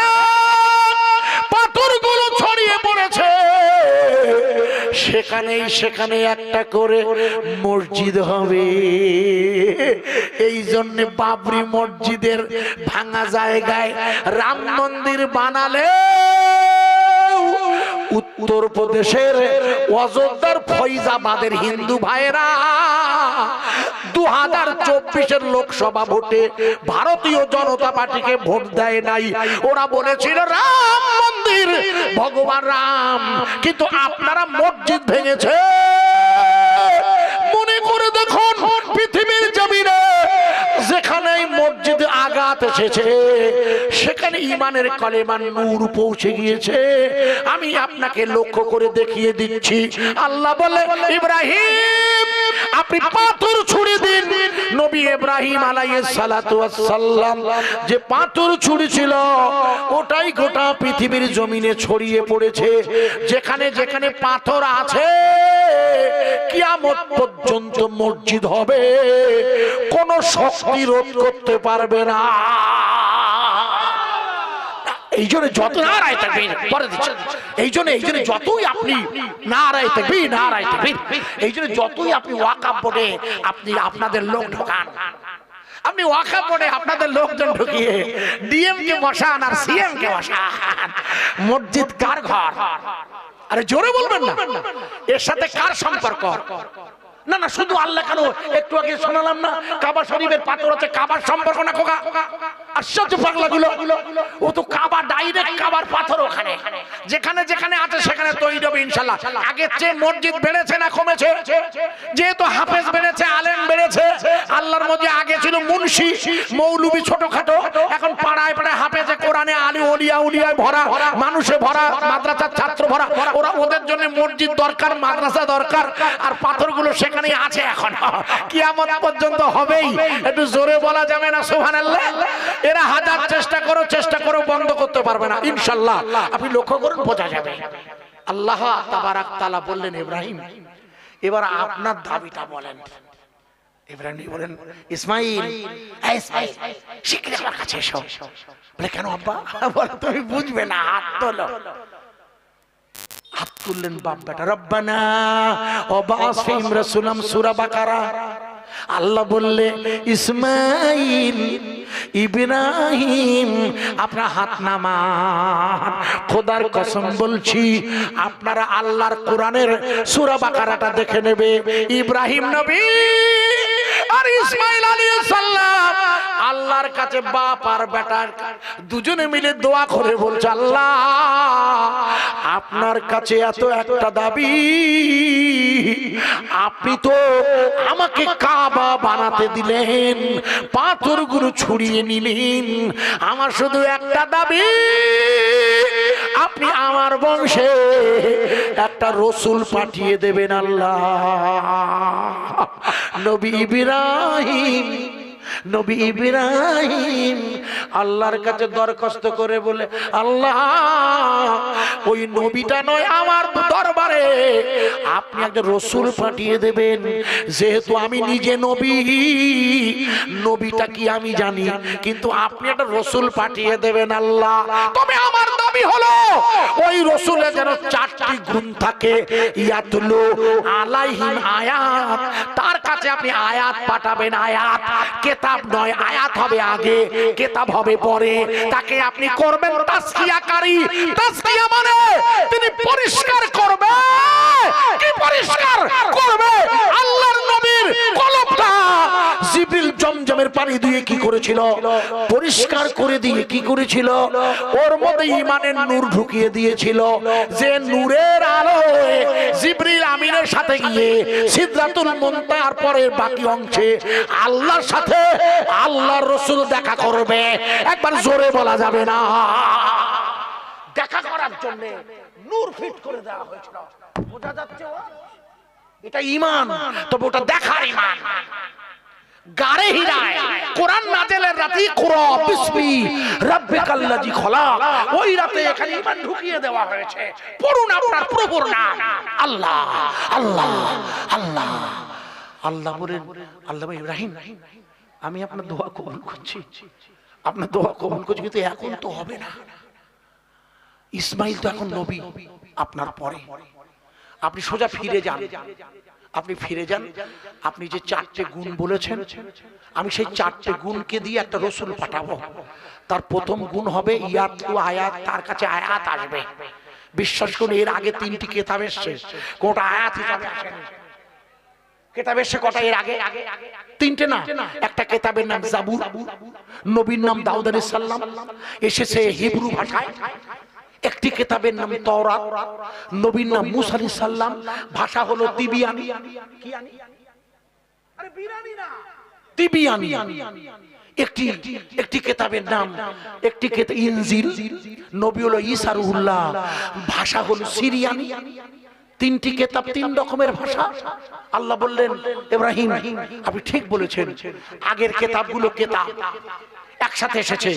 পাথরগুলো ছড়িয়ে পড়েছে, সেখানেই সেখানে একটা করে মসজিদ হবে। এই জন্য বাবরি মসজিদের ভাঙা জায়গায় রাম মন্দির বানালে উত্তরপ্রদেশের অযোধ্যার ফৈজাবাদের হিন্দু ভাইরা 2024-এর লোকসভা ভোটে ভারতীয় জনতা পার্টিকে ভোট দেয় নাই। ওরা বলেছিল রাম মন্দির, ভগবান রাম, কিন্তু আপনারা মসজিদ ভেঙেছে। মনে করে দেখুন পৃথিবীর জমিনে যেখানেই মসজিদ আঘাত এসেছে, সেখানে ইমানের কলেমার নূর পৌঁছে গিয়েছে। আমি আপনাকে লক্ষ্য করে দেখিয়ে দিচ্ছি। আল্লাহ বলে ইব্রাহিম আপনি পাথর ছুঁড়ে দিন। নবী ইব্রাহিম আলাইহিস সালাতু ওয়াস সালাম যে পাথর ছুঁড়েছিল, ওটাই গোটা পৃথিবীর জমিনে ছড়িয়ে পড়েছে। যেখানে যেখানে পাথর আছে কিয়ামত পর্যন্ত মসজিদ হবে, কোন শক্তি রোধ করতে পারবে না। এই জন্য যত নারায়ে তাকবীর পরে দিচ্ছে, এই জন্য যতই আপনি নারায়ে তাকবীর নারায়ে তাকবীর, এই জন্য যতই আপনি ওয়াকফ বোর্ডে আপনি আপনাদের লোক ঢোকান, আপনি ওয়াকফ বোর্ডে আপনাদের লোকজন ঢুকিয়ে ডিএম কে বসান আর সিএম কে বসান, মসজিদ কার ঘর? আরে জোরে বলবেন না, এর সাথে কার সম্পর্ক? না না, শুধু আল্লাহ কেন? একটু আগে শোনালাম না কাবা শরীফের পাথর আছে, কাবার সম্পর্ক না খোকা? আশ্চর্য পাগলাগুলো, ও তো কাবা ডাইরেক্ট কাবার পাথর, ওখানে যেখানে যেখানে আছে সেখানে তৈরি হবে ইনশাআল্লাহ। আগের চেয়ে মসজিদ বেড়েছে না কমেছে? যেহেতু হাফেজ বেড়েছে, আলেম বেড়েছে। আল্লাহর মধ্যে আগে ছিল মুন্সি মৌলবি ছোটখাটো, এখন পাড়ায় পাড়ায় হাফেজে কোরআনে আলী ওলিয়া উলিয়ায় ভরা, মানুষে ভরা, মাদ্রাসার ছাত্র ভরা। ওরা ওদের জন্য মসজিদ দরকার, মাদ্রাসা দরকার, আর পাথরগুলো সেখানে আছে। এখন কিয়ামত পর্যন্ত হবেই। একটু জোরে বলা যাবে না সুবহানাল্লাহ? এরা হাজার চেষ্টা করো বন্ধ করতে পারবে না ইনশাআল্লাহ। আপনি লক্ষ্য করুন, বোঝা যাবে। আল্লাহ তাবারাক তাআলা বললেন ইব্রাহিম এবার আপনার দাবিটা বলেন। ইব্রাহিম বলেন ইসমাইল, শিগগিরই আমার কাছে এসো। বলে কেন আব্বা? বলে তুমি বুঝবে না, হাত তোলো। হাত তুললেন বাপ বেটা। রব্বানা ওয়াবাস ফিহিম রাসূলাম, সূরা বাকারা। আল্লাহ বললে ইসমাইল, ইব্রাহিম আপনার হাত নামান। খোদার কসম বলছি, আপনারা আল্লাহর কোরআনের সূরা বাকারাটা দেখে নেবে। ইব্রাহিম নবী আর ইসমাইল আলাইহিস সালাম আল্লাহর কাছে বাপ আর বেটা দুজনে মিলে দোয়া করে বলছে, আল্লাহ আপনার কাছে এত একটা দাবি, আপনি তো আমাকে কাবা বানাতে দিলেন, পাথরগুলো ছুড়িয়ে নিলেন। আমার শুধু একটা দাবি, আপনি আমার বংশে একটা রসুল পাঠিয়ে দেবেন আল্লাহ। নবী ইব্রাহিম, নবী ইব্রাহিম আল্লাহর কাছে দরখাস্ত করে বলে, আল্লাহ ওই নবীটা নয়, আমার দরবারে আপনি একটা রসুল পাঠিয়ে দেবেন। যেহেতু আমি নিজে নবী, নবীটা কি আমি জানি, কিন্তু আপনি একটা রসুল পাঠিয়ে দেবেন আল্লাহ। তবে আমার দাবি হলো ওই রসুলের যেন 4টি গুণ থাকে। ইয়াতুলু আলাইহিম আয়াত, তার কাছে আপনি আয়াত পাঠাবেন। আয়াত, কিতাব নয়। আয়াত হবে আগে, কিতাব হবে পরে। তাকে আপনি করবেন তাসকিয়াকারী। তাসকিয়া মানে তিনি পরিষ্কার করবে। কি পরিষ্কার করবে? আল্লাহর নবীর কলবটা জিবরিল জমজমের পানি দিয়ে কি করেছিল? পরিষ্কার করে দিয়ে কি করেছিল? ওর মধ্যে ঈমানের নূর ঢুকিয়ে দিয়েছিল। যে নূরের আলোয় জিবরিল আমিনের সাথে গিয়ে সিদরাতুল মুনতাহার পরের বাকি অংশে আল্লাহর সাথে আল্লাহর রাসূল দেখা করবে। একবার জোরে বলা যাবে না? দেখা করার জন্য নূর ফিট করে দেওয়া হয়েছিল। বোঝা যাচ্ছে? এটা ঈমান। তবে ওটা দেখার ঈমান। গারে হিরায় কোরআন নাযিলের রাতে ইকরা বিসমি রাব্বিকাল্লাযী খলাক, ওই রাতে এখানে ঈমান ঢুকিয়ে দেওয়া হয়েছে। পড়ুন আপনার প্রভুর নাম আল্লাহ। আল্লাহ আল্লাহ আল্লাহ বলেন। আল্লাহ ইব্রাহিম, আমি আপনার দোয়া কবুল করছি, আপনার দোয়া কবুল করছি, কিন্তু এখন তো হবে না। ইসমাইল তো এখন নবী আপনার পরে। আপনি সোজা ফিরে যান। আপনি ফিরে যান। আপনি যে 4টে গুণ বলেছেন, আমি সেই 4টে গুণকে দিয়ে একটা রসুল পাঠাবো। তার প্রথম গুণ হবে ইয়াতু আয়াত, তার কাছে আয়াত আসবে। বিশ্বাস করুন, এর আগে 3টি কিতাব এসেছে, কোনটা আয়াত হিসাবে আসেনি। কিতাব এসেছে কটা এর আগে? 3টে না। একটা কিতাবের নাম জাবুর, নবীর নাম দাউদ আলাইহিস সালাম, এসেছে হিব্রু ভাষায়। একটি কিতাবের নাম তাওরাত, নবীর নাম মুসা আলাইহিস সালাম, ভাষা হলো তিবিয়ানি। কি আনি? আরে বিরানি না, তিবিয়ানি। একটি কিতাবের নাম, একটি কিতাব ইনজিল, নবী হলো ঈসা রুহুল্লাহ, ভাষা হলো সিরিয়ানি। 3টি কিতাব, 3 রকমের ভাষা। আল্লাহ বললেন, ইব্রাহিম আপনি ঠিক বলেছেন, আগের কিতাবগুলো কিতাব একসাথে এসেছে।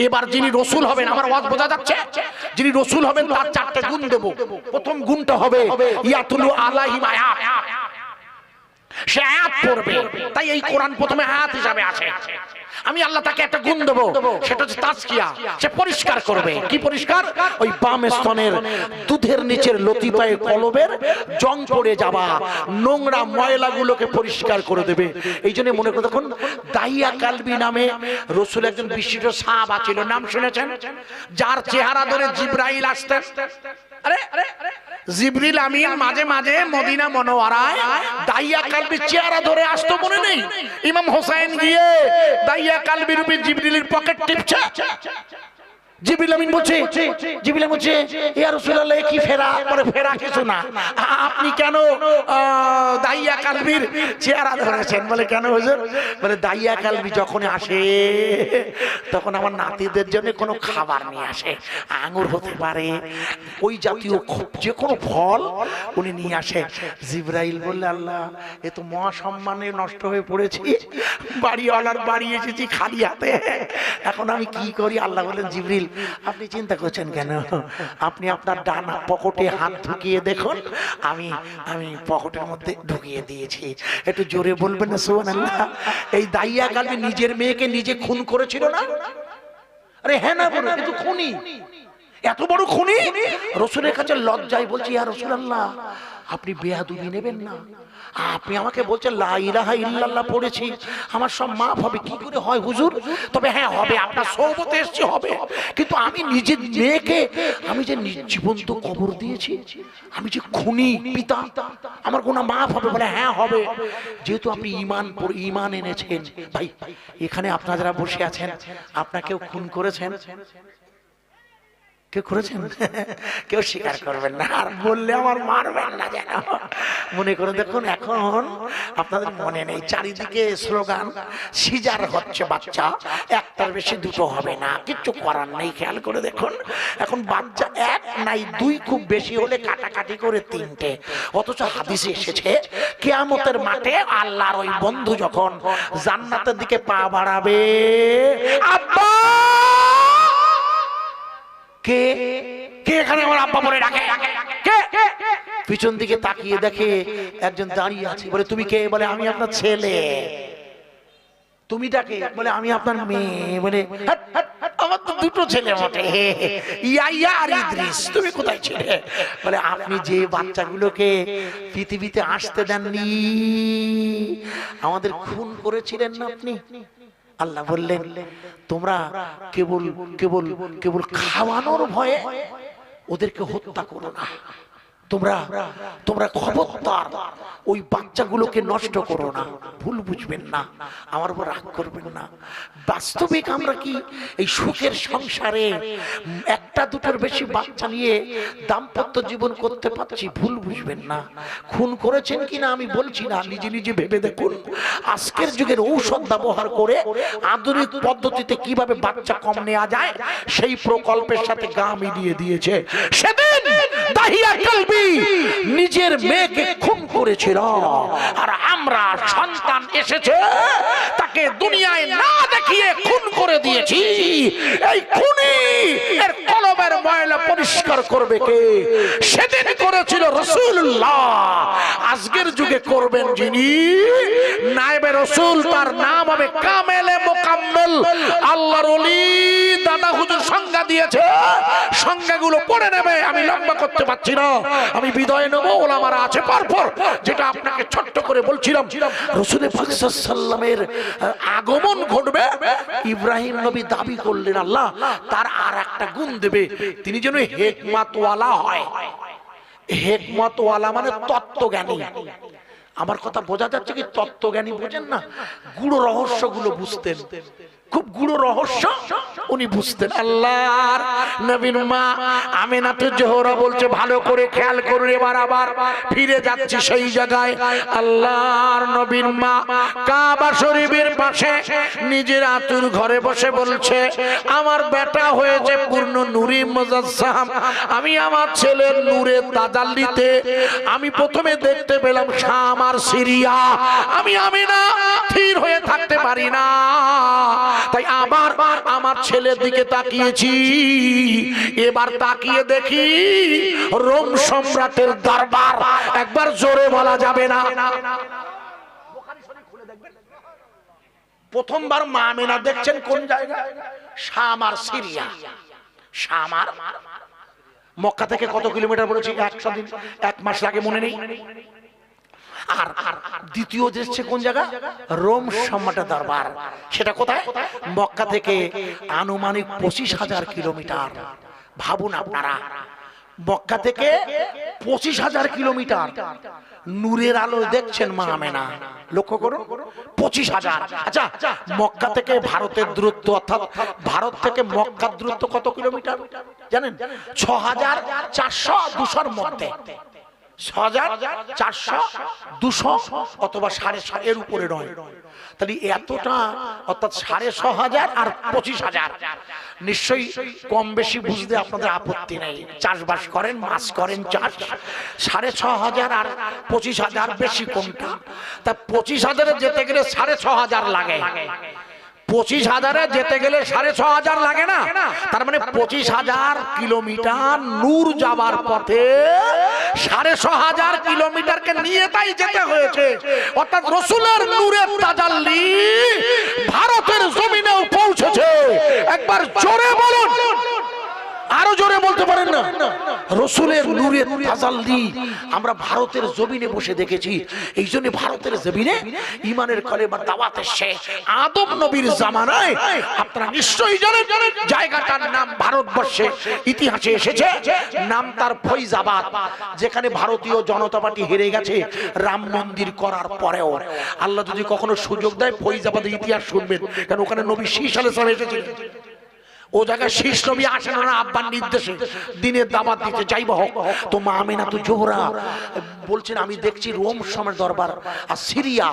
এবার যিনি রসুল হবেন, আমার ওয়াজ বোঝা যাচ্ছে? যিনি রসুল হবেন তার 4টে গুণ দেব। প্রথম গুণটা হবে ইয়াতুলু আলাইহিম আয়াত, সে আয়াত পড়বে। তাই এই কোরআন প্রথমে আয়াত হিসাবে আসে। আমি আল্লাহ তাকে একটা গুণ দেব, সেটা হচ্ছে তাজকিয়া। সে পরিষ্কার করবে। কি পরিষ্কার? ওই বাম স্তনের দুধের নিচের লতিপায়ে কলবের জং পড়ে যাওয়া নোংরা ময়লাগুলোকে পরিষ্কার করে দেবে। এই জন্য মনে করে দেখুন, দাইয়া কালবি নামে রসুল একজন বিশিষ্ট সাহাবা ছিল, নাম শুনেছেন? যার চেহারা ধরে জিবরাইল আসতেন। আরে জিবরিল আমিন মাঝে মাঝে মদিনা মনোয়ারায় দাইয়া কালবির চেহারা ধরে আসতো, মনে নেই? ইমাম হোসেন গিয়ে দাইয়া কালবির উপর জিবরিলের পকেট টিপছে। জিবরিল আমিন বলছে, জিবরিল বলছে, ইয়া রাসূলুল্লাহ কি ফেরা? পরে ফেরা কিছু না, আপনি কেন দাইয়া কালবির চেহারা ধরেছেন? বলে কেন হুজুর? বলে দাইয়া কালবি যখন আসে তখন আমার নাতিদের জন্য কোনো খাবার নিয়ে আসে, আঙ্গুর হতে পারে, ওই জাতীয় যে কোনো ফল উনি নিয়ে আসে। জিবরাইল বললে, আল্লাহ এ তো মহা সম্মানে নষ্ট হয়ে পড়েছি, বাড়িওয়ালার বাড়ি এসেছি খালি হাতে, এখন আমি কি করি? আল্লাহ বললেন, জিবরিল আপনি চিন্তা করছেন কেন? আপনি আপনার ডান পকেটে হাত ঢুকিয়ে দেখুন, আমি পকেটের মধ্যে ঢুকিয়ে দিয়েছি। একটু জোরে বলবেন না সুবহানাল্লাহ? এই দাইয়া কালবি নিজের মেয়েকে নিজে খুন করেছিল না? আরে হ্যাঁ না বলো, কিন্তু খুনি, এত বড় খুনি। রাসূলের কাছে লজ্জায় বলছি, ইয়া রাসূলুল্লাহ আপনি বেয়াদবি নেবেন না, আপনি আমাকে বলছেন লা ইলাহা ইল্লাল্লাহ পড়েছি, আমার সব মাফ হবে। কি করে হয় হুজুর? তবে হ্যাঁ হবে, আপনার সওবতে এসেছে হবে, কিন্তু আমি নিজের মেয়েকে আমি যে জীবন্ত কবর দিয়েছি, আমি যে খুনি পিতা, আমার গুনাহ মাফ হবে? বলে হ্যাঁ হবে, যেহেতু আপনি ঈমান এনেছেন। ভাই এখানে আপনারা যারা বসে আছেন, আপনাকেও খুন করেছেন? কেউ করেছেন? কেউ স্বীকার করবেন না, আর বললে আমার মারবেন না যেন। মনে করে দেখুন, এখন আপনাদের মনে নেই, চারিদিকে স্লোগান, সিজার হচ্ছে বাচ্চা, একটার বেশি দুটো হবে না, কিচ্ছু করার নেই। খেয়াল করে দেখুন, এখন বাচ্চা এক নাই দুই, খুব বেশি হলে কাটাকাটি করে তিনটে। অথচ হাদিসে এসেছে কিয়ামতের মাঠে আল্লাহর ওই বন্ধু যখন জান্নাতের দিকে পা বাড়াবে, আব্বা কে কে এখানে আমার আব্বা বলে ডাকে, কে? পিছন দিকে তাকিয়ে দেখে একজন দাঁড়িয়ে আছে, বলে তুমি কে? বলে আমি আপনার ছেলে। তুমি ডাকে? বলে আমি আপনার মেয়ে। বলে আমার তো দুটো ছেলে বটে, ইয়াইয়া আর ইদ্রিস, তুমি কোথায় ছিলে? বলে আপনি যে বাচ্চাগুলোকে পৃথিবীতে আসতে দেননি, আমাদের খুন করেছিলেন না আপনি। আল্লাহ বললেন তোমরা কেবল কেবল কেবল খাওয়ানোর ভয়ে ওদেরকে হত্যা করো না, তোমরা তোমরা খবরদার ওই বাচ্চাগুলোকে নষ্ট করো না। ভুল বুঝবেন না, আমার উপর রাগ করবেন না। বাস্তবিক আমরা কি এই সুখের সংসারে একটা দুটোর বেশি বাচ্চা নিয়ে দাম্পত্য জীবন করতে পারছি? ভুল বুঝবেন না। খুন করেছেন কিনা আমি বলছি না, নিজে নিজে ভেবে দেখুন। আজকের যুগের ঔষধ ব্যবহার করে আধুনিক পদ্ধতিতে কিভাবে বাচ্চা কম নেওয়া যায় সেই প্রকল্পের সাথে গা মিলিয়ে দিয়েছে। সেদিন দাহিয়া কালবি নিজের মেয়েকে খুন করেছিল, আর আমরা সন্তান এসেছে তাকে দুনিয়ায় না দেখিয়ে খুন করে দিয়েছি। এই খুনি এর কলবের ময়লা পরিষ্কার করবে কে? সেদিন করেছিল রাসূলুল্লাহ, আজকের যুগে করবেন যিনি নায়েবে রাসূল, তার নাম হবে কামেলে মোকাম্মেল আল্লাহর ওলি। দাদা হুজুর সংজ্ঞা দিয়েছে, সংজ্ঞাগুলো পড়ে নেবে, আমি লম্বা করতে পারছি না, আমি বিদায় নেব। ওলামারা আছে পরপর, যেটা আপনাকে ছোট্ট করে বলছিলাম, রাসূল পাক সাল্লাল্লাহু আলাইহি ওয়াসাল্লামের আগমন ঘটবে। ইব্রাহিম নবী দাবি করলেন আল্লাহ তার আর একটা গুণ দেবে, তিনি যেন হিকমতওয়ালা হয়। হিকমতওয়ালা মানে তত্ত্বজ্ঞানী। আমার কথা বোঝা যাচ্ছে কি? তত্ত্বজ্ঞানী বোঝেন না, গুড় রহস্যগুলো বুঝতেন, খুব গুড় রহস্য উনি বুঝতেন। আল্লাহর নবীর মা আমিনাতুজ জোহরা বলছে, ভালো করে খেয়াল করুন, এবার আবার ফিরে যাচ্ছি সেই জায়গায়। আল্লাহর নবীর মা কাবা শরীফের পাশে নিজের আতুর ঘরে বসে বলছে, আমার বেটা হয়েছে পূর্ণ নূরে মুজাসসাম, আমি আমার ছেলের নূরে তাজাল্লিতে আমি প্রথমে দেখতে পেলাম শাম আর সিরিয়া। আমি আমিনা স্থির হয়ে থাকতে পারি না, তাই আবার আমার ছেলের দিকে তাকিয়েছি। এবার তাকিয়ে দেখি রোম সম্রাটের দরবার। একবার জোরে বলা যাবে না? প্রথমবার মা আমিনা দেখছেন কোন জায়গায়? শাম আর সিরিয়া। শাম আর মক্কা থেকে কত কিলোমিটার বলেছি? 100 দিন 1 মাস লাগে, মনে নেই। আর দ্বিতীয় দেখছে কোন জায়গা? রোম সম্রাটের দরবার। সেটা কোথায়? মক্কা থেকে আনুমানিক 25,000 কিলোমিটার। ভাবুন আপনারা, মক্কা থেকে 25,000 কিলোমিটার নূরের আলো দেখছেন মা আমেনা। লক্ষ্য করুন, 25,000। আচ্ছা, মক্কা থেকে ভারতের দূরত্ব, অর্থাৎ ভারত থেকে মক্কার দূরত্ব কত কিলোমিটার জানেন? 6,400-200 মধ্যে। 6,400-200 অথবা 6,500 এর উপরে নয়। তাহলে এতটা, অর্থাৎ 6,500 আর 25,000, নিশ্চয়ই কম বেশি বুঝতে আপনাদের আপত্তি নেই। চাষবাস করেন, মাছ করেন, চাষ। 6,500 আর 25,000 বেশি কোনটা? তা 25,000 যেতে গেলে 6,500 লাগে। 25,000 যেতে গেলে 6,500 লাগে না? তার মানে 25,000 কিলোমিটার নূর যাবার পথে 6,500 কিলোমিটারকে নিয়ে তাই যেতে হয়েছে। অর্থাৎ রাসূলের নূরের তাজাল্লি ভারতের জমিনেও পৌঁছেছে। একবার জোরে বলুন, আরো জোরে বলতে পারেন না? রাসূলের নূরের তাজাল্লি আমরা ভারতের জমিনে বসে দেখেছি। এই জন্য ভারতের জমিনে ঈমানের কালেমার দাওয়াত এসেছে আদম নবীর জামানায়। আপনারা নিশ্চয়ই জানেন জায়গাটার নাম ভারতবর্ষে ইতিহাসে এসেছে, নাম তার ফৈজাবাদ, যেখানে ভারতীয় জনতা পার্টি হেরে গেছে রাম মন্দির করার পরেও। আল্লাহ যদি কখনো সুযোগ দেয় ফৈজাবাদের ইতিহাস শুনবেন, কারণ ওখানে নবী 6 সালে এসেছিলেন। ও জায়গায় শীর্ষ নবী আসেন ওনার আব্বার নির্দেশে দিনের দাওয়াত দিতে যাইবা হোক। তো মা আমিনা তো জোহরা বলছেন আমি দেখছি রোম সময়ের দরবার আর সিরিয়া,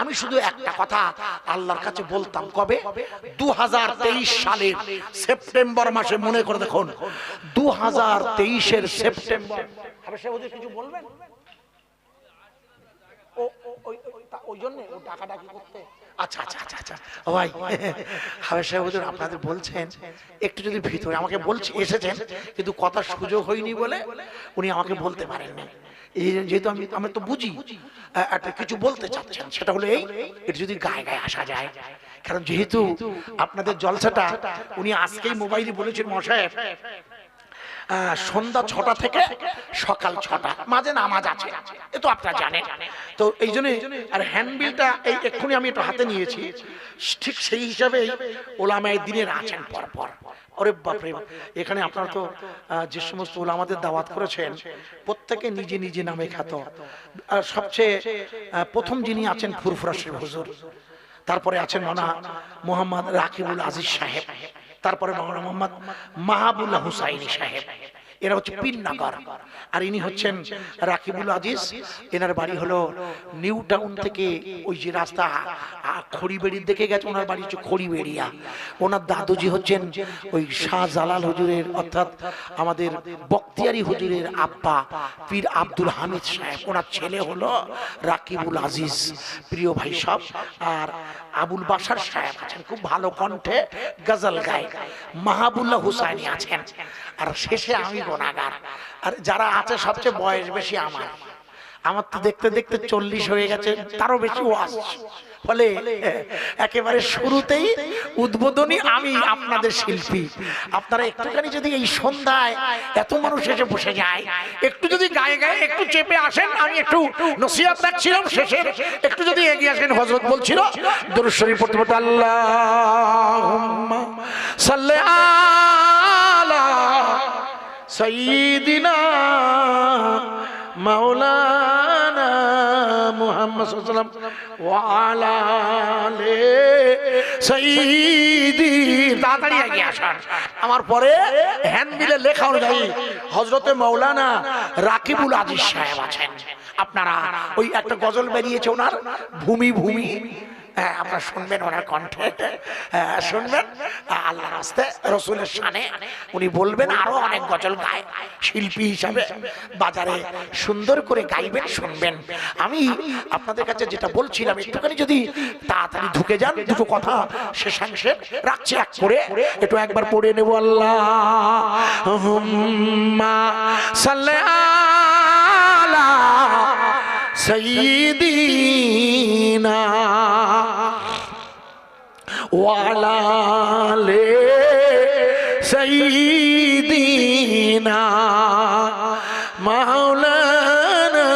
আমি শুধু একটা কথা আল্লাহর কাছে বলতাম, কবে 2023 সালের সেপ্টেম্বর মাসে, মনে করে দেখুন 2023-এর সেপ্টেম্বর। কিছু বলবেন ওই জন্য ও ডাকাডাকি করতে? আচ্ছা আচ্ছা আচ্ছা আচ্ছা ভাই হাবেশ সাহেব হুজুর আপনাদের বলছেন একটু যদি ভিতরে, আমাকে বলছে এসেছেন কিন্তু কথার সুযোগ হয়নি বলে উনি আমাকে বলতে পারেননি। এই যেহেতু আমি তো বুঝি একটা কিছু বলতে চাচ্ছেন, সেটা হলো এই, এটা যদি গায়ে গায়ে আসা যায়, কারণ যেহেতু আপনাদের জলসাটা উনি আজকেই মোবাইলে বলেছেন মশায়েব সন্ধ্যা 6টা থেকে সকাল 6টা মাঝে নামাজ আছে, এ তো আপনারা জানেন। তো এই জন্য আর হ্যান্ডবিলটা এই এক্ষুনি আমি একটু হাতে নিয়েছি, ঠিক সেই হিসাবে ওলামায়ে দ্বীনের আছেন পরপর। ওরে বাপরে, এখানে আপনারা তো যে সমস্ত ওলামাদের দাওয়াত করেছেন প্রত্যেকে নিজে নিজে নামে খ্যাত। আর সবচেয়ে প্রথম যিনি আছেন ফুরফুরা শরীফ হুজুর, তারপরে আছেন মাওলানা মোহাম্মদ রাকিবুল আজিজ সাহেব, তারপরে মাওলানা মোহাম্মদ মাহাবুল্লাহ হুসাইনি সাহেব, এরা হচ্ছে পীরনগর। আর ইনি হচ্ছেন রাকিবুল আজিজ, এনার বাড়ি হলো নিউ টাউন থেকে ওই যে রাস্তা খড়িবেড়ির দিকে গেছে, ওনার বাড়ি হচ্ছে খড়িবেড়িয়া। ওনার দাদুজি হচ্ছেন ওই শাহজালাল হুজুরের অর্থাৎ আমাদের বখতিয়ারি হুজুরের আব্বা পীর আব্দুল হামিদ সাহেব, ওনার ছেলে হলো রাকিবুল আজিজ, প্রিয় ভাই সব। আর আবুল বাশার সাহেব আছেন, খুব ভালো কণ্ঠে গজল গায়। মাহাবুল্লাহ হুসাইনি আছেন। আর শেষে আমি গুনাহগার। আর যারা আছে সবচেয়ে বয়স বেশি আমার তো দেখতে দেখতে 40 হয়ে গেছে, তারও বেশি ওয়াজ। ফলে একেবারে শুরুতেই উদ্বোধনী আমি আপনাদের শিল্পী। আপনারা একটুখানি যদি এই সন্ধ্যায় এত মানুষ এসে বসে যায়, একটু যদি গায়ে গায়ে একটু চেপে আসেন, আমি একটু নসিহত রাখছিলাম শেষে, একটু যদি এগিয়ে আসেন। হযরত বলছিল দরুদ শরীফ পড়তে পড়তে আল্লাহুম্মা সাল্লি আলা সাইয়্যিদিনা মাওলানা মুহাম্মদ সাল্লাল্লাহু আলাইহি ওয়াসাল্লাম ওয়া আলা আলি সাইয়্যিদি। তাড়াতাড়ি এগিয়ে আসেন। আমার পরে হ্যান্ডবিলে লেখা অনুযায়ী হযরতে মাওলানা রাকিবুল আজিজ সাহেব আছেন। আপনারা ওই একটা গজল বেরিয়েছে ওনার, ভূমি ভূমি, আপনারা শুনবেন ওনার কণ্ঠে, শুনবেন আল্লাহর রাস্তে রাসূলের শানে উনি বলবেন। আরো অনেক গজল গায় শিল্পী হিসাবে, বাজারে সুন্দর করে গাইবেন, শুনবেন। আমি আপনাদের কাছে যেটা বলছিলাম, একটুখানি যদি তাড়াতাড়ি ঢুকে যান, দুটো কথা শেষাংশে রাখছি এক করে, একটু একবার পড়ে নেব। আল্লাহুম্মা সাল্লি আলা সাইয়্যিদিনা ওয়া আলা আলি সাইয়্যিদিনা মাওলানা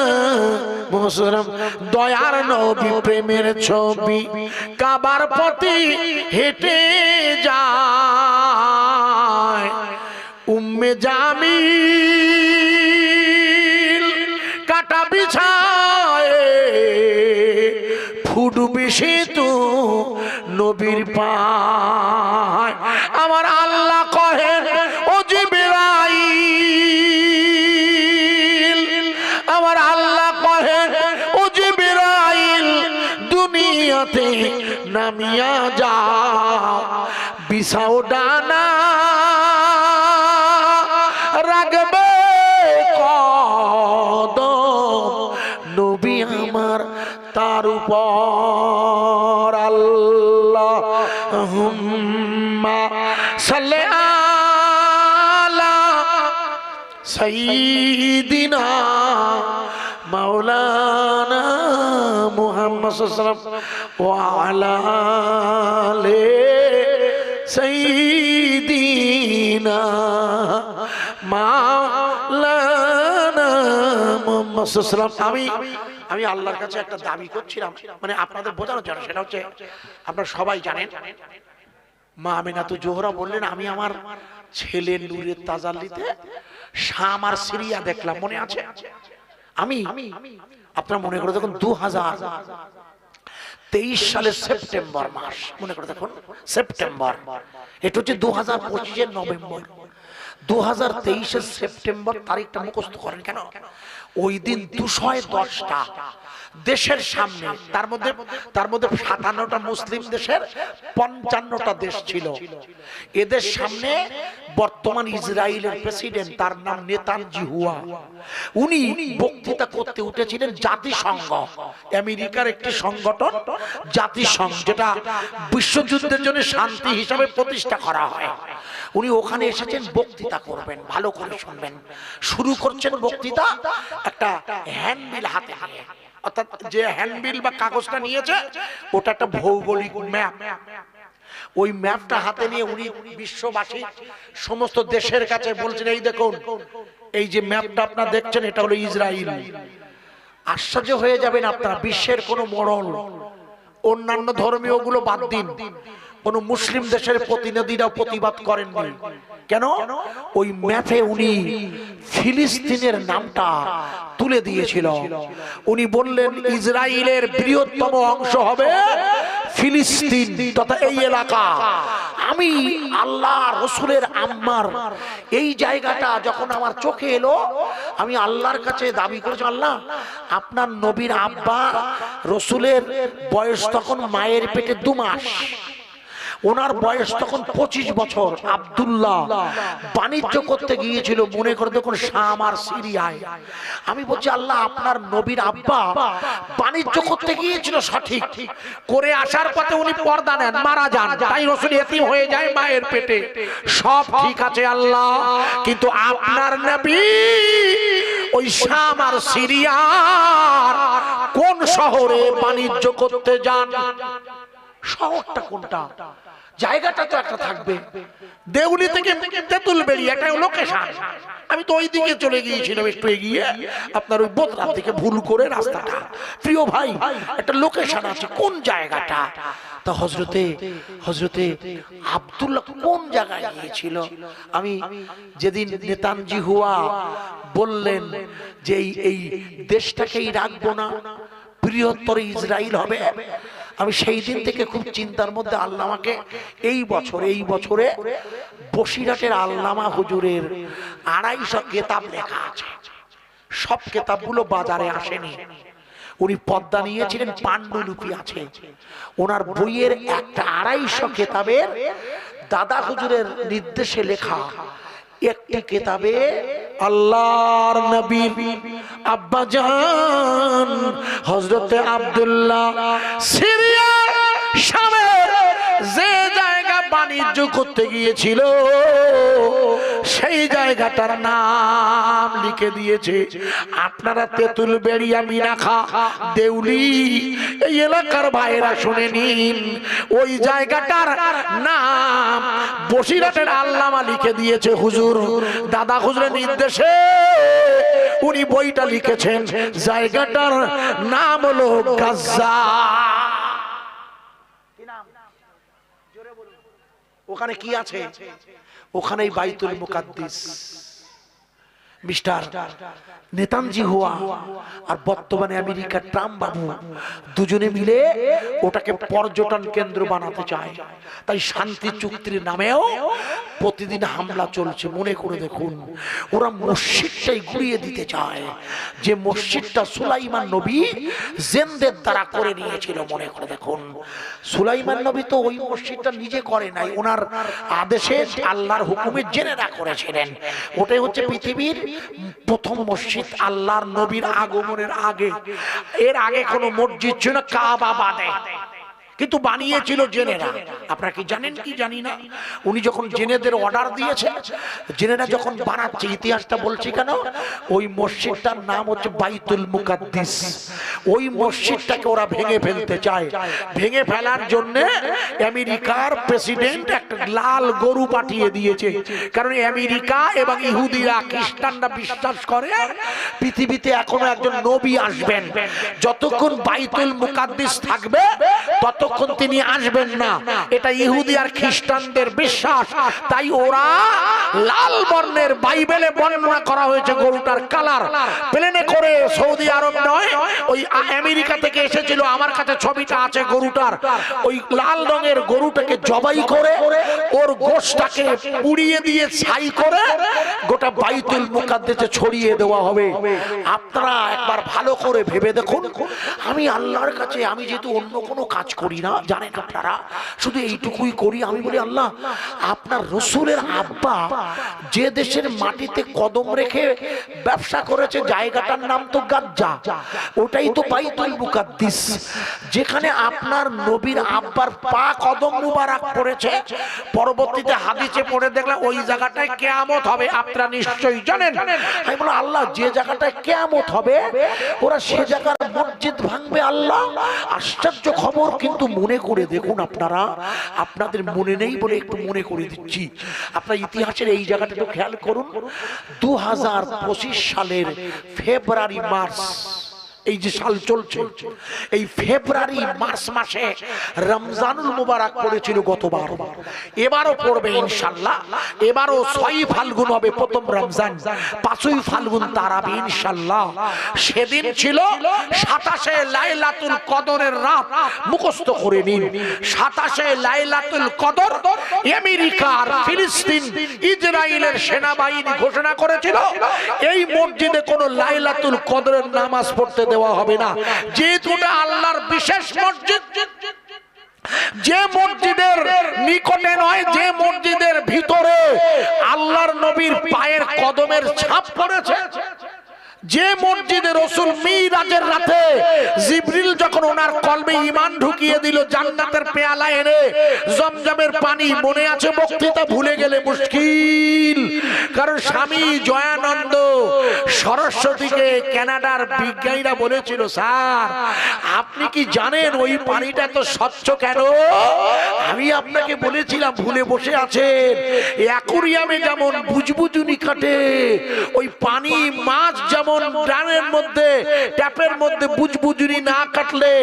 মুসলম। দয়ার নবী প্রেমের ছবি কাবার প্রতি হেঁটে যায়, উম্মে জামিল কাটা বিছায়, ফুটবে সে তো নবীর পায়। আমার আল্লাহ কহে ও জিবরাইল, আমার আল্লাহ কহে ও জিবরাইল, দুনিয়াতে নামিয়া যাও, বিছাও ডানা, রাখবে কদম নবী আমার তার উপর। আল্লাহুম্মা সাল্লি আলা সাইয়্যিদিনা মাওলানা মুহাম্মদ সাল্লাল্লাহু আলাইহি ওয়াসাল্লাম ওয়া আলা আলি সাইয়্যিদিনা মাওলানা মুহাম্মদ সাল্লাল্লাহু আলাইহি ওয়াসাল্লাম। আমি আল্লাহর কাছে একটা দাবি করছিলাম, মানে আপনাদের বোঝানোর জন্য, সেটা হচ্ছে আপনারা সবাই জানেন মা আমিনা তো জোহরা বললেন আমি আমার ছেলে নূরের তাজাল্লিতে শাম আর সিরিয়া দেখলাম, মনে আছে? আমি আপনারা মনে করে দেখুন 23 সালের সেপ্টেম্বর মাস, মনে করে দেখুন সেপ্টেম্বর, এটা হচ্ছে 2025 নভেম্বর, 2023 সেপ্টেম্বর তারিখটা মুখস্থ করেন কেন? ওই দিন 210টা দেশের সামনে, তার মধ্যে 57টা মুসলিম দেশের 55টা দেশ ছিল, এদের সামনে বর্তমান ইসরায়েলের প্রেসিডেন্ট, তার নাম নেতানজিহুয়া, উনি বক্তৃতা করতে উঠেছিলেন জাতিসংঘ, আমেরিকার একটি সংগঠন জাতিসংঘ, যেটা বিশ্বযুদ্ধের জন্য শান্তি হিসাবে প্রতিষ্ঠা করা হয়। উনি ওখানে এসেছেন বক্তৃতা করবেন, ভালো করে শুনবেন। শুরু করছেন বক্তৃতা একটা হ্যান্ডবিল হাতে নিয়ে, অর্থাৎ যে হ্যান্ডবিল বা কাগজটা নিয়েছে ওটা একটা ভৌগোলিক ম্যাপ। ওই ম্যাপটা হাতে নিয়ে উনি বিশ্ববাসী সমস্ত দেশের কাছে বলছেন, এই দেখুন এই যে ম্যাপটা আপনারা দেখছেন এটা হলো ইসরায়েল। আশ্চর্য হয়ে যাবেন আপনারা, বিশ্বের কোন মোড়ল, অন্যান্য ধর্মীয় গুলো বাদ দিন, কোন মুসলিম দেশের প্রতিনিধিরা প্রতিবাদ করেননি। কেন? ওই ম্যাপে উনি ফিলিস্তিনের নামটা তুলে দিয়েছিল। উনি বললেন ইসরায়েলের বৃহত্তম অংশ হবে ফিলিস্তিন তথা এই এলাকা। আমি আল্লাহ রসুলের আম্মার এই জায়গাটা যখন আমার চোখে এলো, আমি আল্লাহর কাছে দাবি করেছি, আল্লাহ আপনার নবীর আব্বা রসুলের বয়স তখন মায়ের পেটে 2 মাস, ওনার বয়স তখন 25 বছর। আব্দুল্লাহ বাণিজ্য করতে গিয়েছিল, মনে করে দেখুন শাম আর সিরিয়ায়। আমি বলছি আল্লাহ আপনার নবীর আব্বা বাণিজ্য করতে গিয়েছিল, সঠিক করে আসার পথে উনি পর্দা নেন, মারা যান, তাই রাসূল ইতিম হয়ে যায় মায়ের পেটে। সব ঠিক আছে আল্লাহ, কিন্তু আপনার নবী ওই শাম আর সিরিয়ার কোন শহরে বাণিজ্য করতে যান? শহরটা কোনটা? জায়গাটা তো একটা থাকবে, দেউলি থেকে তেঁতুলবেড়ি, এটা লোকেশন। আমি তো ওই দিকে চলে গিয়েছিলাম, একটু এগিয়ে আপনার ওই বোতরা থেকে ভুল করে রাস্তাটা। প্রিয় ভাই, একটা লোকেশন আছে, কোন জায়গাটা? তা হযরতে আব্দুল্লাহ কোন জায়গায় গিয়েছিল? আমি যেদিন নেতানজিহুয়া বললেন যে এই দেশটাকেই রাখবো না, বৃহত্তর ইসরায়েল হবে, আমি সেই দিন থেকে খুব চিন্তার মধ্যে। আল্লাহ আমাকে এই বছরে বসিরহাটের আল্লামা হুজুরের 250 কিতাব লেখা আছে, সব কিতাবগুলো বাজারে আসেনি। উনি পদ্মা নিয়েছিলেন, পাণ্ডুলিপি আছে ওনার বইয়ের, একটা 250 কিতাবের দাদা হুজুরের নির্দেশে লেখা একটি কিতাবে আল্লাহর নবী আব্বা জান হযরতে আব্দুল্লাহ সিরিয়া শামের যে জায়গা বাণিজ্য করতে গিয়েছিল সেই জায়গাটার নাম লিখে দিয়েছে। আপনারা তেঁতুলবেড়িয়া, মিনাখা, দেউলি এই এলাকার ভাইরা শুনে নিন, ওই জায়গাটার নাম বসিরহাটের আল্লামা লিখে দিয়েছে হুজুর, দাদা হুজুরের নির্দেশে উনি বইটা লিখেছেন। জায়গাটার নাম হলো গাজা। ওখানে কি আছে? ওখানেই বাইতুল মুকাদ্দিস। মিস্টার নেতানজিহুয়া আর বর্তমানে আমেরিকার ট্রাম্প বাবু দুজনে মিলে ওটাকে পর্যটন কেন্দ্র বানাতে চায়। তাই শান্তি চুক্তির নামেও প্রতিদিন হামলা চলছে। মনে করে দেখুন, ওরা মসজিদটাই গুড়িয়ে দিতে চায়, যে মসজিদটা সুলাইমান নবী জিনদের দ্বারা করে নিয়েছিল। মনে করে দেখুন, সুলাইমান নবী তো ওই মসজিদটা নিজে করে নাই, ওনার আদেশে আল্লাহর হুকুমে জেনেরা করেছিলেন। ওটাই হচ্ছে পৃথিবীর প্রথম মসজিদ আল্লাহর নবীর আগমনের আগে। এর আগে কোন মসজিদ ছিল না, কাবা বাদে, কিন্তু বানিয়েছিল জেনেরা। আপনারা কি জানেন কি জানি না, উনি যখন জেনেদের অর্ডার দিয়েছে, জেনেরা যখন বানাচ্ছে, ইতিহাসটা বলছি কেন, ওই মসজিদটার নাম হচ্ছে বাইতুল মুকাদ্দিস। ওই মসজিদটাকে ওরা ভেঙে ফেলতে চায়। ভেঙে ফেলার জন্য আমেরিকার প্রেসিডেন্ট একটা লাল গরু পাঠিয়ে দিয়েছে। কারণ আমেরিকা এবং ইহুদিরা, খ্রিস্টানরা বিশ্বাস করে পৃথিবীতে এখনো একজন নবী আসবেন। যতক্ষণ বাইতুল মুকাদ্দিস থাকবে ততক্ষণ ততক্ষণ তিনি আসবেন না, এটা ইহুদি আর খ্রিস্টানদের বিশ্বাস। তাই ওরা লাল বর্ণের, বাইবেলে বর্ণনা করা হয়েছে গরুটার কালার, প্লেনে করে সৌদি আরব নয়, ওই আমেরিকা থেকে এসেছিল, আমার কাছে ছবিটা আছে গরুটার। ওই লাল রঙের গরুটাকে জবাই করে ওর গোশটাকে পুড়িয়ে দিয়ে ছাই করে গোটা বাইতুল মুকাদ্দাসে ছড়িয়ে দেওয়া হবে। আপনারা একবার ভালো করে ভেবে দেখুন। আমি আল্লাহর কাছে, আমি যেহেতু অন্য কোনো কাজ করি না, জানেন আপনারা, শুধু এইটুকুই করি। আমি বলি, আল্লাহ, আপনার রসুলের আব্বা যে দেশের মাটিতে কদম রেখে ব্যবসা করেছে, জায়গাটার নাম তো গাজ্জা, ওটাই তো বাইতুল মুকাদ্দাস, যেখানে আপনার নবীর আব্বার পা কদম মুবারক পড়েছে। পরবর্তীতে হাদিসে পড়ে দেখলাম ওই জায়গাটায় কিয়ামত হবে, আপনারা নিশ্চয়ই জানেন। আমি বললাম, আল্লাহ, যে জায়গাটায় কিয়ামত হবে ওরা সে জায়গার মসজিদ ভাঙবে। আল্লাহ, আশ্চর্য খবর। কিন্তু মনে করে দেখুন আপনারা, আপনাদের মনে নেই বলে একটু মনে করে দিচ্ছি। আপনার ইতিহাসের এই জায়গাটা একটু খেয়াল করুন। 2025 সালের ফেব্রুয়ারি মার্চ, এই যে সাল চলছে, এই ফেব্রুয়ারি মার্চ মাসে রমজানুল মুবারক পড়েছিল গতবার, এবারও পড়বে ইনশাআল্লাহ। এবারও 6 ফাল্গুন হবে প্রথম রমজান, 5ই ফাল্গুন তারাবি ইনশাআল্লাহ। সেদিন ছিল 27শে লাইলাতুল কদরের রাত, মুখস্থ করে নিন। 27শে লাইলাতুল কদর আমেরিকা আর ফিলিস্তিন ইসরায়েলের সেনাবাহিনী ঘোষণা করেছিল এই মসজিদে কোনো লাইলাতুল কদরের নামাজ পড়তে দেওয়া হবে না, যেহেতু আল্লাহর বিশেষ মসজিদ। যে মসজিদের নিকটে নয়, যে মসজিদের ভিতরে আল্লাহর নবীর পায়ের কদমের ছাপ পড়েছে, যে মসজিদে রাসূল মিরাজের রাতে জিবরিল যখন ওনার কলবে ঈমান ঢুকিয়ে দিল, জান্নাতের পেয়ালা এনে জমজমের পানি, মনে আছে? বক্তৃতা ভুলে গেলে মুশকিল। কারণ স্বামী জয়ানন্দ সরস্বতীকে কানাডার বিজ্ঞানীরা বলেছিল, স্যার আপনি কি জানেন ওই পানিটা তো স্বচ্ছ কেন? আমি আপনাকে বলেছিলাম, ভুলে বসে আছেন। অ্যাকুরিয়ামে যেমন বুজবুজুনি কাটে, ওই পানি মাছ যেমন ড্রামের মধ্যে, ট্যাপের মধ্যে বুজবুজুনি না কাটলে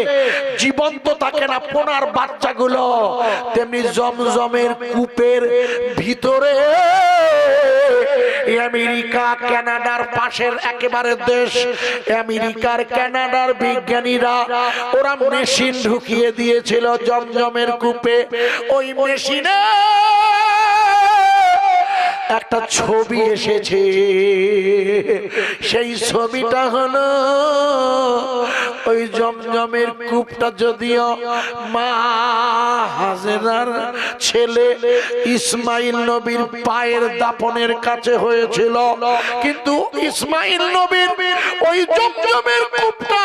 জীবন্ত থাকে না পোনার বাচ্চাগুলো, তেমনি জমজমের কূপের ভিতরে আমেরিকা কানাডার পাশের একেবারে দেশ, আমেরিকার কানাডার বিজ্ঞানীরা ওরা মেশিন ঢুকিয়ে দিয়েছিল জমজমের কূপে। ওই মেশিনে একটা ছবি এসেছে, সেই ছবিটা হলো ওই জমজমের কূপটা যদিও মা হাজেরার ছেলে ইসমাইল নবীর পায়ের দাপনের কাছে হয়েছিল, কিন্তু ইসমাইল নবীর ওই জমজমের কূপটা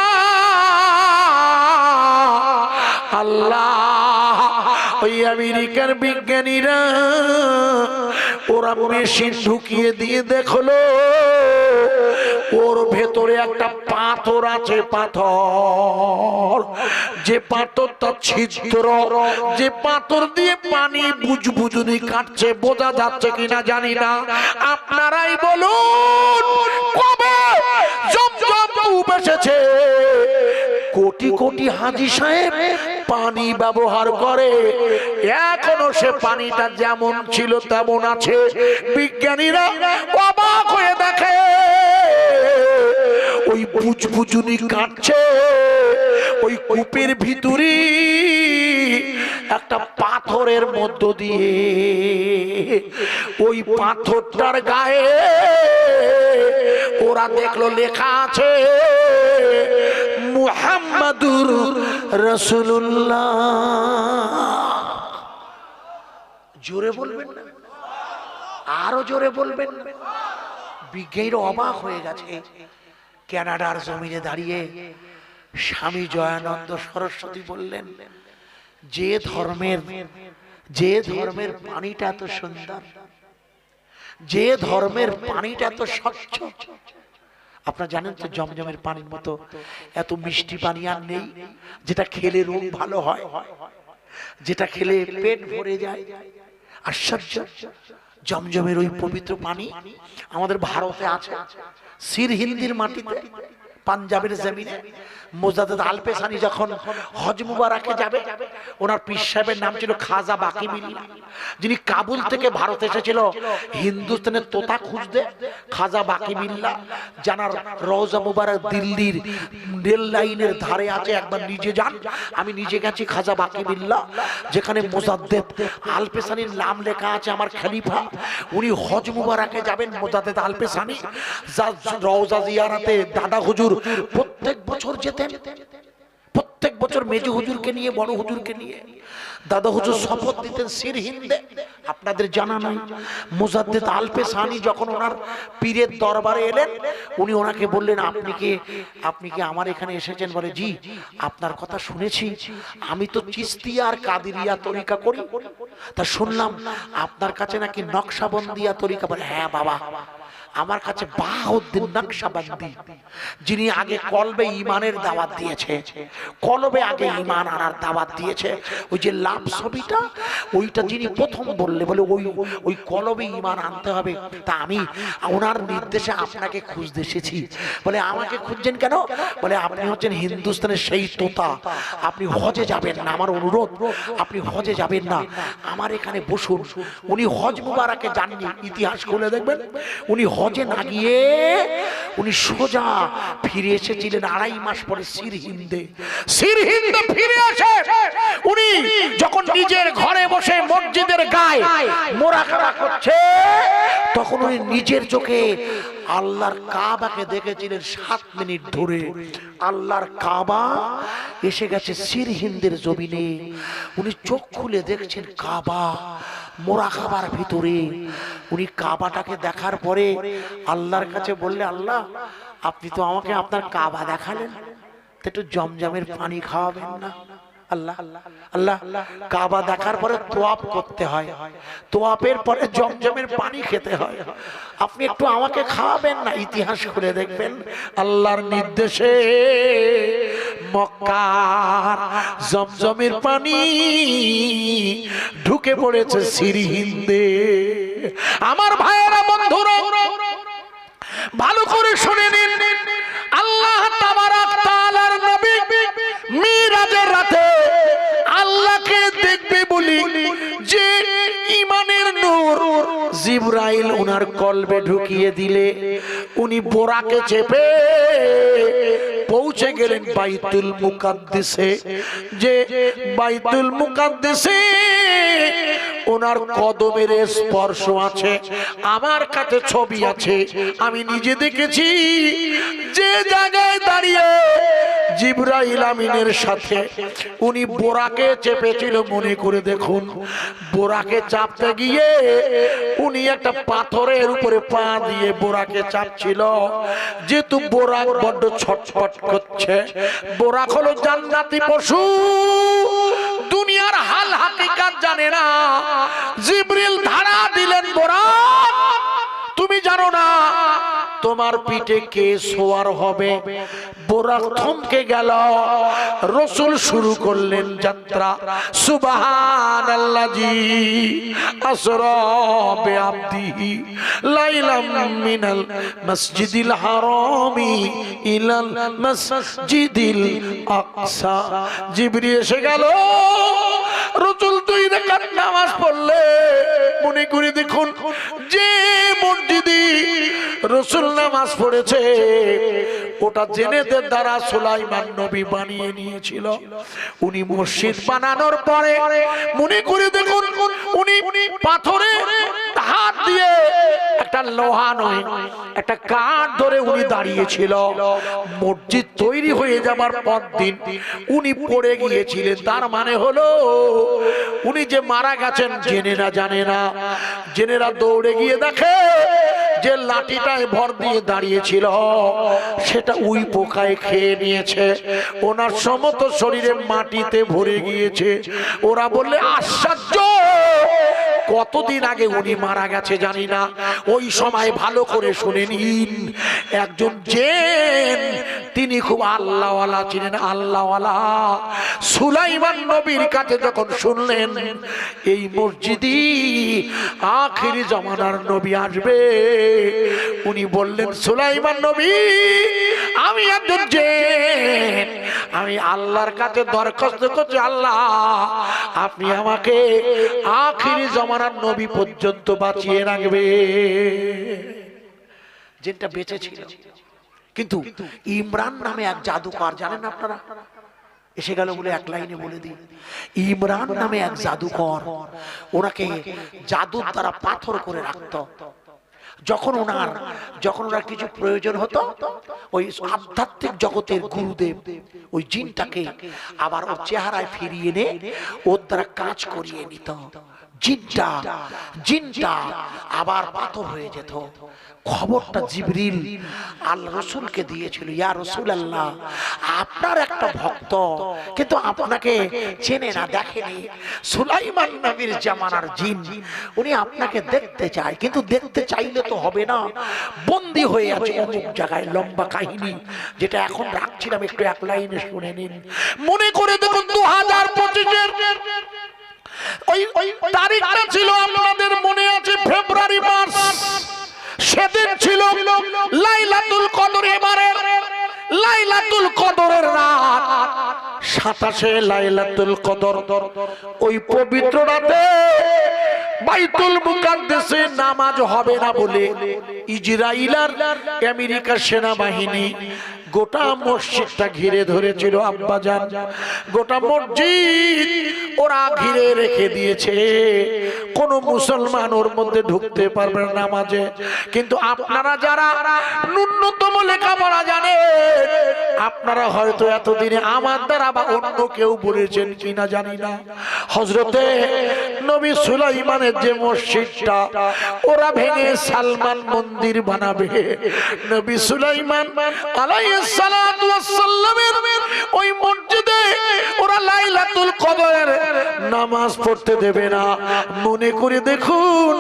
আল্লাহ, ওই আমেরিকার বিজ্ঞানীরা ওরা মেশিন ঢুকিয়ে দিয়ে দেখলো ওর ভেতরে একটা পাথর আছে, পাথর, যে পাথরটা ছিদ্র, যে পাথর দিয়ে পানি বুজবুজুনি কাটছে। বোঝা যাচ্ছে কিনা জানি না, আপনারাই বলুন কবে জমজম কূপ এসেছে? কোটি কোটি হাজী সাহেব পানি ব্যবহার করে, এখনো সে পানিটা যেমন ছিল তেমন আছে। বিজ্ঞানীরা অবাক হয়ে দেখে ওই বুজবুজুনি কাটছে, ওই কূপের ভিতরে একটা পাথরের মধ্য দিয়ে, ওই পাথরটার গায়ে ওরা দেখলো লেখা আছে মুহাম্মাদুর রাসূলুল্লাহ। জোরে বলবেন না, আরো জোরে বলবেন। বিজ্ঞানীরা অবাক হয়ে গেছে। কানাডার জমিনে দাঁড়িয়ে স্বামী জয়ানন্দ সরস্বতী বললেন, যে ধর্মের পানিটা এত সুন্দর, যে ধর্মের পানিটা এত স্বচ্ছ। আপনারা জানেন তো জমজমের পানির মতো এত মিষ্টি পানি আর নেই, যেটা খেলে রোগ ভালো হয়, যেটা খেলে পেট ভরে যায়। আশ্চর্য, জমজমের ওই পবিত্র পানি আমাদের ভারতে আছে, সির হিন্দির মাটিতে, পাঞ্জাবের জমিনে মোজাদ্দেদ আল-পেশানি যখন হজ মুবারাকে যাবে, ওনার পীর সাহেবের নাম ছিল খাজা বাকি বিল্লাহ, যিনি কাবুল থেকে ভারত এসেছিল হিন্দুস্তানের তোতা খুঁজতে। খাজা বাকি বিল্লাহ জানার রওজা মুবারক দিল্লির রেল লাইনের ধারে আছে, একবার নিজে যান, আমি নিজে গেছি খাজা বাকি বিল্লাহ, যেখানে মোজাদ্দেদ আল-পেশানির নাম লেখা আছে, আমার খলিফা। উনি হজ মুবারাকে যাবেন, মোজাদ্দেদ আল-পেশানি রওজা জিয়ারাতে দাদা হুজুর প্রত্যেক বছর যেতেন, প্রত্যেক বছর মেজো হুজুরকে নিয়ে, বড় হুজুরকে নিয়ে দাদা হুজুর শপথ দিতেন সির হিন্দে। আপনাদের জানা নাই, মোজাদ্দেদ আল-পেশানি যখন ওনার পীরের দরবারে এলেন, উনি ওনাকে বললেন, আপনি কি আমার এখানে এসেছেন? বলে, জি, আপনার কথা শুনেছি, আমি তো চিশতিয়া আর কাদিরিয়া তরিকা করি, তা শুনলাম আপনার কাছে নাকি নকশবন্দিয়া তরিকা। বলে, হ্যাঁ বাবা, আমার কাছে বাহাউদ্দিন নকশবন্দি, যিনি আগে কলবে ঈমানের দাওয়াত দিয়েছে, কলবে আগে ঈমান আনার দাওয়াত দিয়েছে, ওই যে লাভ ছবিটা, ওইটা যিনি প্রথম বললে, বলে ওই কলবে ঈমান আনতে হবে, তা আমি ওনার নির্দেশে আপনাকে খুঁজতে এসেছি। বলে, আমাকে খুঁজছেন কেন? বলে, আপনি হচ্ছেন হিন্দুস্তানের সেই তোতা, আপনি হজে যাবেন না, আমার অনুরোধ, আপনি হজে যাবেন না, আমার এখানে বসুন। উনি হজ মুবারাকে যাননি, ইতিহাস খুলে দেখবেন, উনি হজে না গিয়ে উনি সোজা ফিরে এসেছিলেন 2.5 মাস পরে সির হিন্দে ফিরে আসে। উনি যখন নিজের ঘরে বসে মসজিদের গায়ে মোরাকাবা করছে, তখন উনি নিজের চোখে আল্লাহর কাবাকে দেখেছিলেন 7 মিনিট ধরে। আল্লাহর কাবা এসে গেছে সির হিন্দের জমিনে, উনি চোখ খুলে দেখছেন কাবা মোরাকাবার ভিতরে। উনি কাবাটাকে দেখার পরে আল্লাহর কাছে বললে, আল্লাহ, আপনি তো আমাকে আপনার কাবা দেখালেন, একটু জমজমের পানি খাওয়াবেন না? আল্লাহ আল্লাহ কাবা দেখার পরে তোয়াফ করতে হয়, তোয়াফের পরে জমজমের পানি খেতে হয়, আপনি একটু আমাকে খাওয়াবেন না? ইতিহাস খুলে দেখবেন, আল্লাহর নির্দেশে মক্কার জমজমের পানি ঢুকে পড়েছে সির হিন্দে। আমার ভাইয়েরা, বন্ধুরা, ভালো করে শুনে নিন, আল্লাহ তাবারাক তাআলার নবী মিরাজের রাতে আল্লাহকে দেখবে বলি যে ঈমানের নূর জিবরাইল ওনার কলবে ঢুকিয়ে দিলে, উনি বোরাকে চেপে পৌঁছে গেলেন বাইতুল মুকাদ্দিসে। যে বাইতুল মুকাদ্দিসে ওনার কদমের স্পর্শ আছে, আমার কাছে ছবি আছে, আমি নিজে দেখেছি। যে জায়গায় দাঁড়িয়ে জিবরাইল আমিনের সাথে উনি বোরাকে চেপেছিল, মনে করে দেখুন, বোরাকে চাপতে গিয়ে উনি একটা পাথরের উপরে পা দিয়ে বোরাকে চাপছিল। যেহেতু বোরাক বড্ড ছটফট করছে, বোরাক হলো জান্নাতি পশু, দুনিয়ার হাল হাকিকাত জানে না। জিবরিল ধারা দিলেন, বোরাক, তুমি জানো না তোমার পিঠে কে সওয়ার হবে? বোরাক থমকে গেল। রাসূল শুরু করলেন যাত্রা, সুবহানাল্লাযী আসরা বিআবদিহি লাইলাম মিনাল মসজিদিল হারামি ইলাল মসজিদিল আকসা। জিবরিল এসে গেল, রাসূল 2 রাকাত নামাজ পড়লে, মনে করে দেখুন, যে মসজিদে রাসূল নামাজ পড়েছে ওটা জেনেদের দ্বারা সুলাইমান নবী বানিয়ে নিয়েছিল। উনি মসজিদ বানানোর পরে মনে করে দেখুন, উনি পাথরে হাত দিয়ে একটা লোহা নয়, একটা কাঠ ধরে উনি দাঁড়িয়েছিল। মসজিদ তৈরি হয়ে যাবার পর দিন উনি পড়ে গিয়েছিলেন, তার মানে হলো উনি যে মারা গেছেন জেনে না জানে না। জেনেরা দৌড়ে গিয়ে দেখে যে লাঠিটায় ভর দিয়ে দাঁড়িয়েছিল সেটা উই পোকায় খেয়ে নিয়েছে, ওনার সমস্ত শরীরে মাটিতে ভরে গিয়েছে। ওরা বললে, আশ্চর্য, কতদিন আগে উনি মারা গেছে জানি না। ওই সময় ভালো করে শুনে নিন, একজন জিন, তিনি খুব আল্লাহওয়ালা ছিলেন, আল্লাহওয়ালা। সুলাইমান নবীর কাছে যখন শুনলেন এই মসজিদে আখিরি জামানার নবী আসবে, উনি বললেন, সুলাইমান নবী, আমি একজন জিন, আমি আল্লাহর কাছে দরখাস্ত করছি, আল্লাহ আপনি আমাকে আখিরি জমানার নবী পর্যন্ত বাঁচিয়ে রাখবে। যেটা বেঁচে ছিল। কিন্তু ইমরান নামে এক জাদুকর, জানেন আপনারা? এসে গেল বলে এক লাইনে বলে দিই, ইমরান নামে এক জাদুকর, ওনাকে জাদুর দ্বারা পাথর করে রাখতো। যখন ওনার কিছু প্রয়োজন হতো, ওই আধ্যাত্মিক জগতের গুরুদেব ওই জিনটাকে আবার ওর চেহারায় ফিরিয়ে এনে ওর দ্বারা কাজ করিয়ে নিত। জিনটা আবার পাথর হয়ে যেত। খবরটা জিবরিল আল্লাহ রসুলকে দিয়েছিল, ইয়া রাসূলুল্লাহ আপনার একটা ভক্ত কিন্তু আপনাকে চেনে না, দেখেনি, সুলাইমান নবীর জামানার জিন, উনি আপনাকে দেখতে চায়, কিন্তু দেখতে চাইলে তো হবে না, বন্দী হয়ে আছে অমুক জায়গায়। লম্বা কাহিনী, যেটা এখন রাখছিলাম, একটু এক লাইনে শুনে নিন। মনে করে দেখুন 2025-এর ওই তারিখটা ছিল, আপনাদের মনে আছে, ফেব্রুয়ারি মাস। সেদিন ছিল লাইলাতুল কদর। এবারে লাইলাতুল কদরের রাত 27 লাইলাতুল কদর। ওই পবিত্র রাতে বাইতুল মুকাদ্দাসে নামাজ হবে না বলে ইসরাইল আর আমেরিকার সেনাবাহিনী গোটা মসজিদটা ঘিরে ধরেছিল। আব্বাজান, গোটা মসজিদ ওরা ঘিরে রেখে দিয়েছে, কোন মুসলমান ওর মধ্যে ঢুকতে পারবে না নামাজে। কিন্তু আপনারা যারা ন্যূনতম লেখাপড়া জানে, আপনারা হয়তো এতদিনে আমার দ্বারা বা অন্য কেউ বলেছেন কিনা জানি না, হযরতে নবী সুলাইমানের যে মসজিদটা ওরা ভেঙে সালমান মন্দির বানাবে। নবী সুলাইমান আলাইহিস সালাতু ওয়াস সালামের ওই মসজিদে ওরা লাইলাতুল কদরের নামাজ পড়তে দেবে না। মনে করে দেখুন,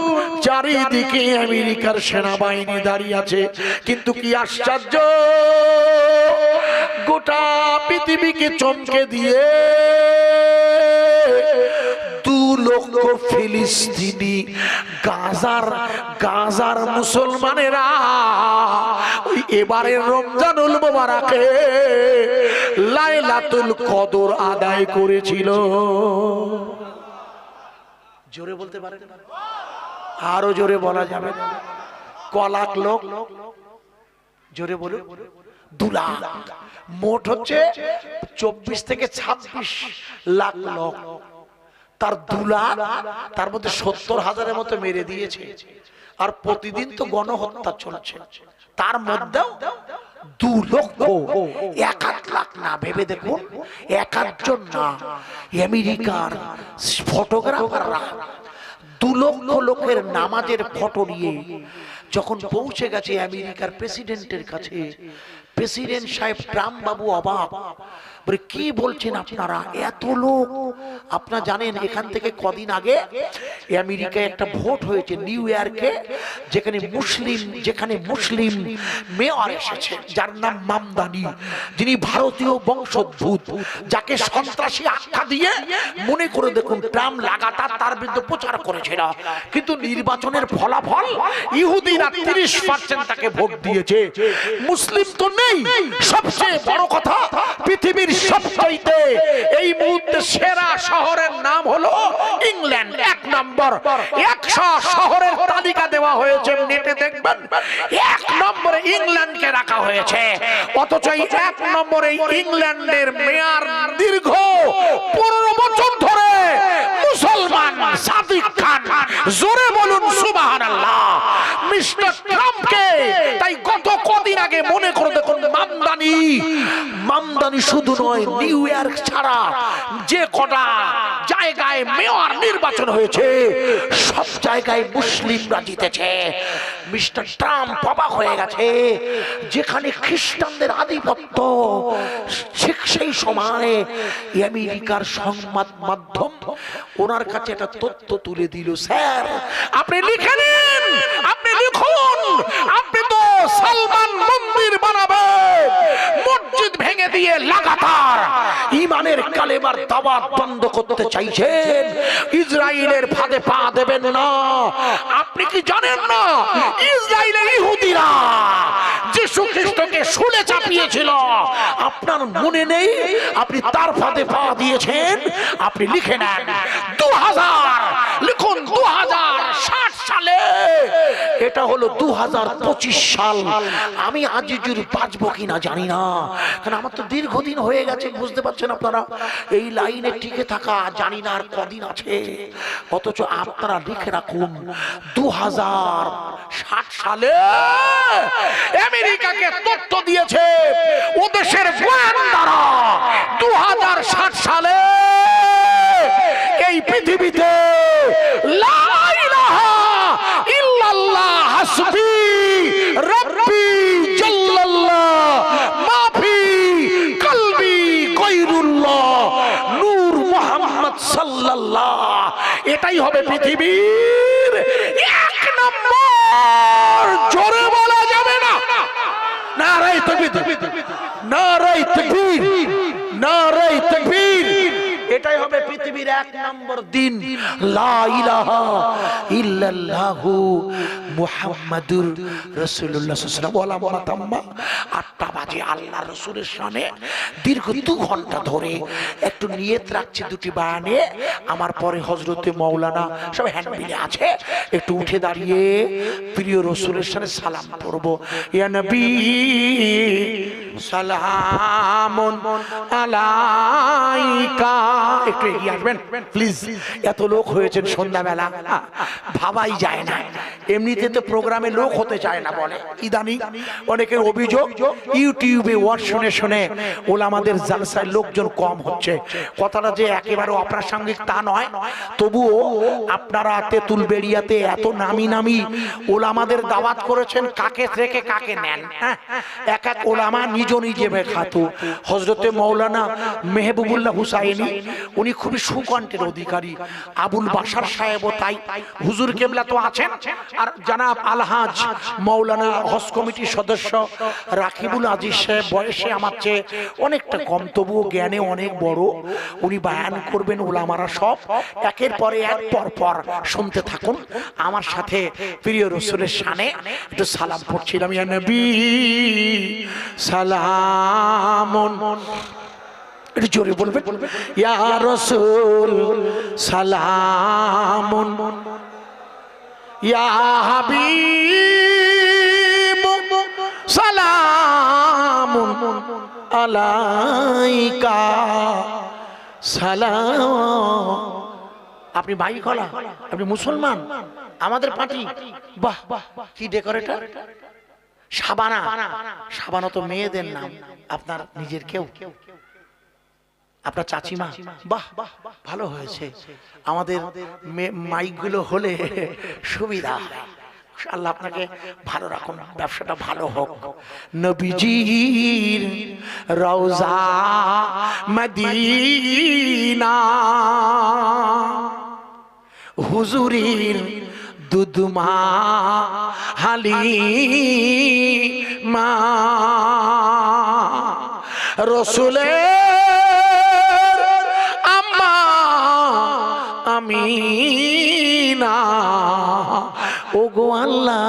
চারিদিকে আমেরিকার সেনাবাহিনী দাঁড়িয়ে আছে, কিন্তু কি আশ্চর্য, গোটা পৃথিবীকে চমকে দিয়ে 2 লক্ষ ফিলিস্তিনি গাজার মুসলমানেরা ওই এবারের রমজানুল মুবারাকে লাইলাতুল কদর আদায় করেছিল। জোরে বলতে পারেন? আরো জোরে বলা যাবে? ক লাখ লোক? জোরে বলুন। 2 লাখ। মোট হচ্ছে 24 থেকে 26 লাখ লোক। তার 2 লাখ, তার মধ্যে 70,000-এর মতো মেরে দিয়েছে। আর প্রতিদিন তো গণহত্যা চলছে, তার মধ্যেও 2 লক্ষ, 1 লাখ না, ভেবে দেখুন, 1 জন না, আমেরিকার ফটোগ্রাফাররা 2 লক্ষ লোকের নামাজের ফটো নিয়ে যখন পৌঁছে গেছে আমেরিকার প্রেসিডেন্টের কাছে, প্রেসিডেন্ট সাহেব ট্রাম্প বাবু অবাক, বলে কি বলছেন আপনারা, এত লোক? আপনারা জানেন এখান থেকে কদিন আগে আমেরিকায় একটা ভোট হয়েছে নিউ ইয়র্কে, যেখানে মুসলিম মেয়র এসেছে, যার নাম মামদানি, যিনি ভারতীয় বংশোদ্ভূত, যাকে সন্ত্রাসী আখ্যা দিয়ে মনে করে দেখুন ট্রাম্প লাগাতার তার বিরুদ্ধে প্রচার করেছিল। কিন্তু নির্বাচনের ফলাফল ইহুদিরা 30% তাকে ভোট দিয়েছে, মুসলিম তো নেই। সবচেয়ে বড় কথা, পৃথিবীর সবচাইতে এই মুহূর্তে সেরা শহরের নাম হলো ইংল্যান্ড। 1 নম্বর, 100 শহরের তালিকা দেওয়া হয়েছে, নেটে দেখবেন, 1 নম্বরে ইংল্যান্ডকে রাখা হয়েছে। অথচ এই 1 নম্বরে ইংল্যান্ডের মেয়র দীর্ঘ 15 বছর ধরে মুসলমান, সাদিক খান। জোরে বলুন সুবহানাল্লাহ। মিস্টার ট্রাম্পকে তাই গত কদিন আগে মনে করে দেখুন, মামদানি শুধু নয়, নিউ ইয়র্ক ছাড়া যে কটা জায়গায় মেয়র নির্বাচন হয়েছে সব জায়গায় মুসলিমরা জিতেছে। মিস্টার ট্রাম্প অবাক হয়ে গেছে, যেখানে খ্রিস্টানদের আধিপত্য, ঠিক সেই সময় আমেরিকার সংবাদ মাধ্যম ওনার কাছে একটা তথ্য তুলে দিল। স্যার আপনি লিখে নিন, আপনি লিখুন, আপনি তো সালমান মন্দির বানাবেন, মসজিদ ভেঙে দিয়ে লাগাতার ঈমানের কালেমার দাওয়াত বন্ধ করতে চাইছেন, ইসরায়েলের ফাঁদে পা দেবেন না। আপনি কি জানেন না ইসরায়েলের ইহুদিরা যিশু খ্রিস্টকে শুলে চাপিয়েছিল? আপনার মনে নেই? আপনি তার ফাঁদে পা দিয়েছেন। আপনি লিখে নেন 2000, লিখুন 2060 সালে। এটা হলো 2025 সাল। আমি আজিজুর বাঁচবো কিনা জানি না, কারণ আমার তো দীর্ঘদিন হয়ে গেছে। বুঝতে পারছেন আপনারা, এই লাইনে টিকে থাকা জানি না আর কদিন আছে। অথচ আপনারা লিখে রাখুন 2060 সালে আমেরিকাকে তথ্য দিয়েছে ও দেশের গোয়েন্দারা 2060 সালে এই পৃথিবীতে লা ইলাহা ইল্লাল্লাহ হাসবি রাব্বি জাল্লাল্লাহ মাফি কলবি গায়রুল্লাহ নূর মুহাম্মদ সাল্লাল্লাহ, এটাই হবে পৃথিবীর 1 নম্বর। জোরে বলা যাবে না? নারায়ে তাকবীর, নারায়ে তাকবীর, নারায়ে তাকবীর। এটাই হবে পৃথিবীর 1 নম্বর দিন। লা ইলাহা ইল্লাল্লাহু মুহাম্মাদুর রাসূলুল্লাহ সাল্লাল্লাহু আলাইহি ওয়া সাল্লাম। 8টা বাজে আল্লাহর রাসূলের শানে দীর্ঘ 2 ঘন্টা ধরে একটু নিয়ত রাখছি দুটি বায়ানে। আমার পরে হযরতে মাওলানা সব হ্যান্ডবিলে আছে, একটু উঠে দাঁড়িয়ে প্রিয় রাসূলের শানে সালাম পড়ব। ইয়া নবী সালামুন আলাইকা। একটু এগিয়ে আসবেন প্লিজ। এত লোক হয়েছেন সন্ধ্যাবেলা, ভাবাই যায় না। এমনিতে তো প্রোগ্রামে লোক হতে চায় না বলে। ইদানিং অনেকের অভিযোগ ইউটিউবে ওয়াজ শুনে শুনে ওলামাদের জালসায় লোকজন কম হচ্ছে। কথাটা যে একেবারে অপ্রাসঙ্গিক তা নয়, তবুও আপনারা তেঁতুল বেড়িয়াতে এত নামি নামি ওলামাদের দাওয়াত করেছেন, কাকে রেখে কাকে নেন? এক এক ওলামা নিজ নিজে খাতো। হযরতে মাওলানা মেহবুবুল্লাহ হুসাইনি উনি খুবই সুকণ্ঠের অধিকারী, আবুল বাশার সাহেবও তাই, হুজুর কেবলা তো আছেন, আর জানাব আলহাজ মাওলানা হজ কমিটির সদস্য রাকিবুল আজিজ সাহেব বয়সে আমার চেয়ে অনেকটা কম, তবুও জ্ঞানে অনেক বড়। উনি বায়ান করবেন, ওলামারা সব একের পরে এক পর পর শুনতে থাকুন। আমার সাথে প্রিয় রাসূলের শানে একটু সালাম পড়ছিলাম। ইয়া নবী সালামুন, একটু জোরে বলবেন। ইয়া রাসূল সালামুন, ইয়া হাবিব সালামুন আলাইকা সালাম। আপনি ভাই খোলা, আপনি মুসলমান, আমাদের পার্টি। বাহ বাহ, কি ডেকোরেটর। শাবানা, শাবানা তো মেয়েদের নাম, আপনার নিজের কেউ? আপনার চাচিমা? বাহ ভালো হয়েছে। আমাদের মাইকগুলো হলে সুবিধা হয়। আল্লাহ আপনাকে ভালো রাখুন, ব্যবসাটা ভালো হোক। নবীজির রওজা মদিনা, হুজুরের দুধমা হালিমা, রাসূলের আম্মা আমিনা। ওগো আল্লাহ,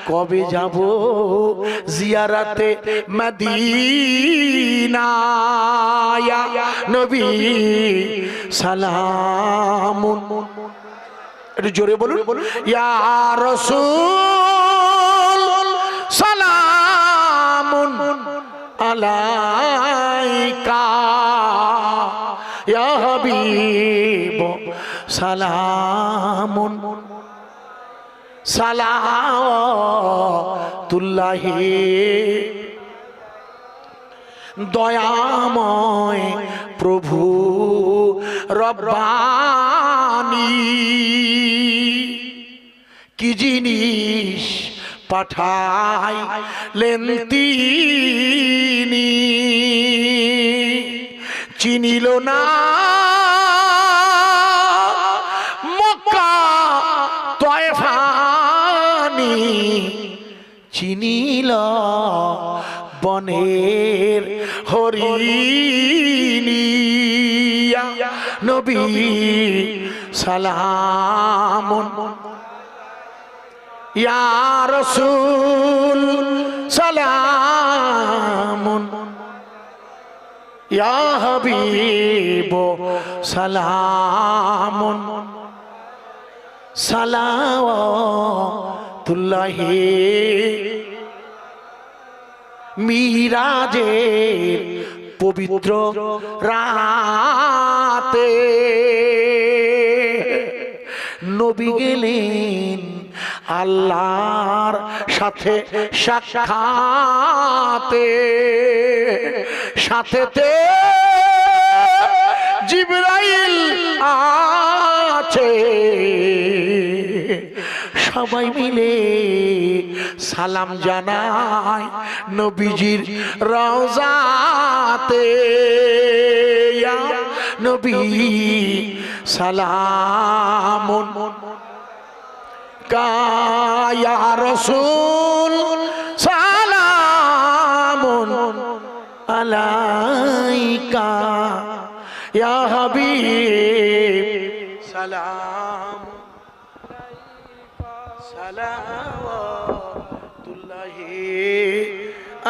কবে যাব জিয়ারাতে মদিনা? ইয়া নবী সালামুন, একটু জোরে বলুন। ইয়া রাসূল সালামুন আলাইকা, ইয়া হাবিব সালামুন সালাতুল্লাহি। দয়াময় প্রভু রব্বানি, কি জিনিস পাঠাইলেন তিনি, চিনিল না মক্কা তয়ফানি, চিনিল বনের হরিণিয়া নবী সালামুন ইয়া রাসূল সালামুন ইয়া হাবিব সালামুন সালাওয়াতুল্লাহি মিরাজের পবিত্র রাতে নবী গেলেন আল্লাহর সাথে সাক্ষাতে, সাথেতে জিবরাইল আছে, সবাই মিলে সালাম জানায় নবীজির রওজাতে। ইয়া নবী সালামুন ইয়া রাসূল সালামুন আলাইকা ইয়া হাবিব সালাম সালাওয়াতুল্লাহি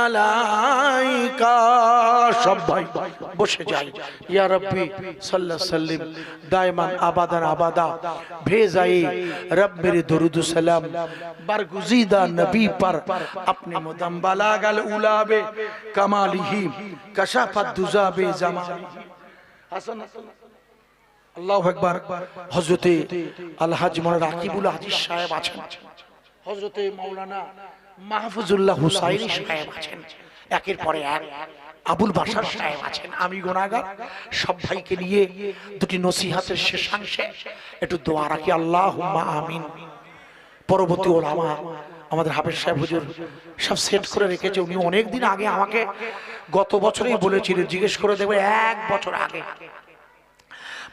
আলাইকা। সবাই বসে যাই। ইয়া রব্বি সাল্লাল্লাহু সাল্লিম দায়মান আবাদান আবাদা ভেজায়ে রব মেরে দরুদ সালাম बरगुज़ीदा नबी पर अपने मुदम बलागल उलाबे कमालिही कशाफत दुजाबे ज़मानिही। हसन আল্লাহু আকবার। হযরতে আলহাজ মাওলানা রাকিবুল আজিজ সাহেব আছেন, হযরতে মাওলানা মাহফুজুল্লাহ হুসাইনি সাহেব আছেন, একের পরে এক আবুল বাশার সাহেব আছেন। আমি গুনাহগার, সব ভাইকে নিয়ে দুটি নসিহতের শেষাংশে একটু দোয়া রাখি, আল্লাহুম্মা আমিন। পরবর্তী ওলামা আমাদের হাফেজ সাহেব হুজুর সব সেট করে রেখেছে। উনি অনেক দিন আগে আমাকে গত বছরেই বলেছিলেন, জিজ্ঞেস করে দেবে 1 বছর আগে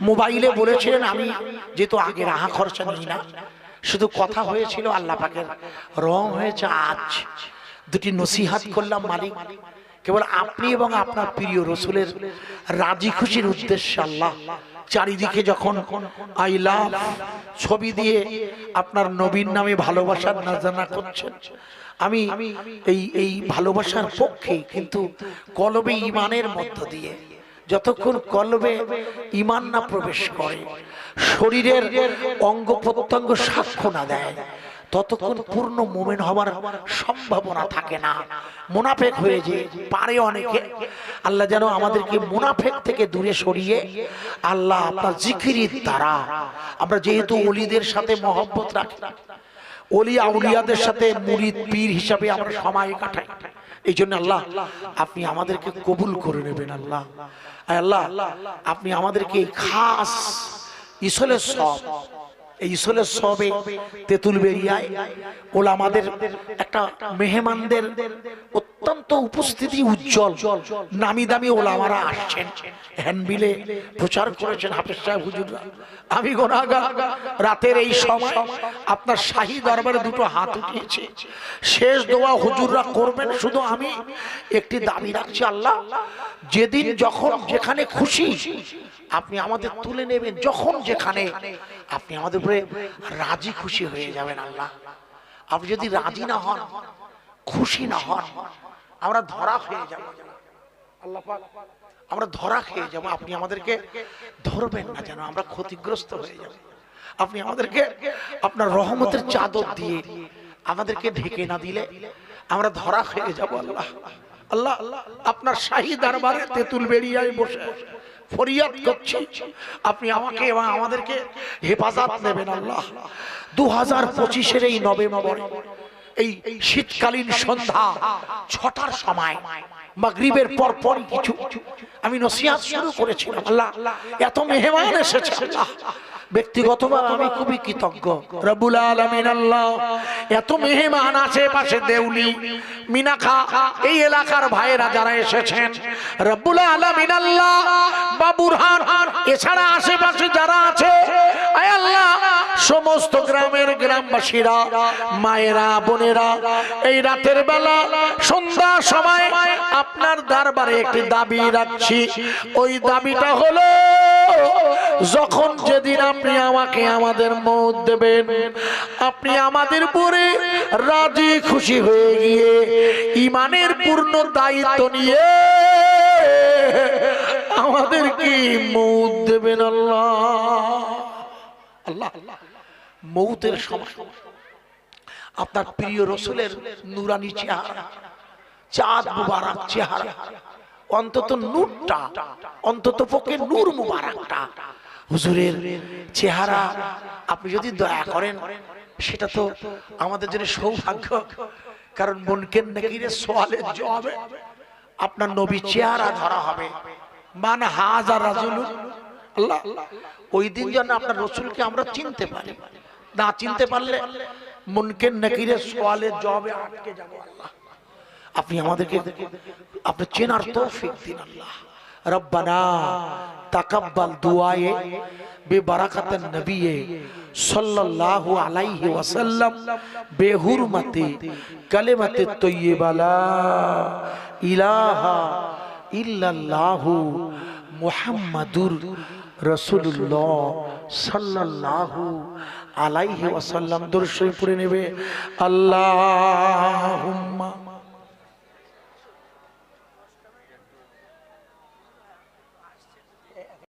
মোবাইলে বলেছিলেন। আমি যেহেতু আগে রাহা খরচা নিই না, শুধু কথা হয়েছিল, আল্লাহ পাকের রং হয়েছে। আজ দুটি নসিহাত করলাম মালিক, কেবল আপনি এবং আপনার প্রিয় রসুলের রাজি খুশির উদ্দেশ্যে। আল্লাহ চারিদিকে যখন আই লাভ ছবি দিয়ে আপনার নবীর নামে ভালোবাসার নাজানা করছেন, আমি এই ভালোবাসার পক্ষে, কিন্তু কলবে ঈমানের মধ্য দিয়ে যতক্ষণ কলবে ঈমান না প্রবেশ করে, শরীরের অঙ্গ প্রত্যঙ্গ সাক্ষ্য না দেয়, ততক্ষণ পূর্ণ মুমিন হওয়ার সম্ভাবনা থাকে না। মুনাফিক হয়ে যে পারে অনেকে। আল্লাহ যেন আমাদেরকে মুনাফিক থেকে দূরে সরিয়ে আল্লাহ আপনার জিকিরের দ্বারা, আমরা যেহেতু ওলিদের সাথে মহব্বত রাখি, ওলি আউলিয়াদের সাথে মুরিদ পীর হিসাবে আমরা সময় কাটাই, এই জন্য আল্লাহ আপনি আমাদেরকে কবুল করে নেবেন। আল্লাহ আল্লাহ আপনি আমাদেরকে খাস ইসলের সব, এই ইসলের সবে তেঁতুলবেড়িয়ায় ওলামাদের একটা মেহমানদের অত্যন্ত উপস্থিতি উজ্জ্বল, নামি দামি ওলামারা আসছেন, হ্যান্ডবিলে প্রচার করেছেন হাফেজ সাহেব হুজুররা। আমি গুনাহগার, রাতের এই সময় আপনার শাহী দরবারে দুটো হাত উঠিয়েছে, শেষ দোয়া হুজুররা করবেন। শুধু আমি একটি দাবি রাখছি, আল্লাহ যেদিন যখন যেখানে খুশি আপনি আমাদের তুলে নেবেন, যখন যেখানে আপনি আমাদের উপরে রাজি খুশি হয়ে যাবেন। আল্লাহ আপনি যদি রাজি না হন, খুশি না হন, আমরা ধরা খেয়ে যাব। আল্লাহ পাক আমরা ধরা খেয়ে যাব, আপনি আমাদেরকে ধরবেন না যেন আমরা ক্ষতিগ্রস্ত হয়ে যাব। আপনি আমাদেরকে আপনার রহমতের চাদর দিয়ে আমাদেরকে ঢেকে না দিলে আমরা ধরা খেয়ে যাব। আল্লাহ আল্লাহ আপনার শাহী দরবারে তেঁতুলবেড়িয়ায় বসে ফরিয়াদ করছি, আপনি আমাকে এবং আমাদেরকে হেফাজত নেবেন। আল্লাহ 2025-এর এই নভেম্বর, এই শীতকালীন সন্ধ্যা 6টার সময় মাগরিবের পর পর কিছু আমি নসিহত শুরু করেছিলাম। আল্লাহ এত মেহমান এসেছে, আল্লাহ ব্যক্তিগতভাবে আমি খুবই কৃতজ্ঞ। রব্বুল আলামিন আল্লাহ এত মেহমান আছে, পাশে দেউলি মিনাখা এই এলাকার ভাইয়েরা যারা এসেছেন, রব্বুল আলামিন আল্লাহ বাবুরহান এছাড়া আশেপাশে যারা আছে, আয় আল্লাহ সমস্ত গ্রামের গ্রামবাসীরা, মায়েরা, বোনেরা, এই রাতের বেলা সন্ধ্যার সময় আপনার দরবারে একটি দাবি রাখছি। ওই দাবিটা হলো, যখন যেদিন আপনি আমাকে আমাদের মৌত দেবেন, আপনি আমাদের উপরে রাজি খুশি হয়ে গিয়ে ঈমানের পূর্ণ দায়িত্ব নিয়ে আমাদের কি মৌত দেবেন। আল্লাহ আল্লাহ মৌতের সময় আপনার প্রিয় রাসূলের নূরানি চেহারা, চাঁদ মুবারক চেহারা, অন্তত নূরটা, অন্তত পক্ষে নূর মুবারকটা হুজুরের চেহারা আপনি যদি দয়া করেন, সেটা তো আমাদের জন্য সৌভাগ্য। কারণ মুনকার নাকিরের সওয়ালের জবাবে আপনার নবী চেহারা ধরা হবে, মান হাযা রাজুলুন। আল্লাহ, ওই দিন যেন আপনার রাসূলকে আমরা চিনতে পারি, না চিনতে পারলে মুনকার নাকিরের সওয়ালের জবাবে আটকে যাব। আল্লাহ, আপনি আমাদেরকে আপনি চেনার তৌফিক দিন। আল্লাহ রব্বানা তাকাব্বাল দুআয়ে বেবারাকাতিন নবী সাল্লাল্লাহু আলাইহি ওয়াসাল্লাম বেহুরমতি কালিমাতে তয়্যিবা লা ইলাহা ইল্লাল্লাহু মুহাম্মাদুর রাসূলুল্লাহ সাল্লাল্লাহু আলাইহি ওয়াসাল্লাম। দরুদ শরীফ পড়ে নেবে। আল্লাহুম্মা